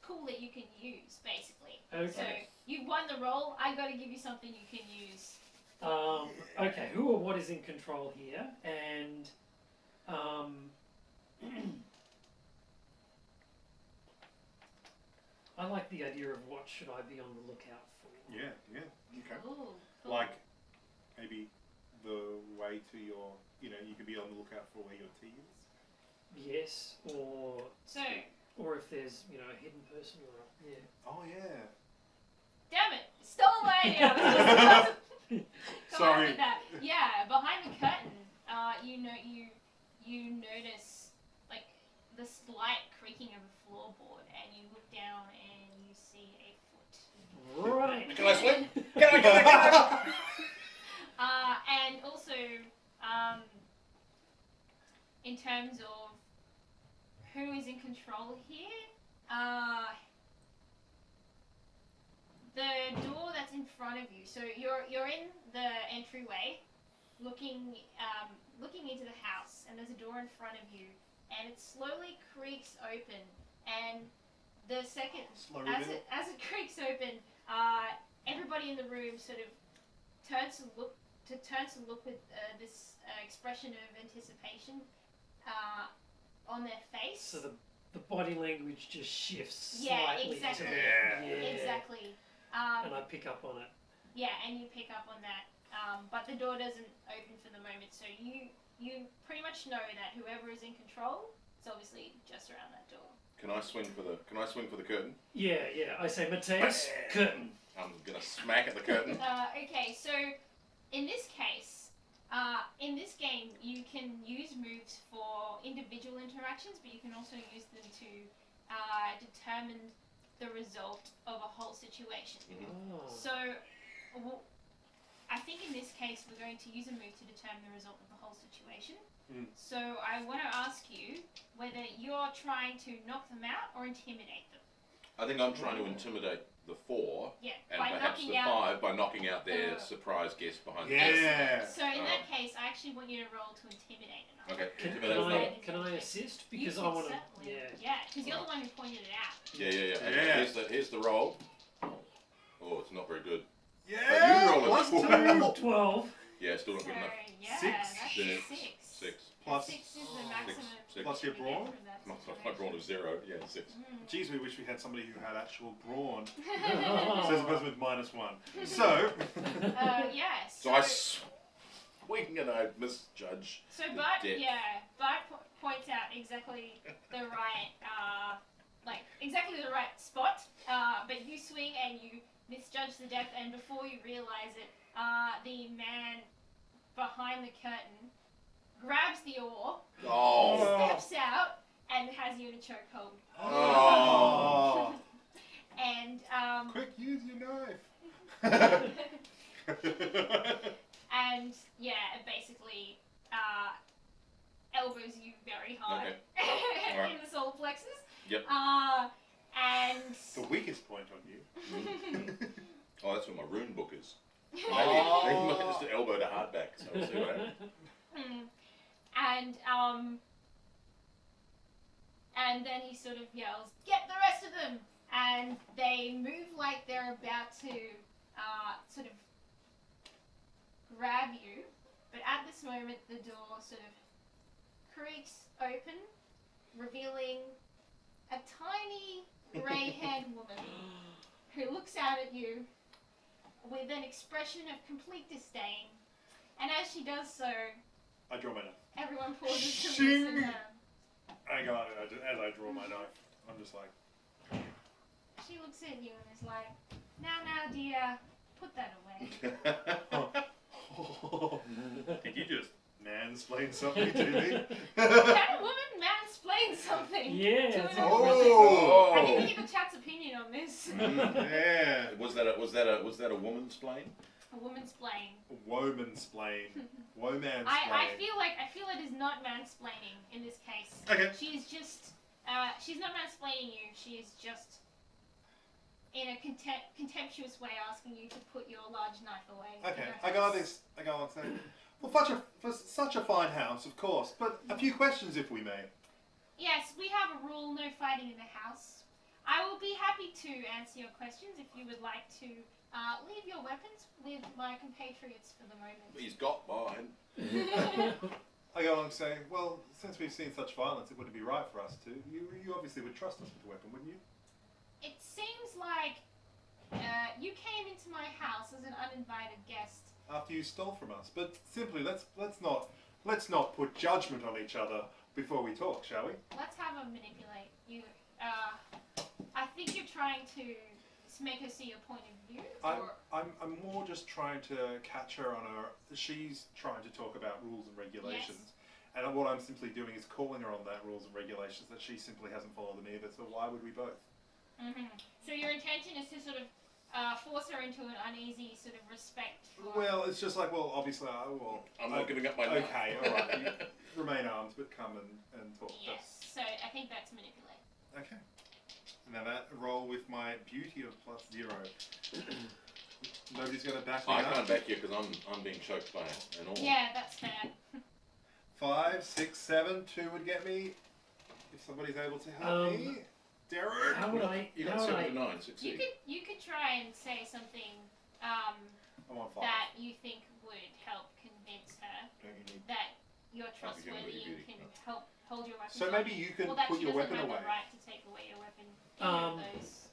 cool that you can use, basically. So okay. you won the role. I got to give you something you can use. Okay. Who or what is in control here? And I like the idea of what should I be on the lookout for. Yeah, yeah. Okay. Ooh, cool. Like maybe the way to your, you can be on the lookout for where your tea is. Yes, So, or if there's a hidden person or yeah. Oh yeah. damn it, stole my idea. I was supposed to come up Sorry. with that. Yeah, behind the curtain, you notice like the slight creaking of a floorboard, and you look down and you see a foot. Right. Can I swim? Can I? And also, in terms of who is in control here, the door that's in front of you. So you're in the entryway, looking into the house, and there's a door in front of you, and it slowly creaks open, and the second as it creaks open, everybody in the room sort of turns to look with this expression of anticipation on their face. So the body language just shifts Yeah, slightly. exactly. To Yeah. Exactly. And I pick up on it. Yeah, and you pick up on that. But the door doesn't open for the moment, so you pretty much know that whoever is in control is obviously just around that door. Can I swing for the curtain? Yeah, yeah. I say, Mateus, curtain. I'm gonna smack at the curtain. Okay, so in this case, in this game, you can use moves for individual interactions, but you can also use them to determine the result of a whole situation. Oh. So, I think in this case, we're going to use a move to determine the result of the whole situation. Mm. So, I want to ask you whether you're trying to knock them out or intimidate them. I think I'm trying to intimidate the 4 Yeah, and by perhaps knocking the out. 5 by knocking out their the- surprise guest behind Yeah. So in that case, I actually want you to roll to intimidate them. another. Okay. Can Intimidate I them. can I assist You because can I want to? certainly- Yeah. Yeah, because you're the one who pointed it out. Yeah. Okay, Yeah. here's the roll. Oh, it's not very good. Yeah. roll a Plus 12. 2. 12. Yeah, still not So good enough. yeah, Six. that's Six. 6. 6. Plus. 6 is the maximum. Six. Plus your you get brawn? from that My brawn is 0. Yeah, 6. situation. Geez, we wish we had somebody who had actual brawn. Oh. Says the person with -1. So. Yeah. So I swing and I misjudge. So the Bart, depth. Bart points out exactly the right, exactly the right spot. But you swing and you misjudge the depth, and before you realize it, the man behind the curtain grabs the oar, Oh. steps out, and has you in a chokehold. Oh. And Quick, use your knife. and yeah, basically, Oh, that's where my rune book is. Maybe Oh. maybe just elbowed a hardback. So we'll see what happens. And then he sort of yells, "Get the rest of them!" And they move like they're about to sort of grab you. But at this moment, the door sort of creaks open, revealing a tiny grey-haired woman who looks out at you with an expression of complete disdain. And as she does so, I draw my knife. everyone pauses to Shing. listen to her. Hang on, as I draw my knife, I'm just like, She looks at you and is like, now, dear, put that away. did you just mansplain something to me? Can a woman mansplain something? Yeah, to it's an Oh. I think we need the chat's opinion on this. Yeah. Was that a woman's plane? A woman's playing. Womansplain. Womansplain. I feel it is not mansplaining in this case. Okay. She is just she's not mansplaining you. She is just in a contemptuous way asking you to put your large knife away. Okay, in her I got house. this. I got this. For such a fine house, of course, but a few questions, if we may. Yes, we have a rule: no fighting in the house. I will be happy to answer your questions if you would like to leave your weapons with my compatriots for the moment. He's got mine. I go along and say, well, since we've seen such violence, it wouldn't be right for us to. You obviously would trust us with a weapon, wouldn't you? It seems like you came into my house as an uninvited guest. After you stole from us, but simply let's not put judgment on each other before we talk, shall we? Let's have her manipulate you. I think you're trying to make her see your point of view. I'm more just trying to catch her on her. She's trying to talk about rules and regulations, and what I'm simply doing is calling her on that rules and regulations that she simply hasn't followed them either. So why would we both? So your intention is to sort of force her into an uneasy sort of respect for... Well, it's just like, well, obviously, I'm not giving up my knife. Okay, all right. You remain armed, but come and talk. Yes, so I think that's manipulate. Okay. Now that roll with my beauty of +0. Nobody's going to back me I up. can't back you because I'm being choked by an orc. Yeah, that's fair. 5, 6, 7. 2 would get me. If somebody's able to help me. Derek. How would I? You How got would 7 I? to 9, succeed. You could try and say something I'm on 5. that you think would help convince her Don't you need... that you're Can't be given trustworthy with your and beauty. can help hold your weapon. So maybe you can or that put she your doesn't weapon have away. the right to take away your weapon. Either of those.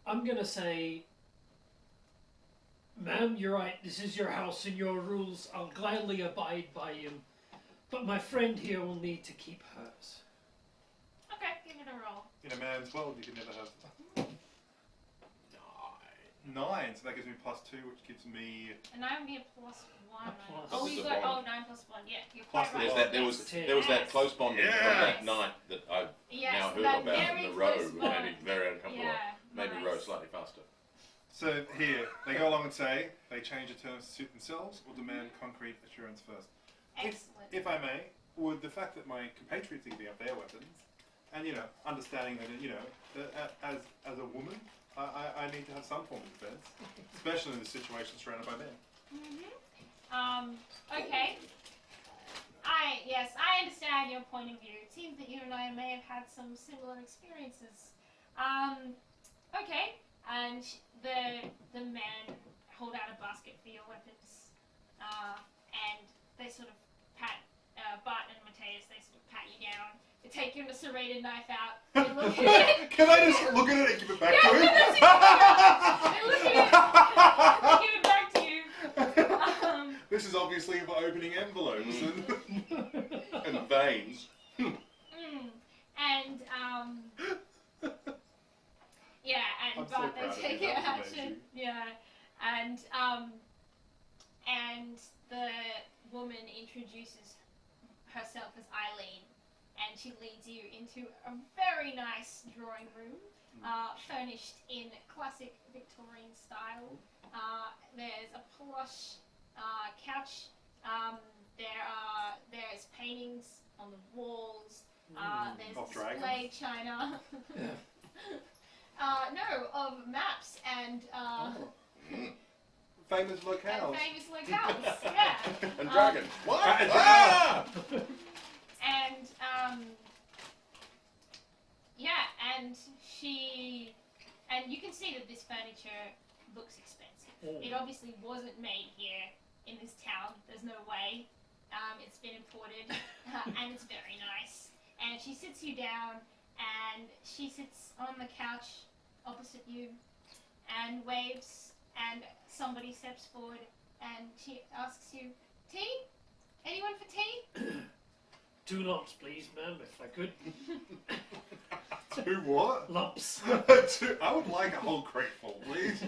I'm gonna say, ma'am, you're right. This is your house and your rules. I'll gladly abide by them. But my friend here will need to keep hers. Okay, give it a roll. In a man's world, you can never have 9. 9, so that gives me +2, which gives me... And I would be a +1. A plus. Oh, Plus you the got bond. 9 + 1. Yeah, you're Plus quite the right. bond. There was Yes. that close bonding Yes. of that night that I've Yes, now heard that about very in the row. close It made me bond. very uncomfortable. Yeah, Made me nice. row slightly faster. So here, they go along and say, they change the terms to suit themselves or demand concrete assurance first. Excellent. If I may, would the fact that my compatriots are giving up their weapons, and understanding that as a woman, I need to have some form of defense, especially in this situation surrounded by men. Okay. I understand your point of view. It seems that you and I may have had some similar experiences. Okay. And the men hold out a basket for your weapons, and they sort of pat Bart and Mateus. They sort of pat you down. They take your serrated knife out. They look at it. Can I just look at it and give it back to him? They look at it. They give it back to you. This is obviously for opening envelopes. And veins. And yeah, and I'm so but proud of they you, take that it was action. amazing. Yeah, and the woman introduces herself as Eileen, and she leads you into a very nice drawing room, furnished in classic Victorian style. There's a plush couch. There on the walls. There's Of display china. Yeah. No, of maps and Famous and locales. famous locales. Yeah. And dragons. What? and Ah! And yeah, and you can see that this furniture looks expensive. It obviously wasn't made here in this town. There's no way. It's been imported, and it's very nice. And she sits you down, and she sits on the couch opposite you, and waves, and somebody steps forward, and she asks you, "Tea? Anyone for tea?" 2 lumps, please, ma'am, if I could. 2 what? Lumps. 2. I would like a whole crate full, please.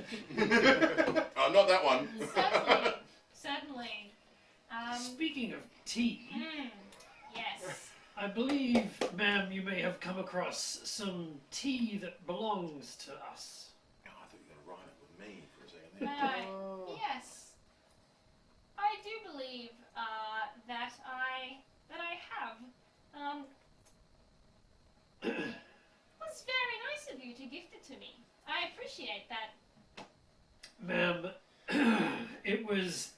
Oh, not that one. Certainly, certainly. Speaking of tea, Yes. I believe, ma'am, you may have come across some tea that belongs to us. Oh, I thought you were going to write it with me for a second there. Yes. I do believe that I have. That's very nice of you to gift it to me. I appreciate that. Ma'am, it was...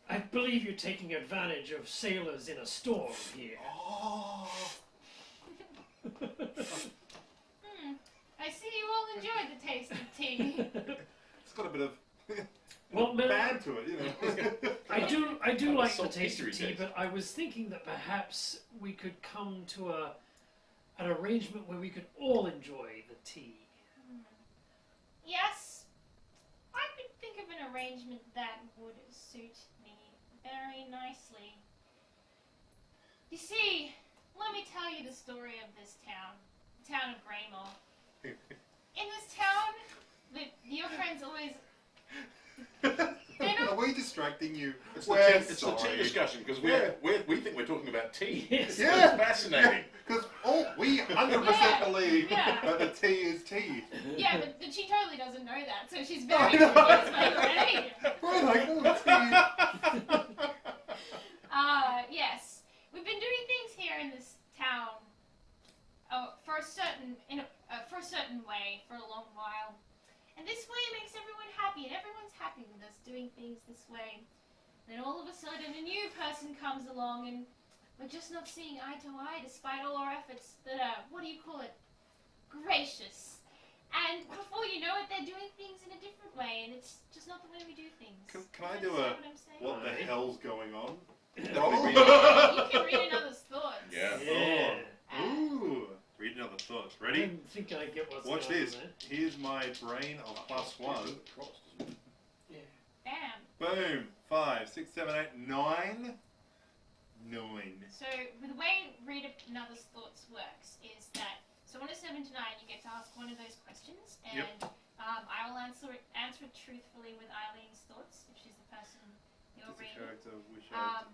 I believe you're taking advantage of sailors in a storm here. Oh. I see you all enjoyed the taste of tea. It's got a bit of Well, ma'am, bad to it, you know. I do Like a like the salt taste of pastry tea, taste. but I was thinking that perhaps we could come to an arrangement where we could all enjoy the tea. Yes, I could think of an arrangement that would suit me very nicely. You see, let me tell you the story of this town, the town of Greymore. In this town, your friends always... Are we distracting you? It's We're the tea sorry. discussion because Yeah. we think we're talking about tea. Yes. Yeah. It's fascinating. Because we 100% Yeah. believe Yeah. that the tea is tea. Yeah, but she totally doesn't know that, so she's very I confused know. by your behavior. We're like, oh, tea. Yes, we've been doing things here in this town for a certain way for a long while, and this way makes everyone happy, and everyone's happy with us doing things this way. Then all of a sudden, a new person comes along, and we're just not seeing eye to eye, despite all our efforts that are, gracious. And before you know it, they're doing things in a different way, and it's just not the way we do things. Can I You do understand a- what I'm saying? What the hell's going on? Probably read Yeah, you can read another's thoughts. Yeah. Yeah. Ooh. Read another thoughts. I Ready? don't think I get what's Watch going on this. there. Here's my brain of +1. Yeah. Bam. Boom. 5, 6, 7, 8, 9. 9. So the way read another's thoughts works is that so on a 7 to 9 you get to ask one of those questions, and Yep. I will answer it truthfully with Eileen's thoughts, if she's the person you're Just a reading. character we showed.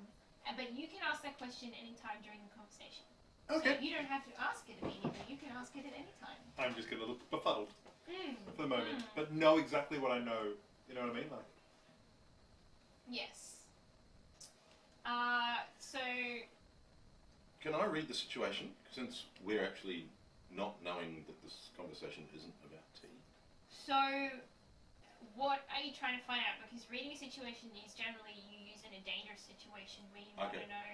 But you can ask that question anytime during the conversation. Okay. So you don't have to ask it immediately. You can ask it at any time. I'm just going to look befuddled Mm. for the moment, Mm. but know exactly what I know. You know what I mean? Like, Yes. So Can I read the situation since we're actually not knowing that this conversation isn't about tea? what are you trying to find out? Because reading a situation is generally you use in a dangerous situation where you want Okay. to know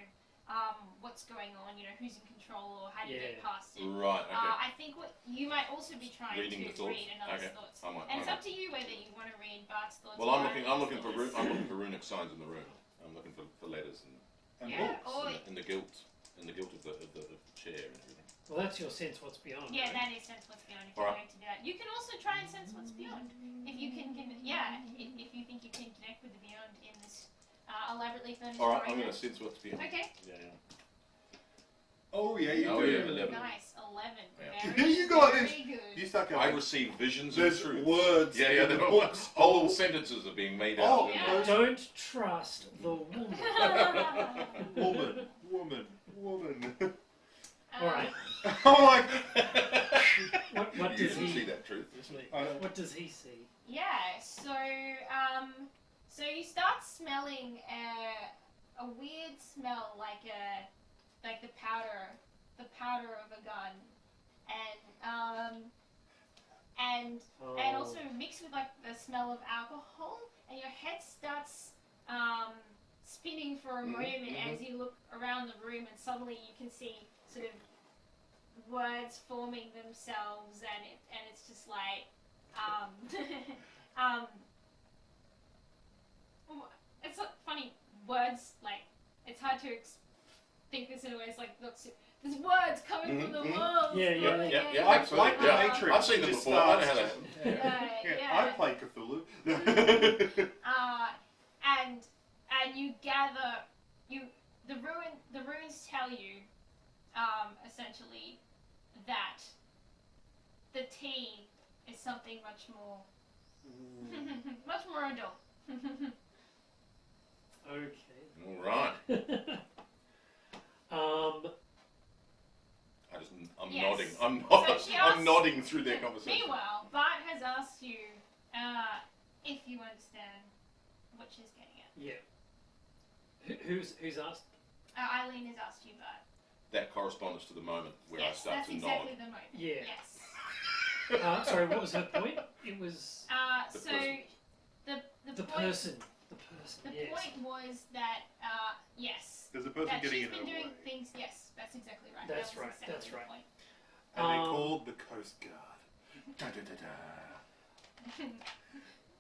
what's going on, who's in control or how do you Yeah. get past it. Right. Okay. I think what you might also be trying Reading to the thoughts? read another's Okay. thoughts. I might- And it's I up to you whether you want to read Bart's thoughts. Well, or I'm looking Eileen's for thoughts. runic signs in the room. I'm looking for letters and Yeah, books. or in the gilt of the chair and everything. Well, that's your sense what's beyond. yeah, right? that is sense what's beyond. If you're Alright. going to do that, you can also try and sense what's beyond. If you can, if you think you can connect with the beyond in this elaborately furnished All right, I'm going arrangement. to sense what's beyond. Okay. Yeah. Oh, yeah, you Oh, do. yeah, 11. Nice, 11. Yeah. Very, You got very this. good. You start I going. receive visions of There's truth. words. Yeah, in the they're books. whole sentences are being made Oh, out. yeah. Don't trust the woman. Woman. All right. I'm like, What You does didn't see he? that truth. What does he see? Yeah, so you start smelling a weird smell like like the powder of a gun, and also mixed with like the smell of alcohol, and your head starts spinning for a moment as you look around the room, and suddenly you can see sort of words forming themselves, and it's just like it's like funny words, like it's hard to think this in a way. It's like there's words coming from the walls. Yeah. Absolutely. Like the Yeah. Matrix. I've seen them just before. I know how starts that. I play Cthulhu. And you gather the runes tell you essentially that the tea is something much more adult. Okay. All right. I'm Yes. nodding. I'm she I'm asks- nodding through their conversation. Meanwhile, Bart has asked you if you understand what she's getting at. Yeah. Who's asked? Eileen has asked you, Bart. That corresponds to the moment where Yes, I start that's to exactly nod. the moment. Yeah. Yes. Sorry, what was her point? It was The So person. the the point person. The person. the Yes. point was that yes, There's a person that getting she's in been her doing way. things. Yes, that's exactly right. That's that was right, Exactly that's the right. Point. And they're Um, called the Coast Guard. Da, da, da, da.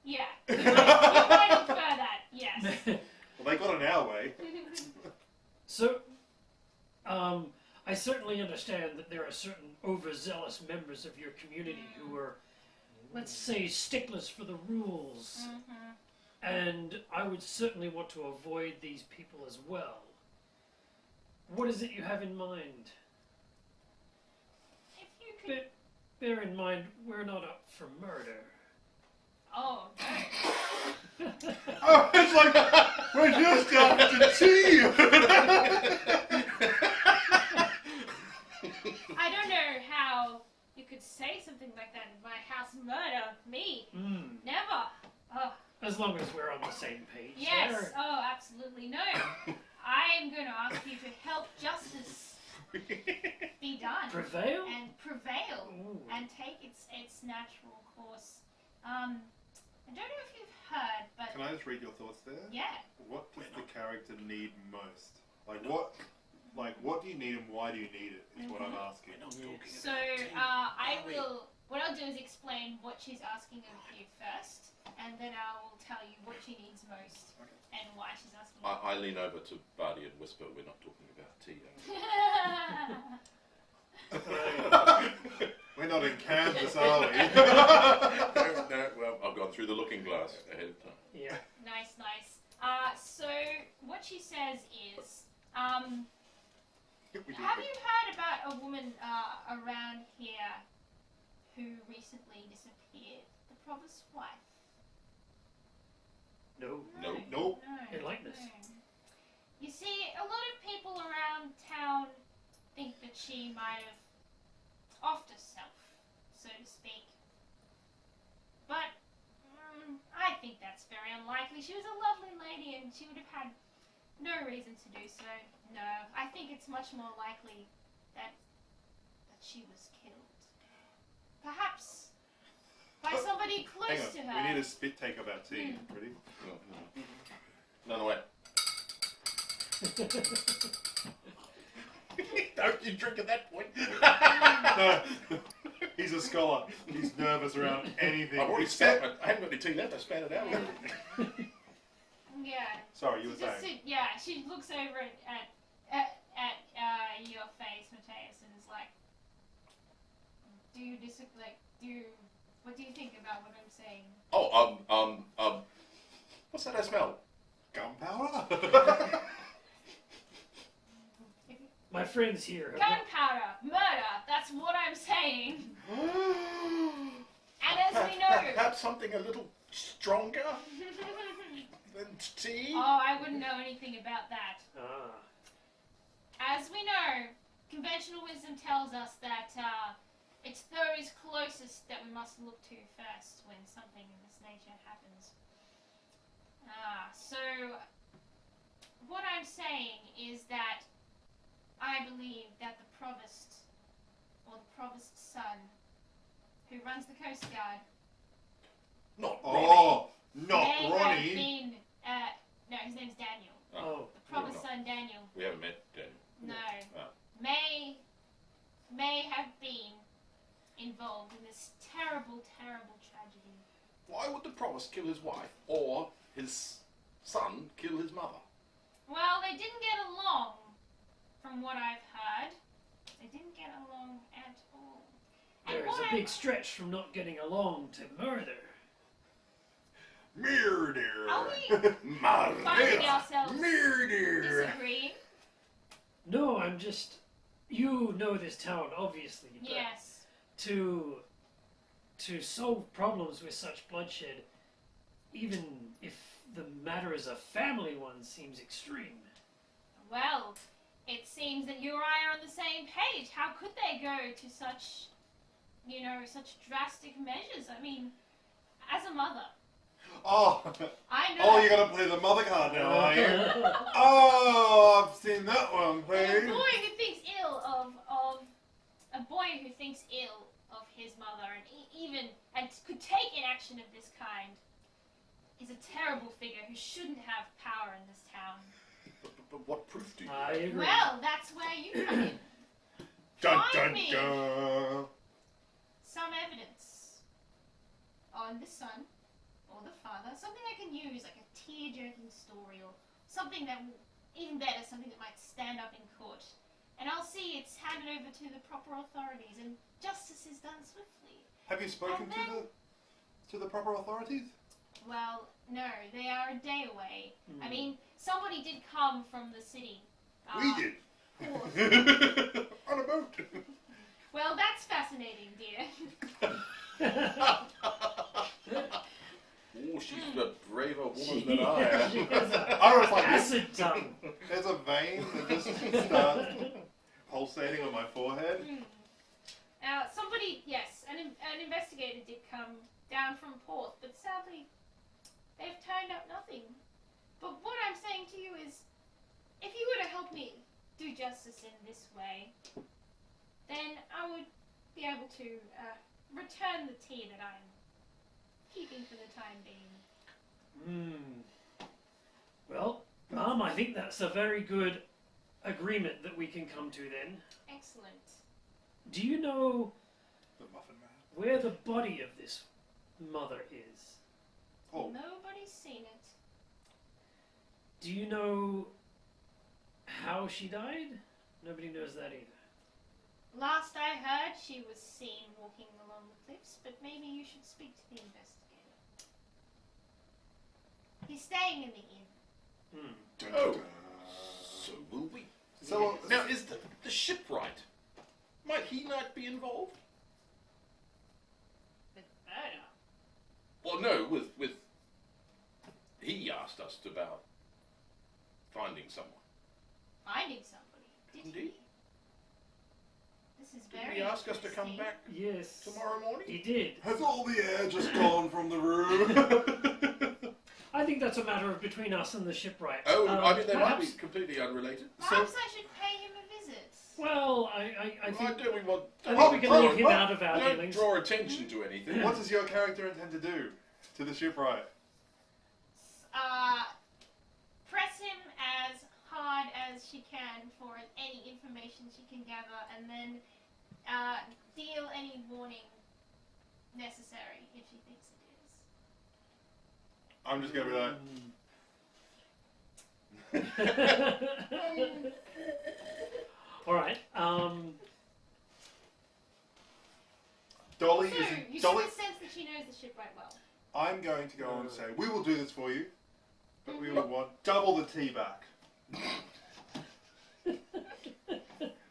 Yeah, you might infer that. Yes. Well, they got in our way. So, I certainly understand that there are certain overzealous members of your community who are, let's say, sticklers for the rules. Mhm. And I would certainly want to avoid these people as well. What is it you have in mind? If you could. Bear in mind, we're not up for murder. Oh no. Oh, it's like we're just after tea. I don't know how you could say something like that in my house. Murder me? Never. Oh. As long as we're on the same page. Yes. there. Oh, absolutely no. I am going to ask you to help justice be done Prevail? and prevail Ooh. and take its natural course. I don't know if you've heard, but Can I just read your thoughts there? yeah. What does the character need most? Like what do you need and why do you need it? Is what I'm asking. So what I'll do is explain what she's asking of you first, and then I will tell you what she needs most and why she's asking. I lean over to Barty and whisper, "We're not talking about tea." We're not in Kansas, are we? No, well, I've gone through the looking glass ahead of time. Yeah. Nice. So what she says is, have you heard about a woman around here who recently disappeared? The provost's wife. No. No. Nope. No. Enlighten us. No. You see, a lot of people around town think that she might have offed herself, so to speak. But I think that's very unlikely. She was a lovely lady and she would have had no reason to do so. No, I think it's much more likely that she was killed. Perhaps by somebody close Hang to on. her. We need a spit take of our tea. Ready? No, wait. Don't you drink at that point? No. He's a scholar. He's nervous around anything. I've already except- spat. I haven't got any tea left. I spat it out. Yeah. Sorry, you were She just saying. she looks over at your face, Mateus, and is like, "Do you disagree? Like, what do you think about what I'm saying?" Oh, what's that I smell? Gunpowder? My friends here have Gunpowder, murder. That's what I'm saying. And as we know, Perhaps something a little stronger than tea? oh, I wouldn't know anything about that. Ah. As we know, conventional wisdom tells us that it's those closest that we must look to first when something of this nature happens. So what I'm saying is that I I believe that the provost, or the provost's son, who runs the Coast Guard, Not Ronnie. Oh, not may have Ronnie. been, no, his name's Daniel. Oh, The provost's son, Daniel. We haven't met Daniel. No. Oh. May have been involved in this terrible, terrible tragedy. Why would the provost kill his wife or his son kill his mother? Well, they didn't get along, from what I've heard. They didn't get along at all. And there is what a I'm- big stretch from not getting along to murder. Murder. Are we Murder. finding ourselves Murder. disagreeing? No, I'm just. You know this town, obviously. But Yes. To solve problems with such bloodshed, even if the matter is a family one, seems extreme. Well, it seems that you and I are on the same page. How could they go to such, such drastic measures? I mean, as a mother, Oh, I know. oh, you're gonna play the mother card now, are you? Oh, I've seen that one A played. boy who thinks ill of a boy who thinks ill of his mother and could take an action of this kind is a terrible figure who shouldn't have power in this town. But what proof do you I have? agree. Well, that's where you come in. Dun Find dun me dun. some evidence on the son or the father, something I can use, like a tear-jerking story or something that will, even better, something that might stand up in court. And I'll see it's handed over to the proper authorities and justice is done swiftly. Have you spoken And to the proper authorities? Well, no, they are a day away. I Hmm. mean, somebody did come from the city. We did. Forth. On a boat. Well, that's fascinating, dear. Oh, she's a braver woman She, than I am. she has a I was like, acid tongue. there's a vein that just starts pulsating on my forehead. Somebody, yes, an investigator did come down from Porth, but sadly, they've turned up nothing. But what I'm saying to you is, if you were to help me do justice in this way, then I would be able to return the tea that I'm keeping for the time being. Well, Mum, I think that's a very good agreement that we can come to then. Excellent. Do you know The Muffin Man. where the body of this mother is? Oh, Nobody's seen it. Do you know how she died? Nobody knows that either. Last I heard, she was seen walking along the cliffs, but maybe you should speak to the investigator. He's staying in the inn. dun, Oh. dun. So will we? So Now, is the shipwright? Might he not be involved? The murder. Well, no. With he asked us about finding someone. Finding somebody, did Indeed. he? This is Did very he ask us to come interesting. back Yes. tomorrow morning? He did. Has all the air just gone from the room? I think that's a matter of between us and the shipwright. Oh, I mean, they might perhaps- be completely unrelated. Perhaps I should pay him a visit. Well, I Why think don't we want? I think we can Oh, leave him oh, out of our Don't dealings. draw attention to anything. What does your character intend to do to the shipwright? Press him as hard as she can for any information she can gather, and then deal any warning necessary if she thinks it is. I'm just gonna be like, All right. Dolly So, isn't. you Dolly. should sense that she knows the shipwright well. I'm going to go and say, we will do this for you, but we will want double the tea back.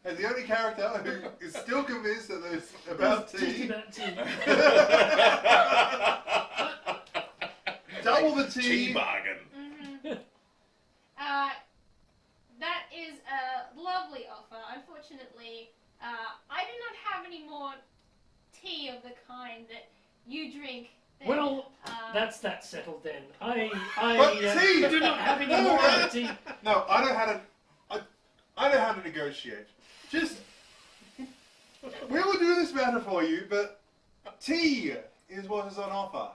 As the only character who is still convinced that there's about Just tea, about tea. double the tea. Tea bargain. That is a lovely offer. Unfortunately, I do not have any more tea of the kind that you drink. Then, Well, that's that settled then. But tea! do not have any No, more no. tea. No, I know how to negotiate. Just, we will do this matter for you, but tea is what is on offer.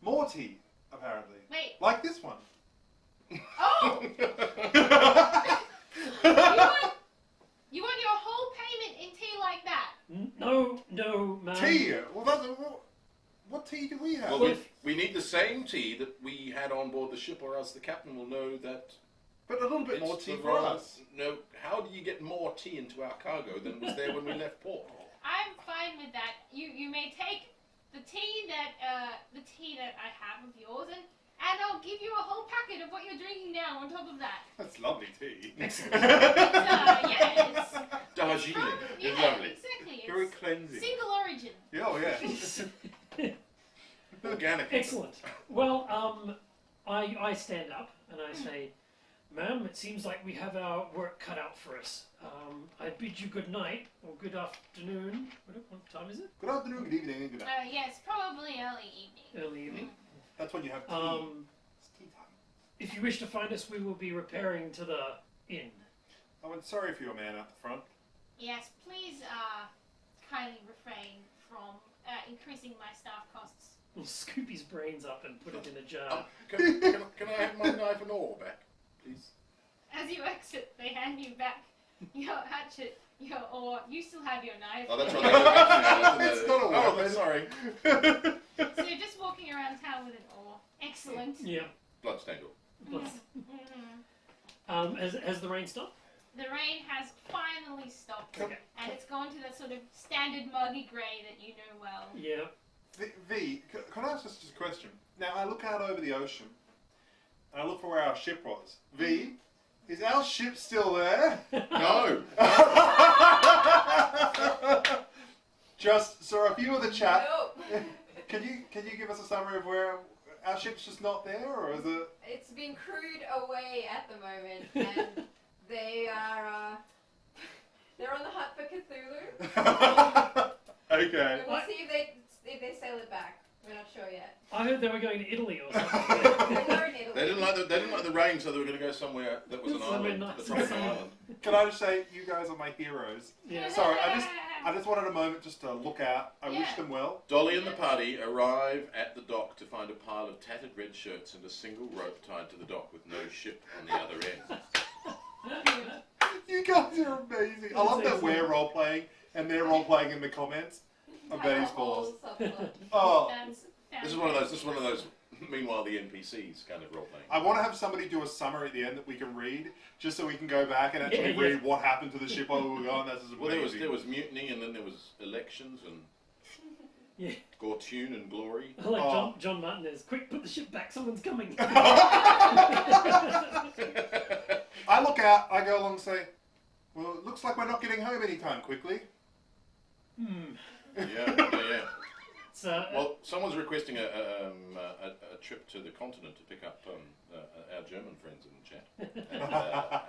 More tea, apparently. Wait. Like this one. Oh! You want your whole payment in tea like that? No, man. Tea. Well, that's what tea do we have? Well, we need the same tea that we had on board the ship, or else the captain will know that. But a little bit it's more tea the for wrong- us. No, how do you get more tea into our cargo than was there when we left port? I'm fine with that. You may take the tea that I have of yours, and I'll give you a whole packet of what you're drinking now on top of that. That's lovely tea. Excellent. Yeah, it's Darjeeling. from, It's yeah, lovely. exactly. Very It's cleansing. single origin. Yeah, oh yeah. Organic. Excellent. Well, I stand up and I say, ma'am, it seems like we have our work cut out for us. I bid you good night or good afternoon. What time is it? Good afternoon, good evening, and good night. Yes, probably early evening. Early evening. That's when you have tea. It's tea time. If you wish to find us, we will be repairing to the inn. Oh, and sorry for your man out the front. Yes, please kindly refrain from increasing my staff costs. We'll scoop his brains up and put it in a jar. Oh, can I have my knife and oar back, please? As you exit, they hand you back your hatchet, your oar. You still have your knife. Oh, that's right. It's not a Oh, weapon. sorry. So you're just walking around town with an oar. Excellent. Yeah. Bloodstained oar. Mhm. Has the rain stopped? The rain has finally stopped, Okay. and it's gone to that sort of standard muggy grey that you know well. Yeah. Can I ask just a question? Now, I look out over the ocean, and I look for where our ship was. V, is our ship still there? No. Just so a few of the chat. Nope. Can you give us a summary of where our ship's just not there, or is it? It's been crewed away at the moment, and they are they're on the hunt for Cthulhu. Okay. And we'll see if they sail it back. We're not sure yet. I heard they were going to Italy or something. They're in Italy. They didn't like the rain, so they were going to go somewhere that was an Somewhere island, nice a tropical and island. Can I just say, you guys are my heroes. Yeah. Sorry, I just wanted a moment just to look out. I wish Yeah. them well. Dolly and the party arrive at the dock to find a pile of tattered red shirts and a single rope tied to the dock with no ship on the other end. You guys are amazing. I love that Excellent. we're role playing and they're role playing in the comments. I bet he's Have a whole false. subplot. Oh, That's This is one of those. Meanwhile, the NPCs kind of role playing. I want to have somebody do a summary at the end that we can read, just so we can go back and actually Yeah. read what happened to the ship while we were gone. That's Well, amazing. there was mutiny, and then there was elections, and Yeah. Gortune and Glory. I like Oh. John Martinez. Quick, put the ship back. Someone's coming. I look out, I go along and say, well, it looks like we're not getting home anytime quickly. Yeah. So, Well, someone's requesting a trip to the continent to pick up our German friends in the chat,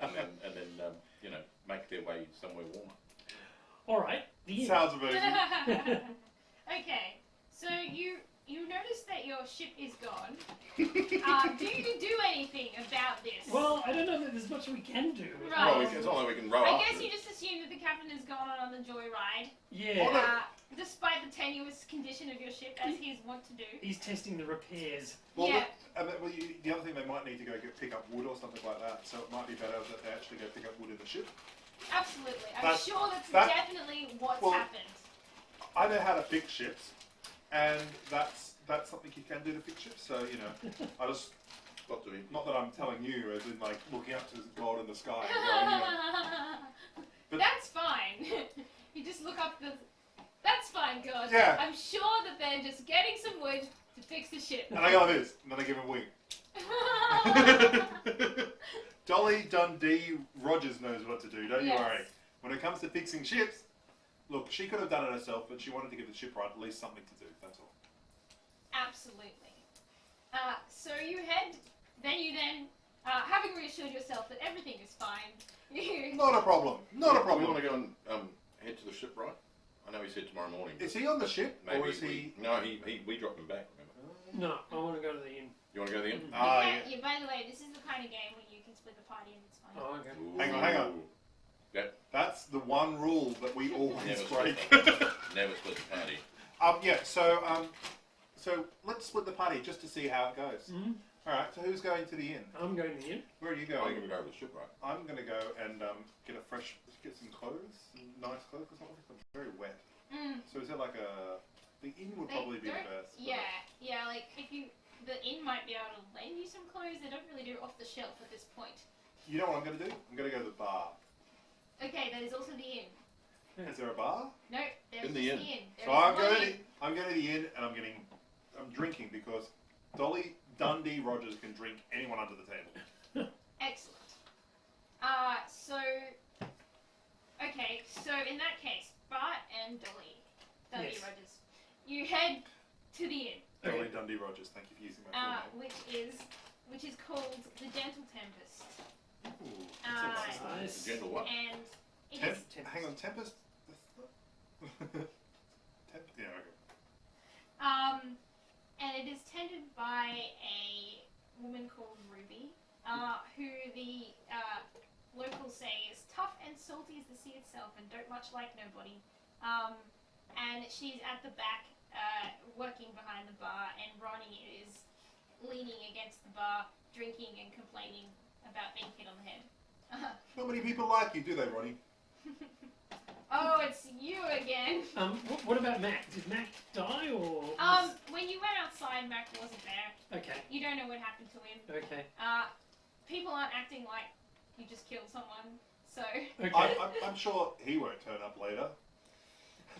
and then make their way somewhere warmer. all right. The inn. Sounds amazing. Okay, so you notice that your ship is gone. Do you do anything about this? Well, I don't know that there's much we can do. Right. Well, it's not like we can row I up. guess you just assume that the captain has gone on the joyride, Yeah. Hold on. despite the tenuous condition of your ship, as he is wont to do. He's testing the repairs. Well, Yeah. the other thing, they might need to go pick up wood or something like that, so it might be better that they actually go pick up wood in the ship. Absolutely. I'm That's- sure that's that- definitely what's well- happened. I know how to fix ships, and that's something you can do to fix ships, so, I just, Got to be. not that I'm telling you, as in, like, looking up to God in the sky and going, But- That's fine. You just look up the. That's fine, God. Yeah. I'm sure that they're just getting some wood to fix the ship. and I go like this, and then I give him a wink. Dolly Dundee Rogers knows what to do, don't you Yes. worry. When it comes to fixing ships, look, she could have done it herself, but she wanted to give the shipwright at least something to do, that's all. Absolutely. So you head. Having reassured yourself that everything is fine, you. Not a problem, not a We problem. want to go and head to the ship, right? I know he said tomorrow morning. Is he on the ship, Maybe or is he... No, we dropped him back. Remember? No, I want to go to the inn. You want to go to the inn? Ah, Yeah, by the way, this is the kind of game where you can split the party and it's fine. Oh, okay. Ooh. Hang on. the one rule that we always Never break. Never split the party. Yeah. So let's split the party just to see how it goes. Mm, All right. So who's going to the inn? I'm going in. Where are you Oh, going? you're going to go to the ship, right? I'm gonna go and get some clothes, some nice clothes, because I'm very wet. So is it like the inn would They probably be the don't- best. but- Yeah, like the inn might be able to lend you some clothes. They don't really do off the shelf at this point. You know what I'm gonna do? I'm gonna go to the bar. Okay, that is also the inn. Is there a bar? No, there's In the just inn. the inn. There So is I'm one going inn. to I'm going to the inn and I'm drinking because Dolly Dundee Rogers can drink anyone under the table. Excellent. So in that case, Bart and Dolly Dundee Yes. Rogers, you head to the inn, Okay. Dolly Dundee Rogers, thank you for using my full name. which is called the Gentle Tempest, Ooh, Nice. Nice. Gentle what? and it Temp- is hang on, Tempest. Yeah, okay. and it is tended by a woman called Ruby, who the locals say is tough and salty as the sea itself, and don't much like nobody. And she's at the back, working behind the bar, and Ronnie is leaning against the bar, drinking and complaining about being hit on the head. Not many people like you, do they, Ronnie? Oh, it's you again. What about Mac? Did Mac die or? When you went outside, Mac wasn't there. Okay. You don't know what happened to him. Okay. People aren't acting like you just killed someone, so Okay. I'm sure he won't turn up later.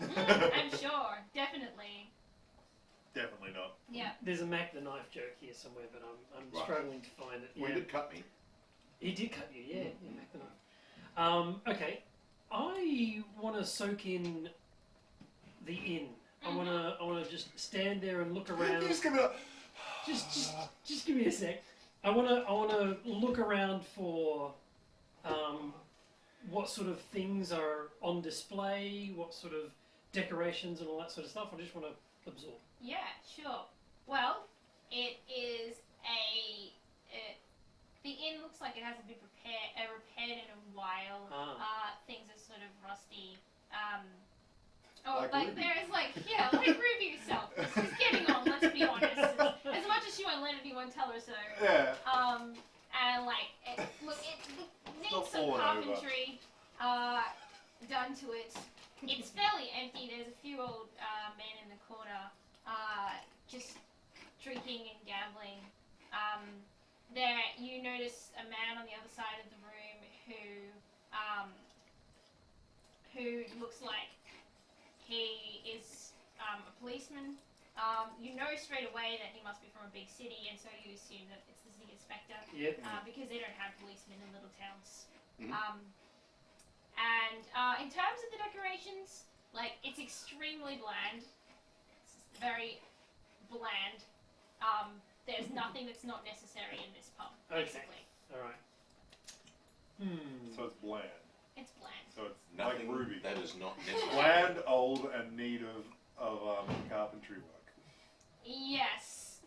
I'm sure, definitely. Definitely not. Yeah. There's a Mac the knife joke here somewhere, but I'm Right. struggling to find it. Well, Yeah. he did cut me. He did cut you, yeah. Mac the knife. Okay. I want to soak in the inn. I want to just stand there and look around. You just give it a... Just give me a sec. I want to look around for what sort of things are on display, what sort of decorations and all that sort of stuff. I just want to absorb. Yeah, sure. Well, it is the inn looks like it hasn't been repaired in a while. Things are sort of rusty. Like Ruby. there's like Ruby herself. She's getting on. Let's be honest. As much as she won't let anyone tell her so. Yeah. And it needs not some falling over. carpentry done to it. It's fairly empty. There's a few old men in the corner, just drinking and gambling. There, you notice a man on the other side of the room who looks like he is a policeman. You know straight away that he must be from a big city, and so you assume that it's the city inspector. Yep. Because they don't have policemen in little towns. Mhm. In terms of the decorations, it's extremely bland. It's very bland. There's nothing that's not necessary in this pub, Okay. basically. All right. So it's bland. It's bland. So it's Nothing like Ruby. that is not necessary. Bland, old, and need of carpentry work. Yes.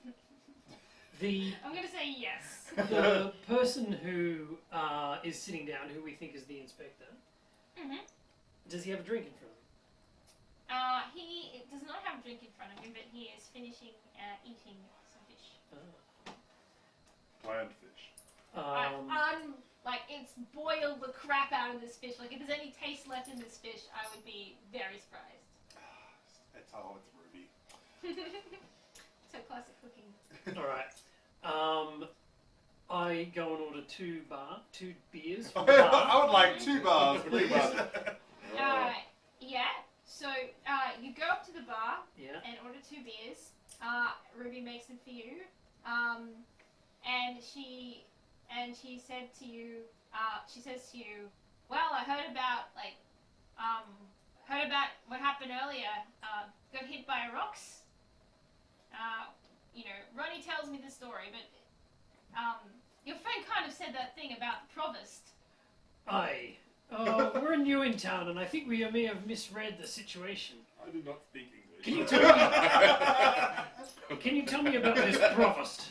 The I'm going to say yes. the person who is sitting down, who we think is the inspector, hmm does he have a drink in front of him? He does not have a drink in front of him, but he is finishing eating some fish. Bland fish. It's boiled the crap out of this fish. If there's any taste left in this fish, I would be very surprised. It's Ruby. So classic cooking. All right. I go and order two beers. From the bar. I would like 2 bars, please. Yeah. So you go up to the bar Yeah. and order 2 beers. Ruby makes them for you. And she said to you, she says to you, well, I heard about what happened earlier. Got hit by rocks. Ronnie tells me the story, but your friend kind of said that thing about the provost. Aye. We're new in town, and I think we may have misread the situation. I do not speak English. Can you tell me about this provost?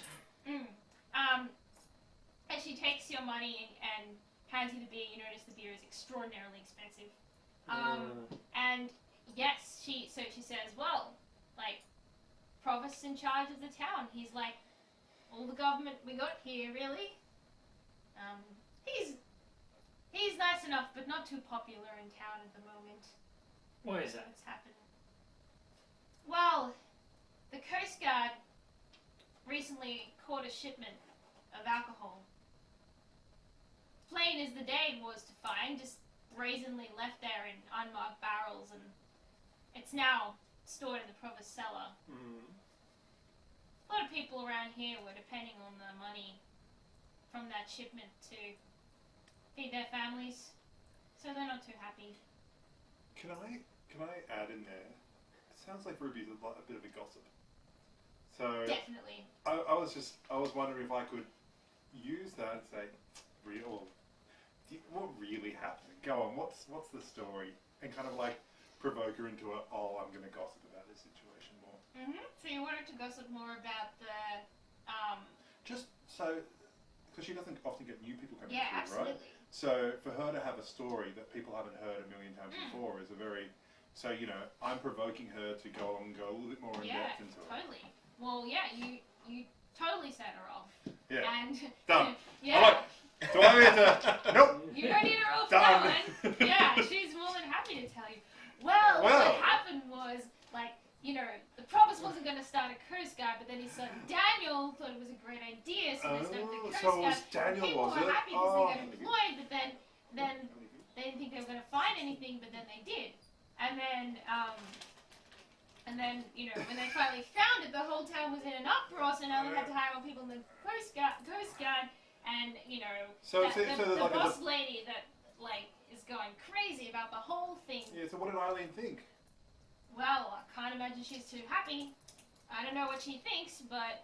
And she takes your money and hands you the beer, you notice the beer is extraordinarily expensive. Uh, And yes, she says, well, like, Provost's in charge of the town. He's like, all the government we got here, really. He's nice enough, but not too popular in town at the moment. why is that? What's happened? Well, the Coast Guard recently caught a shipment of alcohol. Plain as the day was to find, just brazenly left there in unmarked barrels, and it's now stored in the Provost cellar. A lot of people around here were depending on the money from that shipment to feed their families, so they're not too happy. Can I add in there? It sounds like Ruby's a bit of a gossip. So Definitely. I was wondering if I could use that and say, what really happened? Go on, what's the story? And kind of like provoke her into I'm going to gossip about this situation more. So you wanted to gossip more about the, Just so, because she doesn't often get new people coming yeah, through, right? absolutely. So for her to have a story that people haven't heard a million times before is a very, so I'm provoking her to go a little bit more in Yeah, depth into it. totally. Well, yeah, you totally set her off. Yeah. And Done. yeah. Alright. Do I need to? Nope. You don't need her off Done. that one. Yeah, she's more than happy to tell you. Well, what happened was, like, the Provost wasn't going to start a Coast Guard, but then his son Daniel thought it was a great idea, so they started the Coast so it Guard. was Daniel, People was were it? happy because they got employed, but then they didn't think they were going to find anything, but then they did. And then, when they finally found it, the whole town was in an uproar, so now they had to hire more people in the Coast Guard, and, So the like boss lady that, like, is going crazy about the whole thing. Yeah. So what did Eileen think? Well, I can't imagine she's too happy. I don't know what she thinks, but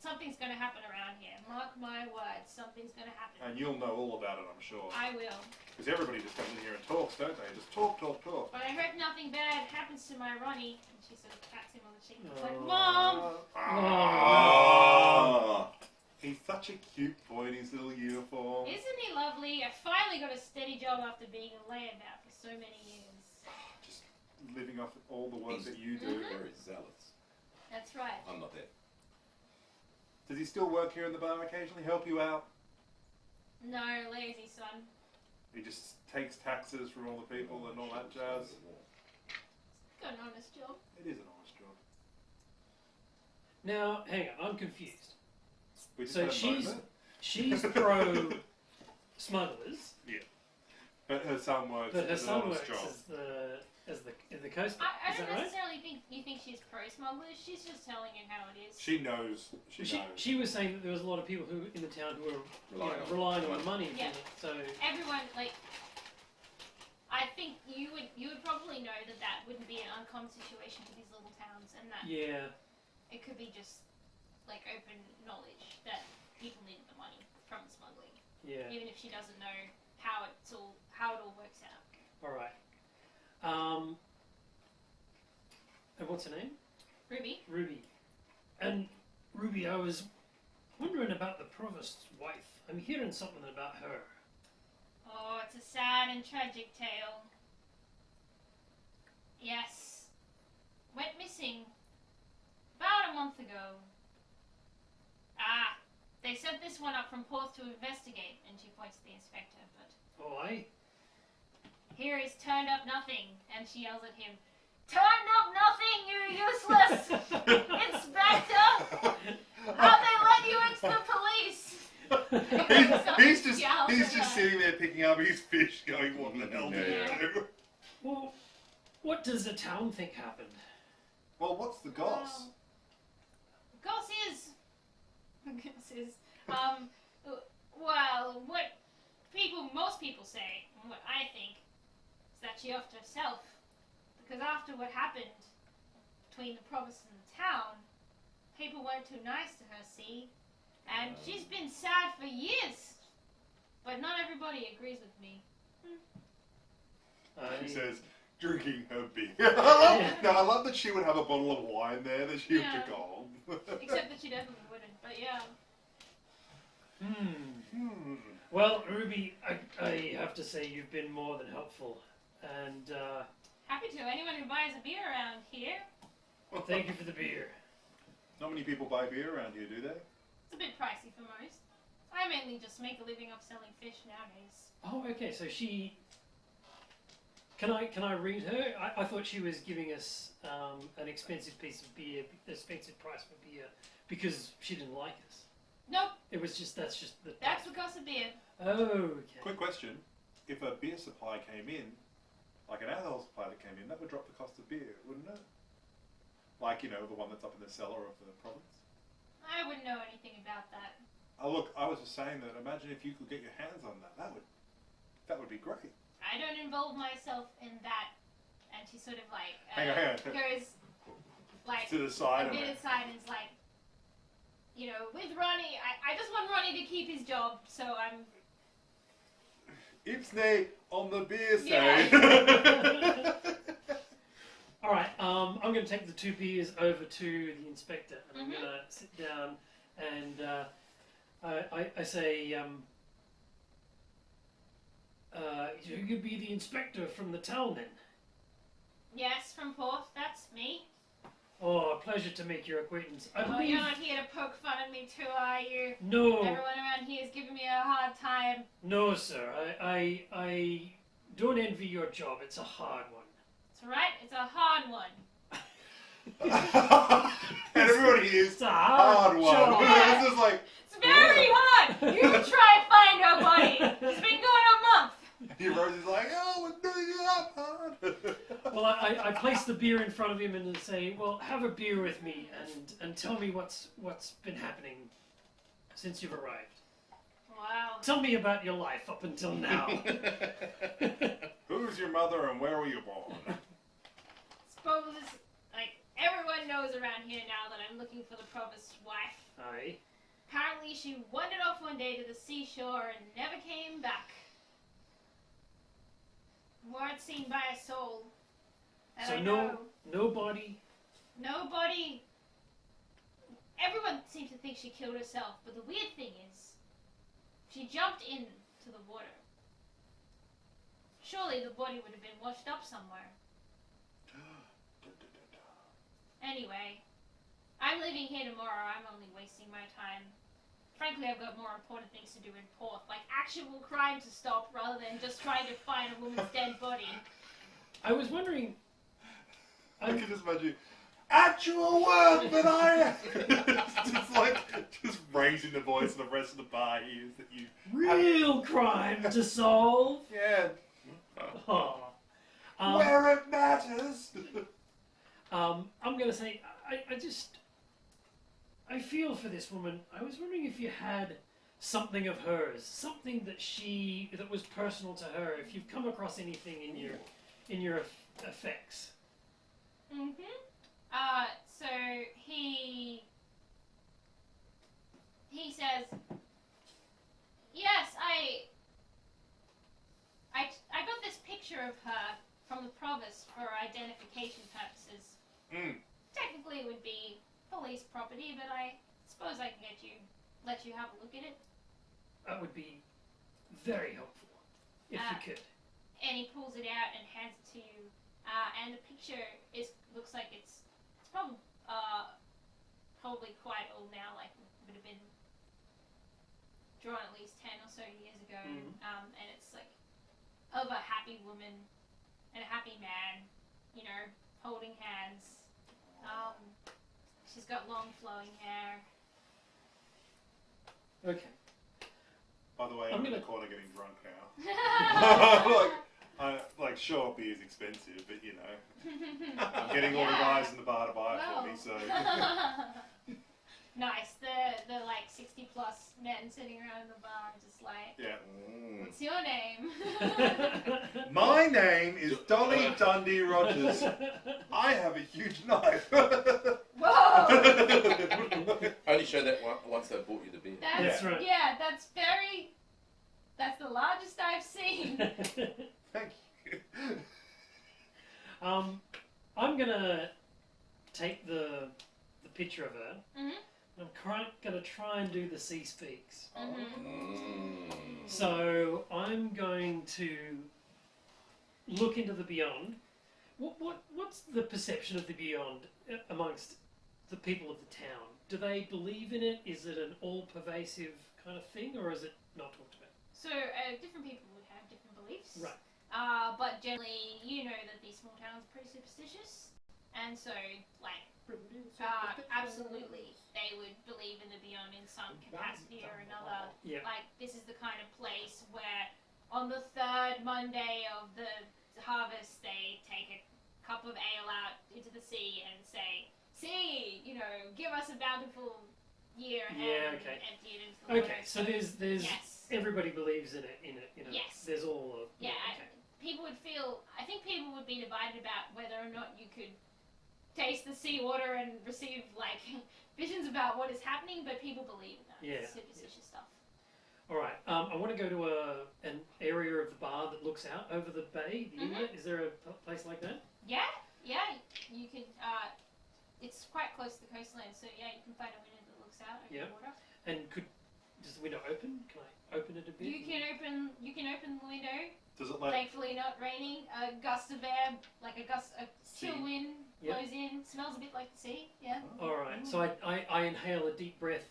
something's going to happen around here. Mark my words, something's going to happen. And you'll know all about it, I'm sure. I will. Because everybody just comes in here and talks, don't they? Just talk. But I hope nothing bad happens to my Ronnie. And she sort of pats him on the cheek and is like, Oh. Mom! Oh. He's such a cute boy in his little uniform. Isn't he lovely? I finally got a steady job after being a layabout for so many years. Just living off all the work He's that you do. very zealous. That's right. I'm not there. Does he still work here in the bar occasionally? Help you out? No, lazy son. He just takes taxes from all the people and all that jazz. Got an honest job. It is an honest job. Now, hang on, I'm confused. We just So had a she's moment, she's pro smugglers, but her son works but her as an son honest works job. as the coast. I Is don't that right? necessarily think you think she's pro smugglers. She's just telling you how it is. She knows. She knows. She was saying that there was a lot of people who in the town who were relying on the money. Yeah. So Everyone, like, I think you would probably know that wouldn't be an uncommon situation for these little towns, and that yeah, it could be just like open knowledge that people needed the money from smuggling, yeah. even if she doesn't know how it all works out. All right. And what's her name? Ruby, Ruby. And Ruby, I was wondering about the Provost's wife. I'm hearing something about her. oh, it's a sad and tragic tale. Yes, went missing about a month ago. They sent this one up from Porth to investigate, and she points to the inspector, but Oh, I. here he's turned up nothing, and she yells at him, "Turned up nothing, you useless inspector! How'd they let you into the police?" he's just sitting there picking up his fish, going, "What the hell did Yeah. you do?" Well, what does the town think happened? Well, what's the goss? Goss is, well, what most people say, and what I think, is that she offed herself. Because after what happened between the province and the town, people weren't too nice to her, see? And she's been sad for years. But not everybody agrees with me. She says, drinking her beer. I love that she would have a bottle of wine there that she Yeah. would go on. Except that she definitely wouldn't, but yeah. Well, Ruby, I have to say you've been more than helpful, and Happy to. Anyone who buys a beer around here, thank you for the beer. Not many people buy beer around here, do they? it's a bit pricey for most. I mainly just make a living off selling fish nowadays. Oh, okay. So she. Can I read her? I thought she was giving us an expensive piece of beer, expensive price for beer, because she didn't like us. Nope, It was just that's just the. that's the cost of beer. Oh, okay. Quick question: if a beer supply came in, like an alcohol supply that came in, that would drop the cost of beer, wouldn't it? Like, you know, the one that's up in the cellar of the province. I wouldn't know anything about that. Oh look, I was just saying that. Imagine if you could get your hands on that. That would be great. I don't involve myself in that. And she sort of like Hang on. goes like To the side a of bit it. aside and is like, you know, with Ronnie, I just want Ronnie to keep his job, so I'm Ipsney on the beer Yeah. side. All right. I'm going to take the 2 beers over to the inspector, and I'm Mhm. going to sit down and I say, you could be the inspector from the town then. yes, from Porth, that's me. Oh, a pleasure to make your acquaintance. I Oh, believe. you're not here to poke fun at me too, are you? No, Everyone around here is giving me a hard time. no, sir. I don't envy your job. It's a hard one. It's alright, it's a hard one. And everybody hears It's a hard one. job. This is like It's very hard! You try and find her body! It's been going a month! Rosie's like, oh, we're doing it up hard. Well, I place the beer in front of him and say, well, have a beer with me and tell me what's been happening since you've arrived. Wow. Tell me about your life up until now. Who's your mother and where were you born? Suppose, like, everyone knows around here now that I'm looking for the provost's wife. Aye. Apparently she wandered off one day to the seashore and never came back. Weren't seen by a soul. That So I no know. nobody. Nobody. Everyone seems to think she killed herself, but the weird thing is, she jumped into the water. Surely the body would have been washed up somewhere. Anyway, I'm leaving here tomorrow. I'm only wasting my time. Frankly, I've got more important things to do in Porth, like actual crime to stop rather than just trying to find a woman's dead body. I was wondering. I can just imagine actual work that I just like just raising the voice and the rest of the bar hears that you Real crime to solve. yeah Oh. where it matters. I'm gonna say I feel for this woman. I was wondering if you had something of hers, something that was personal to her. If you've come across anything in your effects. Mm-hmm. So he says, yes, I got this picture of her from the provost for identification purposes. Mm. Technically it would be police property, but I suppose I can let you have a look at it. That would be very helpful if you could. And he pulls it out and hands it to you. And the picture looks like it's probably quite old now, like would have been drawn at least 10 or so years ago. Mhm. And it's like of a happy woman and a happy man, you know, holding hands. She's got long flowing hair. Okay. By the way, I'm I'm in gonna- the corner getting drunk now. like sure, beer's expensive, but you know, I'm getting all the guys in the bar to buy it for me. So Nice. The like 60 plus men sitting around the bar just like, yeah. what's your name? My name is Dolly Dundee Rogers. I have a huge knife. Whoa! Only show that once they've bought you the beer. That's right. Yeah, that's the largest I've seen. Thank you. I'm gonna take the picture of her, Mhm. I'm going to try and do the sea speaks. Mhm. So I'm going to look into the beyond. What's the perception of the beyond amongst the people of the town? Do they believe in it? Is it an all-pervasive kind of thing, or is it not talked about? So different people would have different beliefs. Right. But generally, you know that these small towns are pretty superstitious, and so like absolutely they would believe in the beyond in some capacity or another. Yeah. Like this is the kind of place where on the third Monday of the harvest they take a cup of ale out into the sea and say, "Sea, give us a bountiful year," Yeah, and okay. empty it into the water. Okay, so there's yes. everybody believes in it. Yes. There's all of Yeah, okay. I think people would be divided about whether or not you could taste the seawater and receive like visions about what is happening, but people believe in that Yeah, superstitious stuff. All right. I want to go to an area of the bar that looks out over the bay, the inlet. Is there a place like that? Yeah, you can. It's quite close to the coastline, so yeah, you can find a window that looks out over Yeah. the water. And does the window open? Can I open it a bit? You can open the window. Does it let? Thankfully, not raining. A gust of air, like a chill Sea. wind Yep. blows in. Smells a bit like the sea. Yeah. All right. So I inhale a deep breath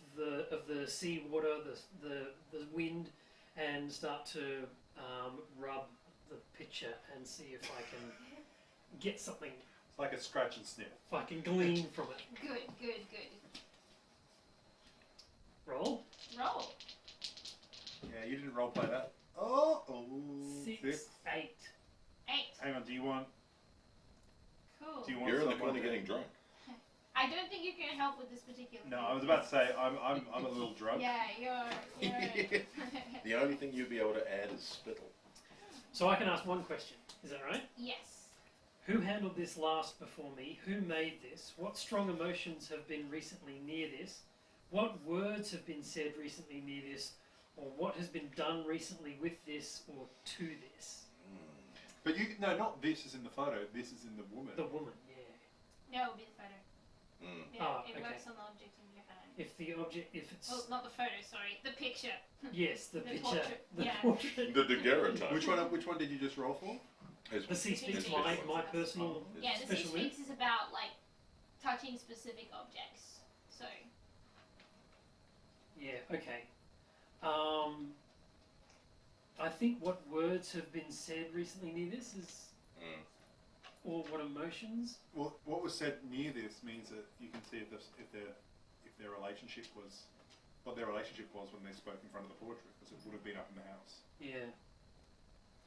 of the sea water, the wind, and start to rub the pitcher and see if I can get something. It's like a scratch and sniff. If I can glean from it. Good. Roll. Roll. Yeah, you didn't roleplay that. Oh, 6, 8. 8. Hang on. Do you want? Cool. Do you want? You're in the someone corner to- getting drunk. I don't think you can help with this particular. No, thing. I was about to say I'm a little drunk. Yeah, you're. The only thing you'd be able to add is spittle. So I can ask one question. Is that right? Yes. Who handled this last before me? Who made this? What strong emotions have been recently near this? What words have been said recently near this? Or what has been done recently with this or to this? But not this is in the photo. This is in the woman. The woman, yeah. No, it'll be the photo. Mm. Yeah, Oh, it okay. works on the object in your hand. If the object, if it's Well, not the photo. Sorry, the picture. yes, the the picture, portrait, the yeah. portrait. The daguerreotype. Which one did you just roll for? The sea speaks It's my special. personal Yeah, the special Sea Speaks is about like touching specific objects. So Yeah, okay. I think what words have been said recently near this is, Mm. or what emotions. Well, what was said near this means that you can see if their relationship was what their relationship was when they spoke in front of the portrait, because it would have been up in the house. Yeah.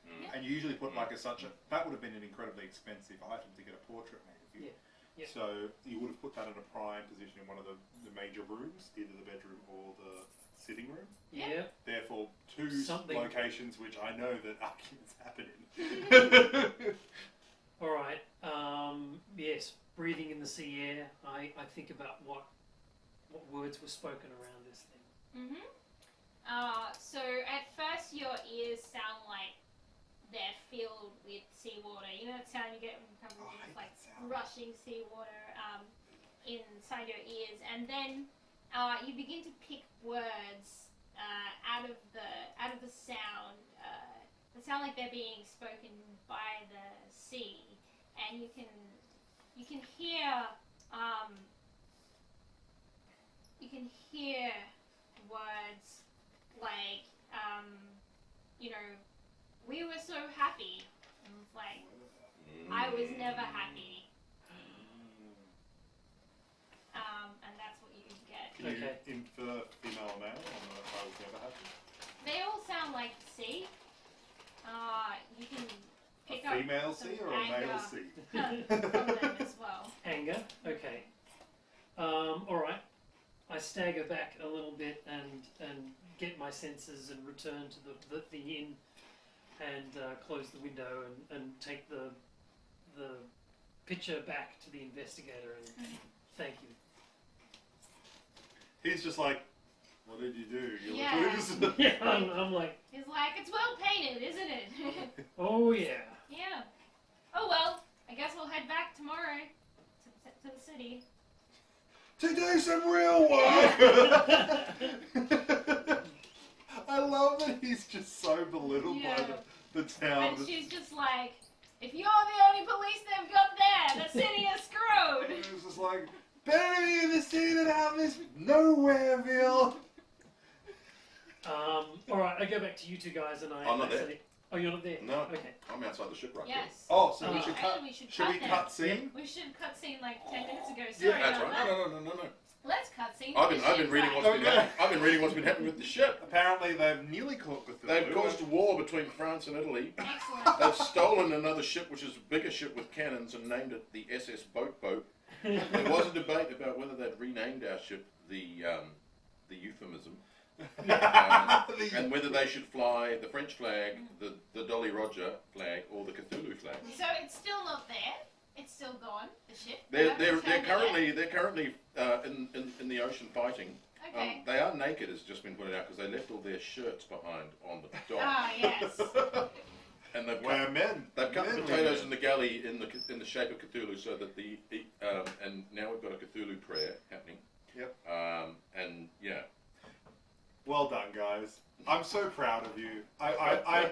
Mm. And you usually put like that would have been an incredibly expensive item to get a portrait made of you. Yeah. Yeah. So you would have put that in a prime position in one of the major rooms, either the bedroom or the sitting room. Yeah. Therefore, two Something- locations which I know that arguments happen in. All right. Yes, breathing in the sea air. I think about what words were spoken around this thing. So at first your ears sound like they're filled with seawater. You know that sound you get when you come Oh, I with hate like that sound. rushing seawater inside your ears, and then you begin to pick words out of the sound that sound like they're being spoken by the sea, and you can hear words like we were so happy, and it's like I was never happy, and that's what you get. Can you Okay. infer female or male on the I was never happy? They all sound like C. You can pick A up female some C or a male anger C? from them as well. Anger. Okay. All right. I stagger back a little bit and get my senses and return to the inn and close the window and take the picture back to the investigator and thank you. He's just like, what did you do? You Yeah. lose. Yeah, I'm like, He's like, it's well painted, isn't it? oh yeah. Yeah. Oh well, I guess we'll head back tomorrow to the city. to do some real work. I love that he's just so belittled by Yeah. the town. And she's just like, if you're the only police they've got there, the city is screwed. It's just like, better be in the city than out in this nowhereville. All right, I go back to you two guys, and I. I'm not there. accidentally- Oh, you're not there. No. Okay. I'm outside the ship right Yes. Oh, so we Oh. should cut. We should Should we cut cut scene? We should cut scene like 10 minutes ago. there. Sorry Yeah, that's about right. that. No. Let's cut scene. I've been reading what's been Okay. happening. I've been reading what's been happening with the ship. Apparently, they've nearly caught Cthulhu. They've caused a war between France and Italy. Excellent. They've stolen another ship, which is a bigger ship with cannons, and named it the SS Boat. There was a debate about whether they'd renamed our ship the euphemism, and whether they should fly the French flag, the Dolly Roger flag, or the Cthulhu flag. So it's still not there. It's still gone. The ship. They're Haven't returned it yet? currently in the ocean fighting. Okay. They are naked, has just been pointed out, because they left all their shirts behind on the dock, Ah yes. and they've We're men. They've cut the Men, potatoes men. in the galley in the shape of Cthulhu, so that and now we've got a Cthulhu prayer happening. Yep. And yeah. Well done, guys. I'm so proud of you. I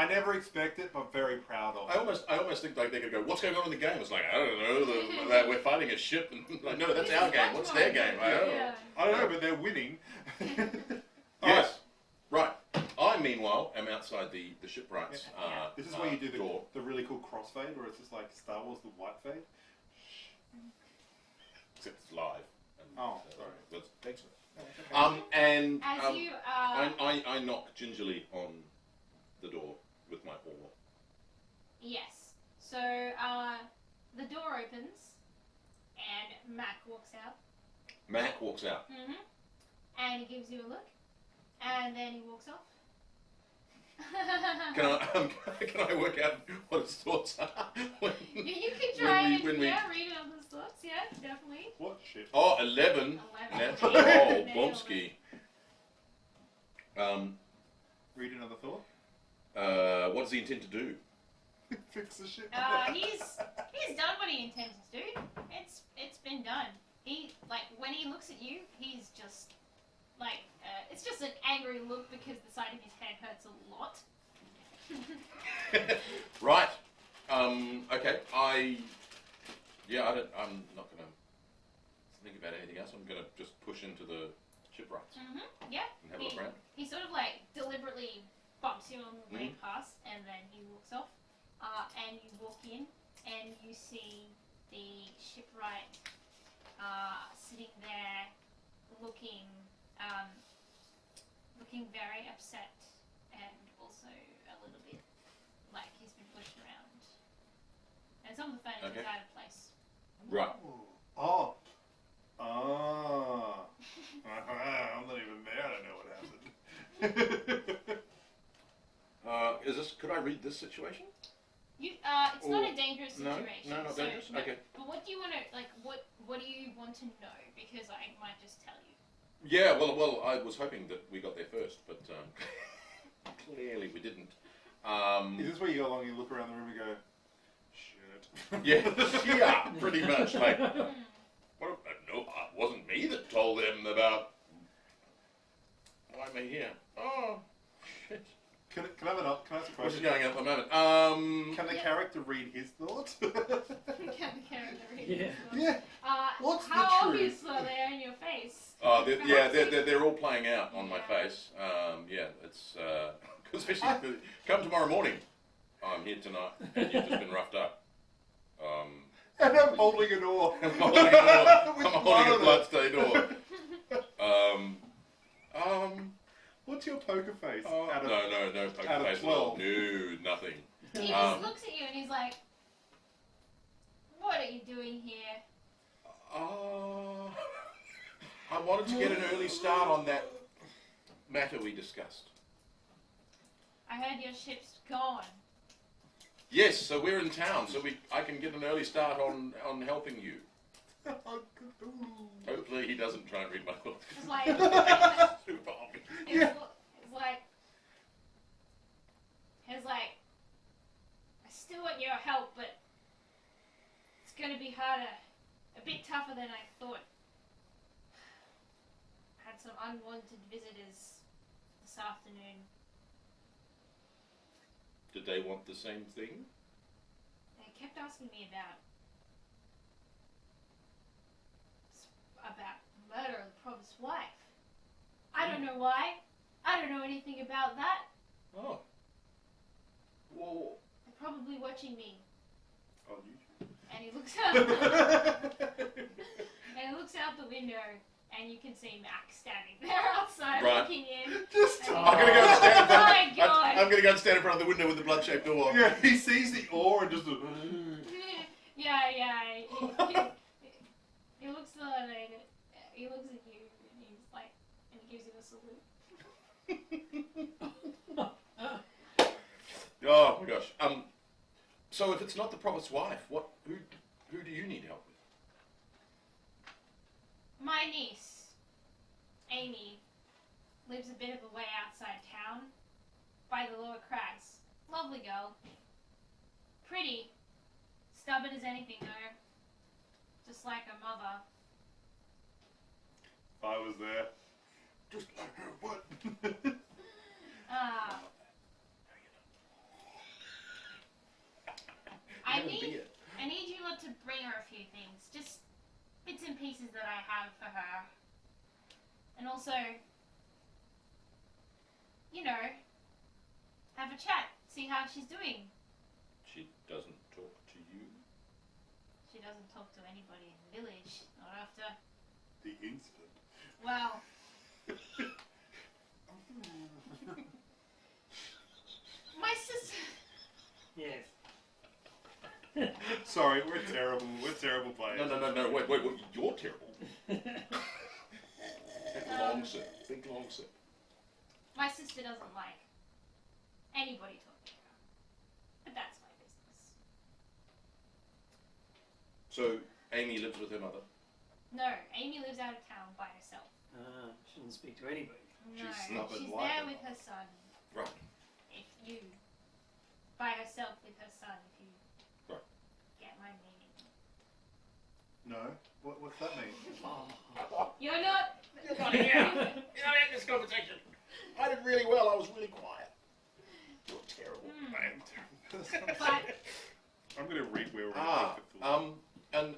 never expect it, but very proud of it. I almost think like they could go, what's going on in the game? It's like, I don't know, we're fighting a ship, and like, no, that's our game. What's their game? I don't know. Yeah. I don't know, but they're winning. Yes. Right. I meanwhile am outside the shipwrights. This is where you do door. the really cool crossfade, where it's just like Star Wars, the white fade. Except it's live. And, Oh, sorry. That's excellent. Okay. And As you are. I knock gingerly on the door with my oar. Yes. So the door opens, and Mac walks out. Mac walks out. And he gives you a look, and then he walks off. Can I work out what his thoughts are? You can try and when we- read on the thoughts, yeah, definitely. What shit? Oh, 11. 11. Natural. Nailed Oh, it. Blomsky. Read another thought. What does he intend to do? Fix the shit. He's done what he intended to do. It's been done. He when he looks at you, he's just it's just an angry look because the side of his head hurts a lot. Right. Okay. I'm not gonna think about anything else. I'm gonna just push into the shipwrights Yeah. and have a look around. He sort of deliberately bumps you on the way past, and then he walks off. And you walk in, and you see the shipwright sitting there, looking very upset, and also a little bit like he's been pushed around. And some of the furniture is out of place. Right. Oh. Ah. I'm not even there. I don't know what happened. Could I read this situation? It's not a dangerous No? situation. No, not so, dangerous? no. Okay. But what do you want to What do you want to know? Because I might just tell you. Yeah. Well, I was hoping that we got there first, but clearly we didn't. Is this where you go along and you look around the room and go, shit? Yeah, pretty much. Like, no, it wasn't me that told them about why am I here? Oh, shit. Can I ask a What's question? going on at the moment? Can the character read his thoughts? Can the character read Yeah. this? Yeah. What's the How truth? obvious are they in your face? They're all playing out on my face. Yeah, it's especially come tomorrow morning. I'm here tonight, and you've just been roughed up. And I'm holding an oar. I'm holding a door. With I'm blood holding a on it. bloodstained door. What's your poker face? No poker out of face at all. 12. No, nothing. He just looks at you and he's like, "What are you doing here?" I wanted to get an early start on that matter we discussed. I heard your ship's gone. Yes, so we're in town, so I can get an early start on helping you. Hopefully he doesn't try and read my thoughts. It's like, Super obvious. it's like, I still want your help, but it's going to be harder, a bit tougher than I thought. had some unwanted visitors this afternoon. Did they want the same thing? They kept asking me about murder of the Provost's wife. I don't know why. I don't know anything about that. Oh. Whoa. They're probably watching me. On YouTube. And he looks out. And he looks out the window, and you can see Mac standing there outside Right. looking in. Just. And I'm gonna go and stand in front. Oh my God. I'm gonna go and stand in front of the window with the blood-shaped door. Yeah, he sees the ore and just. Yeah. He looks at it. He looks at you, and he's like, and he gives you a salute. Oh my gosh. So if it's not the Provost's wife, who do you need help with? My niece, Amy, lives a bit of a way outside town, by the lower crags. Lovely girl. Pretty. Stubborn as anything, though. Just like her mother. I was there. Just like her. What? I need you lot to bring her a few things. Just bits and pieces that I have for her. And also, you know, have a chat. See how she's doing. She doesn't talk to you. She doesn't talk to anybody in the village. Not after. The incident. Well. My sister. Yes. Sorry, we're terrible. We're terrible players. No. Wait. You're terrible. Think long, sir. Think long, sir. My sister doesn't like anybody talking to her. But that's my business. So Amy lives with her mother. No, Amy lives out of town by herself. Shouldn't speak to anybody. No, She's stubborn she's like there her with her son. Right. If you, by herself with her son, if you Right. get my meaning. No? What's that mean? You're not. This conversation. I did really well. I was really quiet. You're terrible. I am terrible. But I'm going to read where we're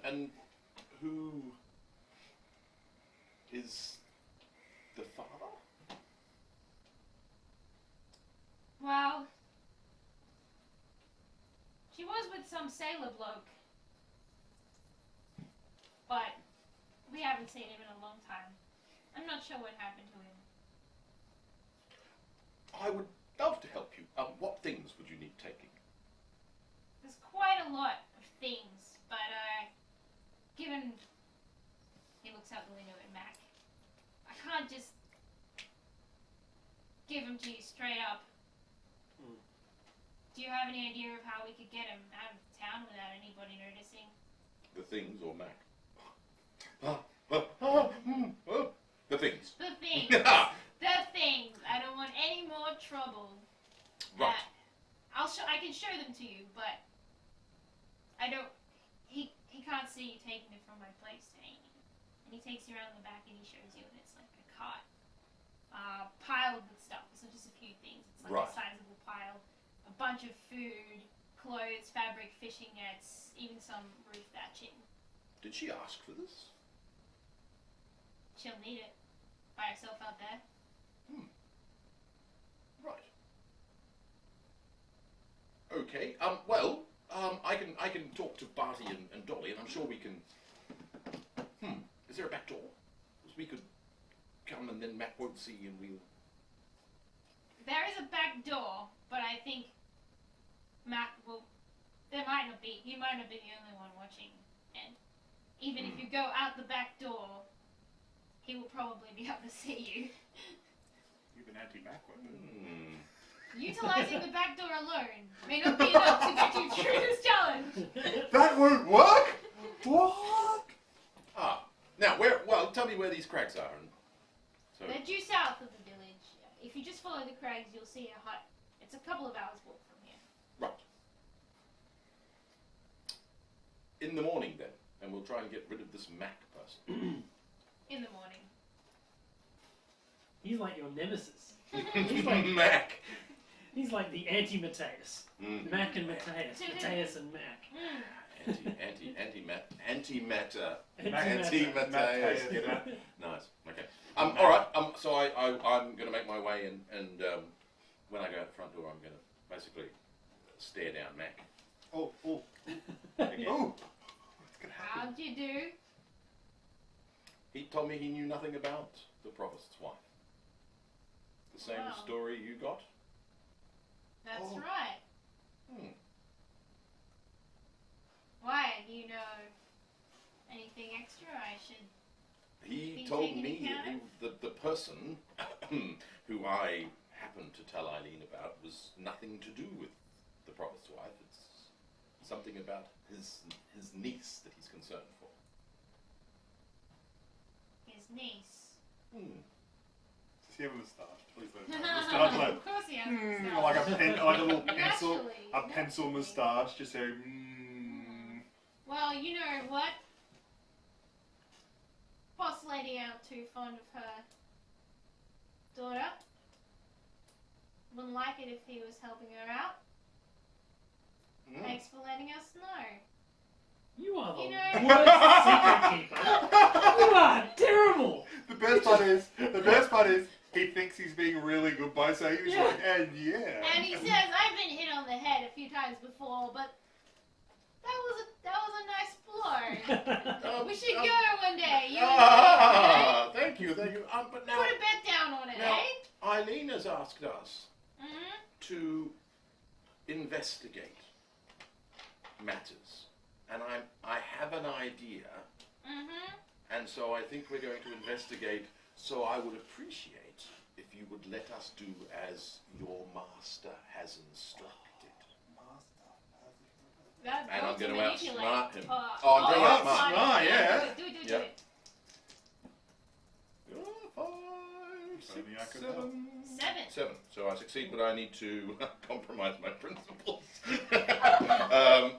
And who is the father? well, she was with some sailor bloke, but we haven't seen him in a long time. I'm not sure what happened to him. I would love to help you. What things would you need taking? There's quite a lot of things, but given he looks out the window at Mac, I can't just give him to you straight up. Do you have any idea of how we could get him out of town without anybody noticing? The things or Mac? The things. The things. The things. I don't want any more trouble. Right. I can show them to you, but I don't. He can't see you taking it from my place to Amy. And he takes you around the back and he shows you, and it's like a cart piled with stuff. It's not just a few things. It's like Right. a sizable pile. A bunch of food, clothes, fabric, fishing nets, even some roof thatching. Did she ask for this? She'll need it by herself out there. Right. Okay. I can talk to Barty and Dolly, and I'm sure we can. Is there a back door? 'Cause we could come, and then Mac won't see, and we'll. There is a back door, but I think Mac will. There might not be. You might not be the only one watching, and even if you go out the back door, he will probably be able to see you. You've an anti-Mac weapon. Utilizing the back door alone may not be enough to get you through this challenge. That won't work? What? Now tell me where these cracks are. And so. They're due south of the village. If you just follow the crags, you'll see a hut. It's a couple of hours walk from here. Right. In the morning then, and we'll try and get rid of this Mac person. In the morning. He's like your nemesis. He's like Mac. He's like the anti-Mateus. Mm. Mac and Mateus. Mateus and Mac. Anti-matter. Anti-Mateus. Anti-Mateus. Get it? Nice. Okay. All right. So I'm going to make my way in, and when I go out the front door, I'm going to basically stare down Mac. Oh, Again. oh. What's gonna happen? How'd you do? He told me he knew nothing about the Provost's wife. The same Wow. story you got? That's Oh. right. Hmm. Why? Do you know anything extra I should? He Been told taken me account that the person who I happened to tell Eileen about was nothing to do with the Provost's wife. It's something about his niece that he's concerned for. His niece. Hmm. Does he have a moustache? Please let him have a moustache. Like, Of course he has. a moustache. like a little pencil, Naturally, a pencil naturally. moustache. Just so. Well, you know what? Boss lady ain't too fond of her daughter. Wouldn't like it if he was helping her out. Hmm. Thanks for letting us know. You are the You know- worst secret keeper. You are terrible. The best part is, he thinks he's being really good by saying he's Yeah. like, and yeah. And he says, I've been hit on the head a few times before, but that was a nice blow. We should go one day. You and me, Ah, thank you. But eh? now Put a bet down on it, Now- eh? Eileen has asked us Mm-hmm. to investigate matters, and I have an idea, Mm-hmm. and so I think we're going to investigate. So I would appreciate if you would let us do as your master has instructed. That And I'm going gonna outsmart him. Oh, I'm gonna outsmart him. outsmart him. Yeah. Do it. Yep. 5, Only I 6, could 7. 7. So I succeed, but I need to compromise my principles,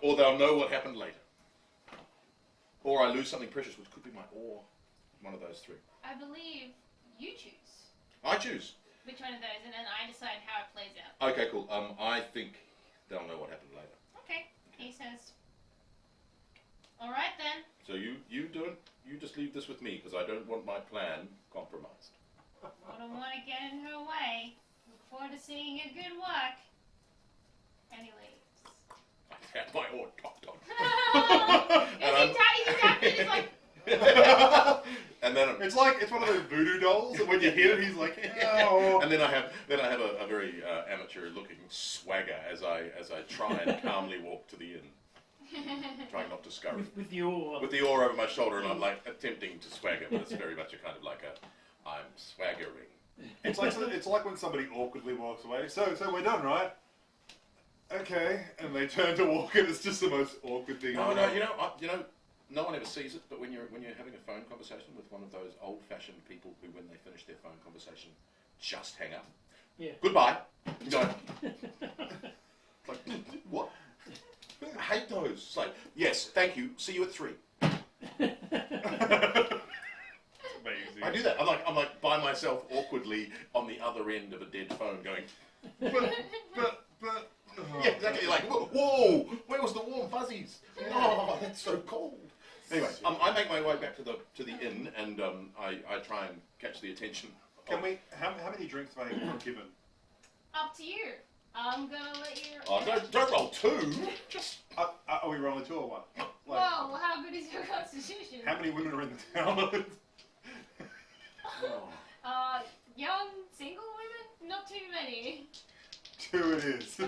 or they'll know what happened later. Or I lose something precious, which could be my ore. One of those three. I believe you choose I choose. which one of those, and then I decide how it plays out. Okay, cool. I think they'll know what happened later. Okay. He says, all right then. So you do it. You just leave this with me because I don't want my plan compromised. I don't want to get in her way. Look forward to seeing your good work. And he leaves. I had my ore topped on. He's happy. He's like, And then It's like it's one of those voodoo dolls that when you hit it, he's like, oh. and then I have a very amateur-looking swagger as I try and calmly walk to the inn, trying not to scurry. With your With the oar over my shoulder, and I'm like attempting to swagger, but it's very much a kind of like I'm swaggering. It's like when somebody awkwardly walks away. So we're done, right? Okay, and they turn to walk, and it's just the most awkward thing. No, in the no, world. you know, no one ever sees it, but when you're having a phone conversation with one of those old-fashioned people who, when they finish their phone conversation, just hang up. Yeah. Goodbye. You know, like what? I hate those. It's like, yes, thank you. See you at 3. Amazing. I do that. I'm like by myself awkwardly on the other end of a dead phone, going. But. Yeah, exactly. Like, whoa, where was the warm fuzzies? Oh, that's so cold. Anyway, I make my way back to the inn, and I try and catch the attention. Can we? How many drinks have I given? up to you. I'm gonna let you. Oh, don't roll 2. Just Are we rolling 2 or 1? Like, Well, how good is your constitution? how many women are in the town? Young single women? Not too many. 2 it is. All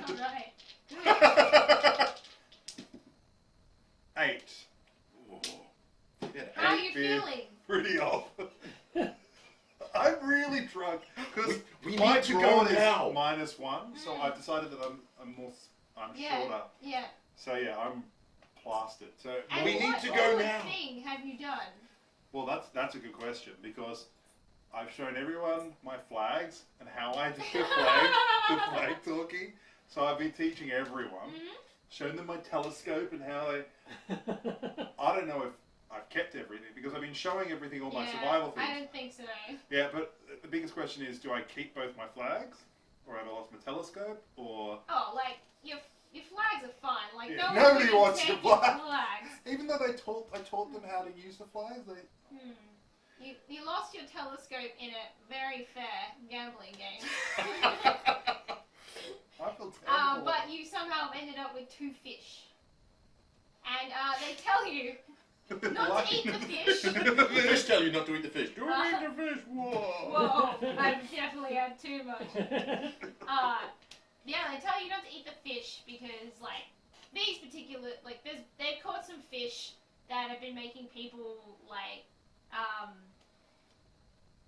right. 8. How are you Eight beer. feeling? Pretty off. I'm really drunk because we my need to go brawn is now. -1, so I've decided that I'm Yeah. shorter. Yeah. So yeah, I'm plastered. So And We need what to go good now. thing have you done? well, that's a good question because I've shown everyone my flags and how I do the flag talking. So I've been teaching everyone, Mhm. shown them my telescope and how I don't know if I've kept everything because I've been showing everything, all my Yeah, survival things. I don't think so. Yeah, but the biggest question is, do I keep both my flags, or have I lost my telescope, or Oh, like your flags are fine. Like Yeah, no nobody one wants take your your flag. flags. even though I taught them how to use the flags, they. You lost your telescope in a very fair gambling game. I feel terrible. But you somehow ended up with 2 fish. And they tell you not to eat the fish. The fish tell you not to eat the fish. Don't Uh, eat the fish. Whoa. Whoa, I've definitely had too much. Yeah, they tell you not to eat the fish because, like, these particular, like, they've caught some fish that have been making people, like,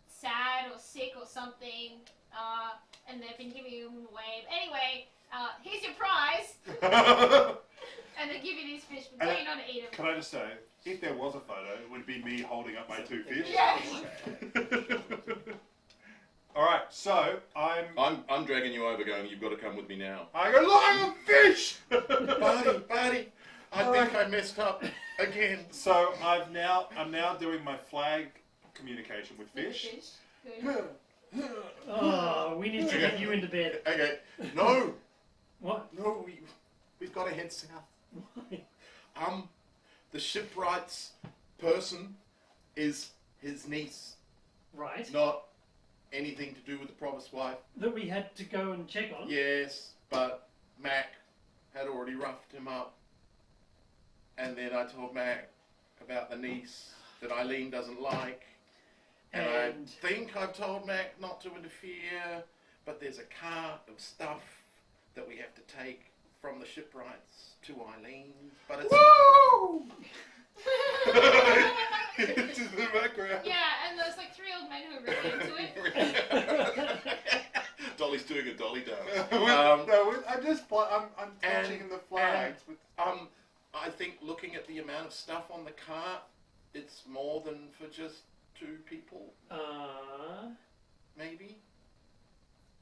sad or sick or something, and they've been giving them away. Anyway, here's your prize, and they give you these fish, but tell you not to eat them. Can I just say, if there was a photo, it would be me holding up my 2 fish. Yeah. All right, so I'm dragging you over, going. You've got to come with me now. I go, look, I'm a fish. Buddy, I think I messed up again. So I'm now doing my flag communication with fish. Good. Oh, we need to get you into bed. Okay. No, What? no, we've got to head south. The shipwright's person is his niece, Right. not anything to do with the promised wife. That we had to go and check on. Yes, but Mac had already roughed him up. And then I told Mac about the niece that Eileen doesn't like. And I think I've told Mac not to interfere, but there's a cart of stuff that we have to take from the shipwrights to Eileen. But it's... Woo! It's in the background. Yeah, and there's like 3 old men who are really into it. Dolly's doing a dolly dance. I'm touching the flags. I think looking at the amount of stuff on the cart, it's more than for just 2 people, maybe.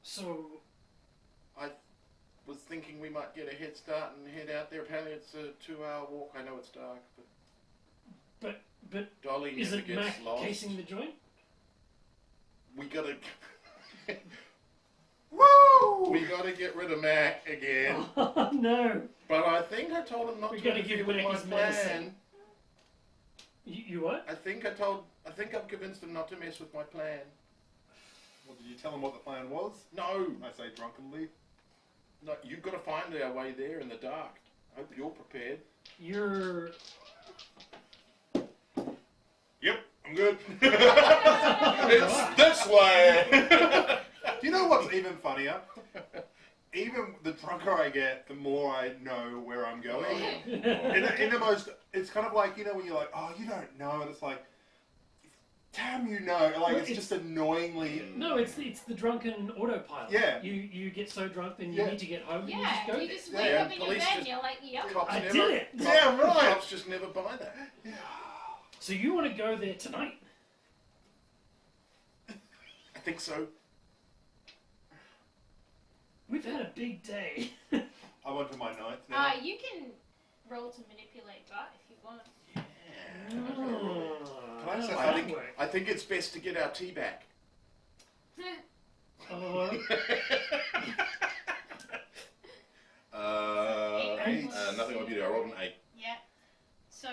So, I was thinking we might get a head start and head out there. Apparently it's a 2-hour walk. I know it's dark, but Dolly is never it gets Mac lost. casing the joint? We gotta Woo! we gotta get rid of Mac again. Oh, no. But I think I told him not We to gotta interfere give with Mac my his plan. medicine. You what? I think I've convinced him not to mess with my plan. Well, did you tell him what the plan was? No, I say drunkenly. no, you've got to find our way there in the dark. I hope you're prepared. You're... Yep, I'm good. It's this way. You know what's even funnier? Even the drunker I get, the more I know where I'm going. In the most, it's kind of like, you know, when you're like, oh, you don't know, and it's like, damn, you know, like it's just annoyingly. No, it's the drunken autopilot. Yeah. You get so drunk, then you Yeah. need to get home, and you Yeah, just go you there. just wake Yeah, up in your police bed and just- you're like, yep. Cops I never, did it. Damn right. Cops just never buy that. So you want to go there tonight? I think so. We've had a big day. I went to my ninth now. You can roll to manipulate Bart if you want. Can I say How I does think that work? I think it's best to get our tea back. Oh, Eight. Nothing will be there. I rolled an 8. Yeah. So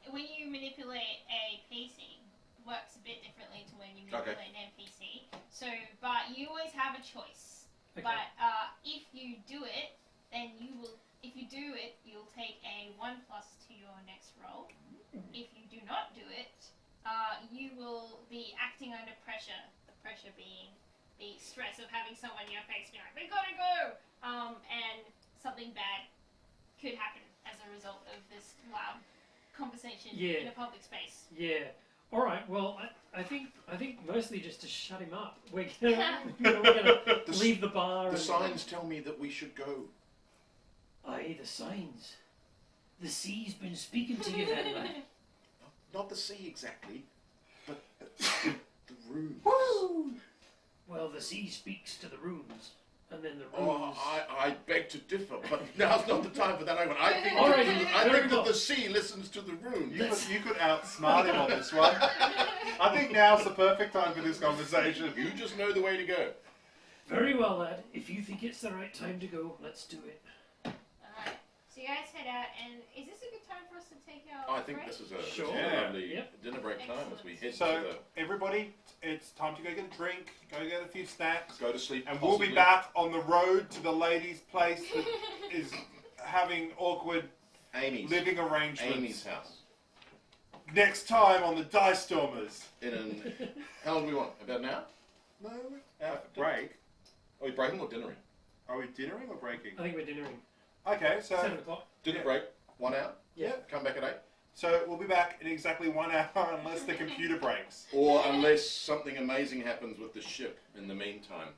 when you manipulate a PC, it works a bit differently to when you manipulate an NPC. So, but you always have a choice. okay. But if you do it, then you will. If you do it, you'll take a 1+ to your next roll. If you do not do it, you will be acting under pressure. The pressure being the stress of having someone in your face be like, "We gotta go," and something bad could happen as a result of this loud conversation Yeah. in a public space. Yeah. All right. Well, I think mostly just to shut him up. We're gonna leave the bar. The and, signs tell me that we should go. Aye, the signs. The sea's been speaking to you, then, mate. Not the sea exactly, but the room. Woo! Well, the sea speaks to the runes. and then the Oh, ruse. I beg to differ, but now's not the time for that argument. I think, All that, right, I very think well. that the sea listens to the rune. You could outsmart him on this one. I think now's the perfect time for this conversation. You just know the way to go. Very well, lad. If you think it's the right time to go, let's do it. Alright, so you guys head out, and is this a good time for us to take our I think break? this is a Sure. lovely Yep. dinner break time as we head So, to everybody, it's time to go get a drink, go get a few snacks, go to sleep. and we'll be possibly. back on the road to the lady's place that is having awkward Amy's. living arrangements. Amy's house. Next time on the Dice Stormers. How long do we want? About an hour? No, Break. Are we breaking or dinnering? Are we dinnering or breaking? I think we're dinnering. Okay, so 7 o'clock. Dinner Yeah. break. 1 hour. Yeah. Come back at 8. so we'll be back in exactly 1 hour unless the computer breaks. Or unless something amazing happens with the ship in the meantime.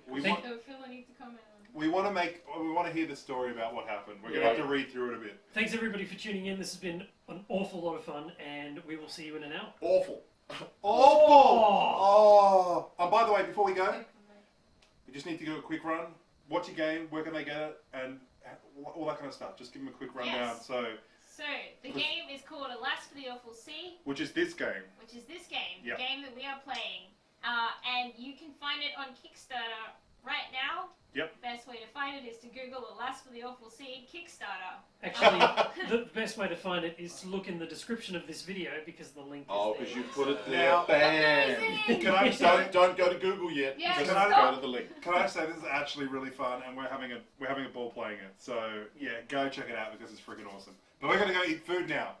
We Thank- want So Phil, I need to comment on. we want to hear the story about what happened. We're gonna Yeah. have to read through it a bit. Thanks everybody for tuning in. This has been an awful lot of fun, and we will see you in an hour. Awful. Oh! And by the way, before we go, we just need to do a quick run. What's your game? Where can they get it? And all that kind of stuff. Just give them a quick rundown. Yes. So, So the game is called Alas for the Awful Sea, which is this game? which is this game, Yep. the game that we are playing, and you can find it on Kickstarter right now. Yep. Best way to find it is to Google Alas for the Awful Sea Kickstarter. Actually, the best way to find it is to look in the description of this video because the link is Oh, there. because you put it there. Now- Bam. Amazing! Can I say? Don't go to Google yet. Yeah, Just stop. go to the link. Can I say this is actually really fun, and we're having a ball playing it. So yeah, go check it out because it's freaking awesome. But we're gonna go eat food now,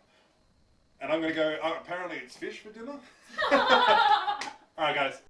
and I'm gonna go. Oh, apparently it's fish for dinner. All right, guys.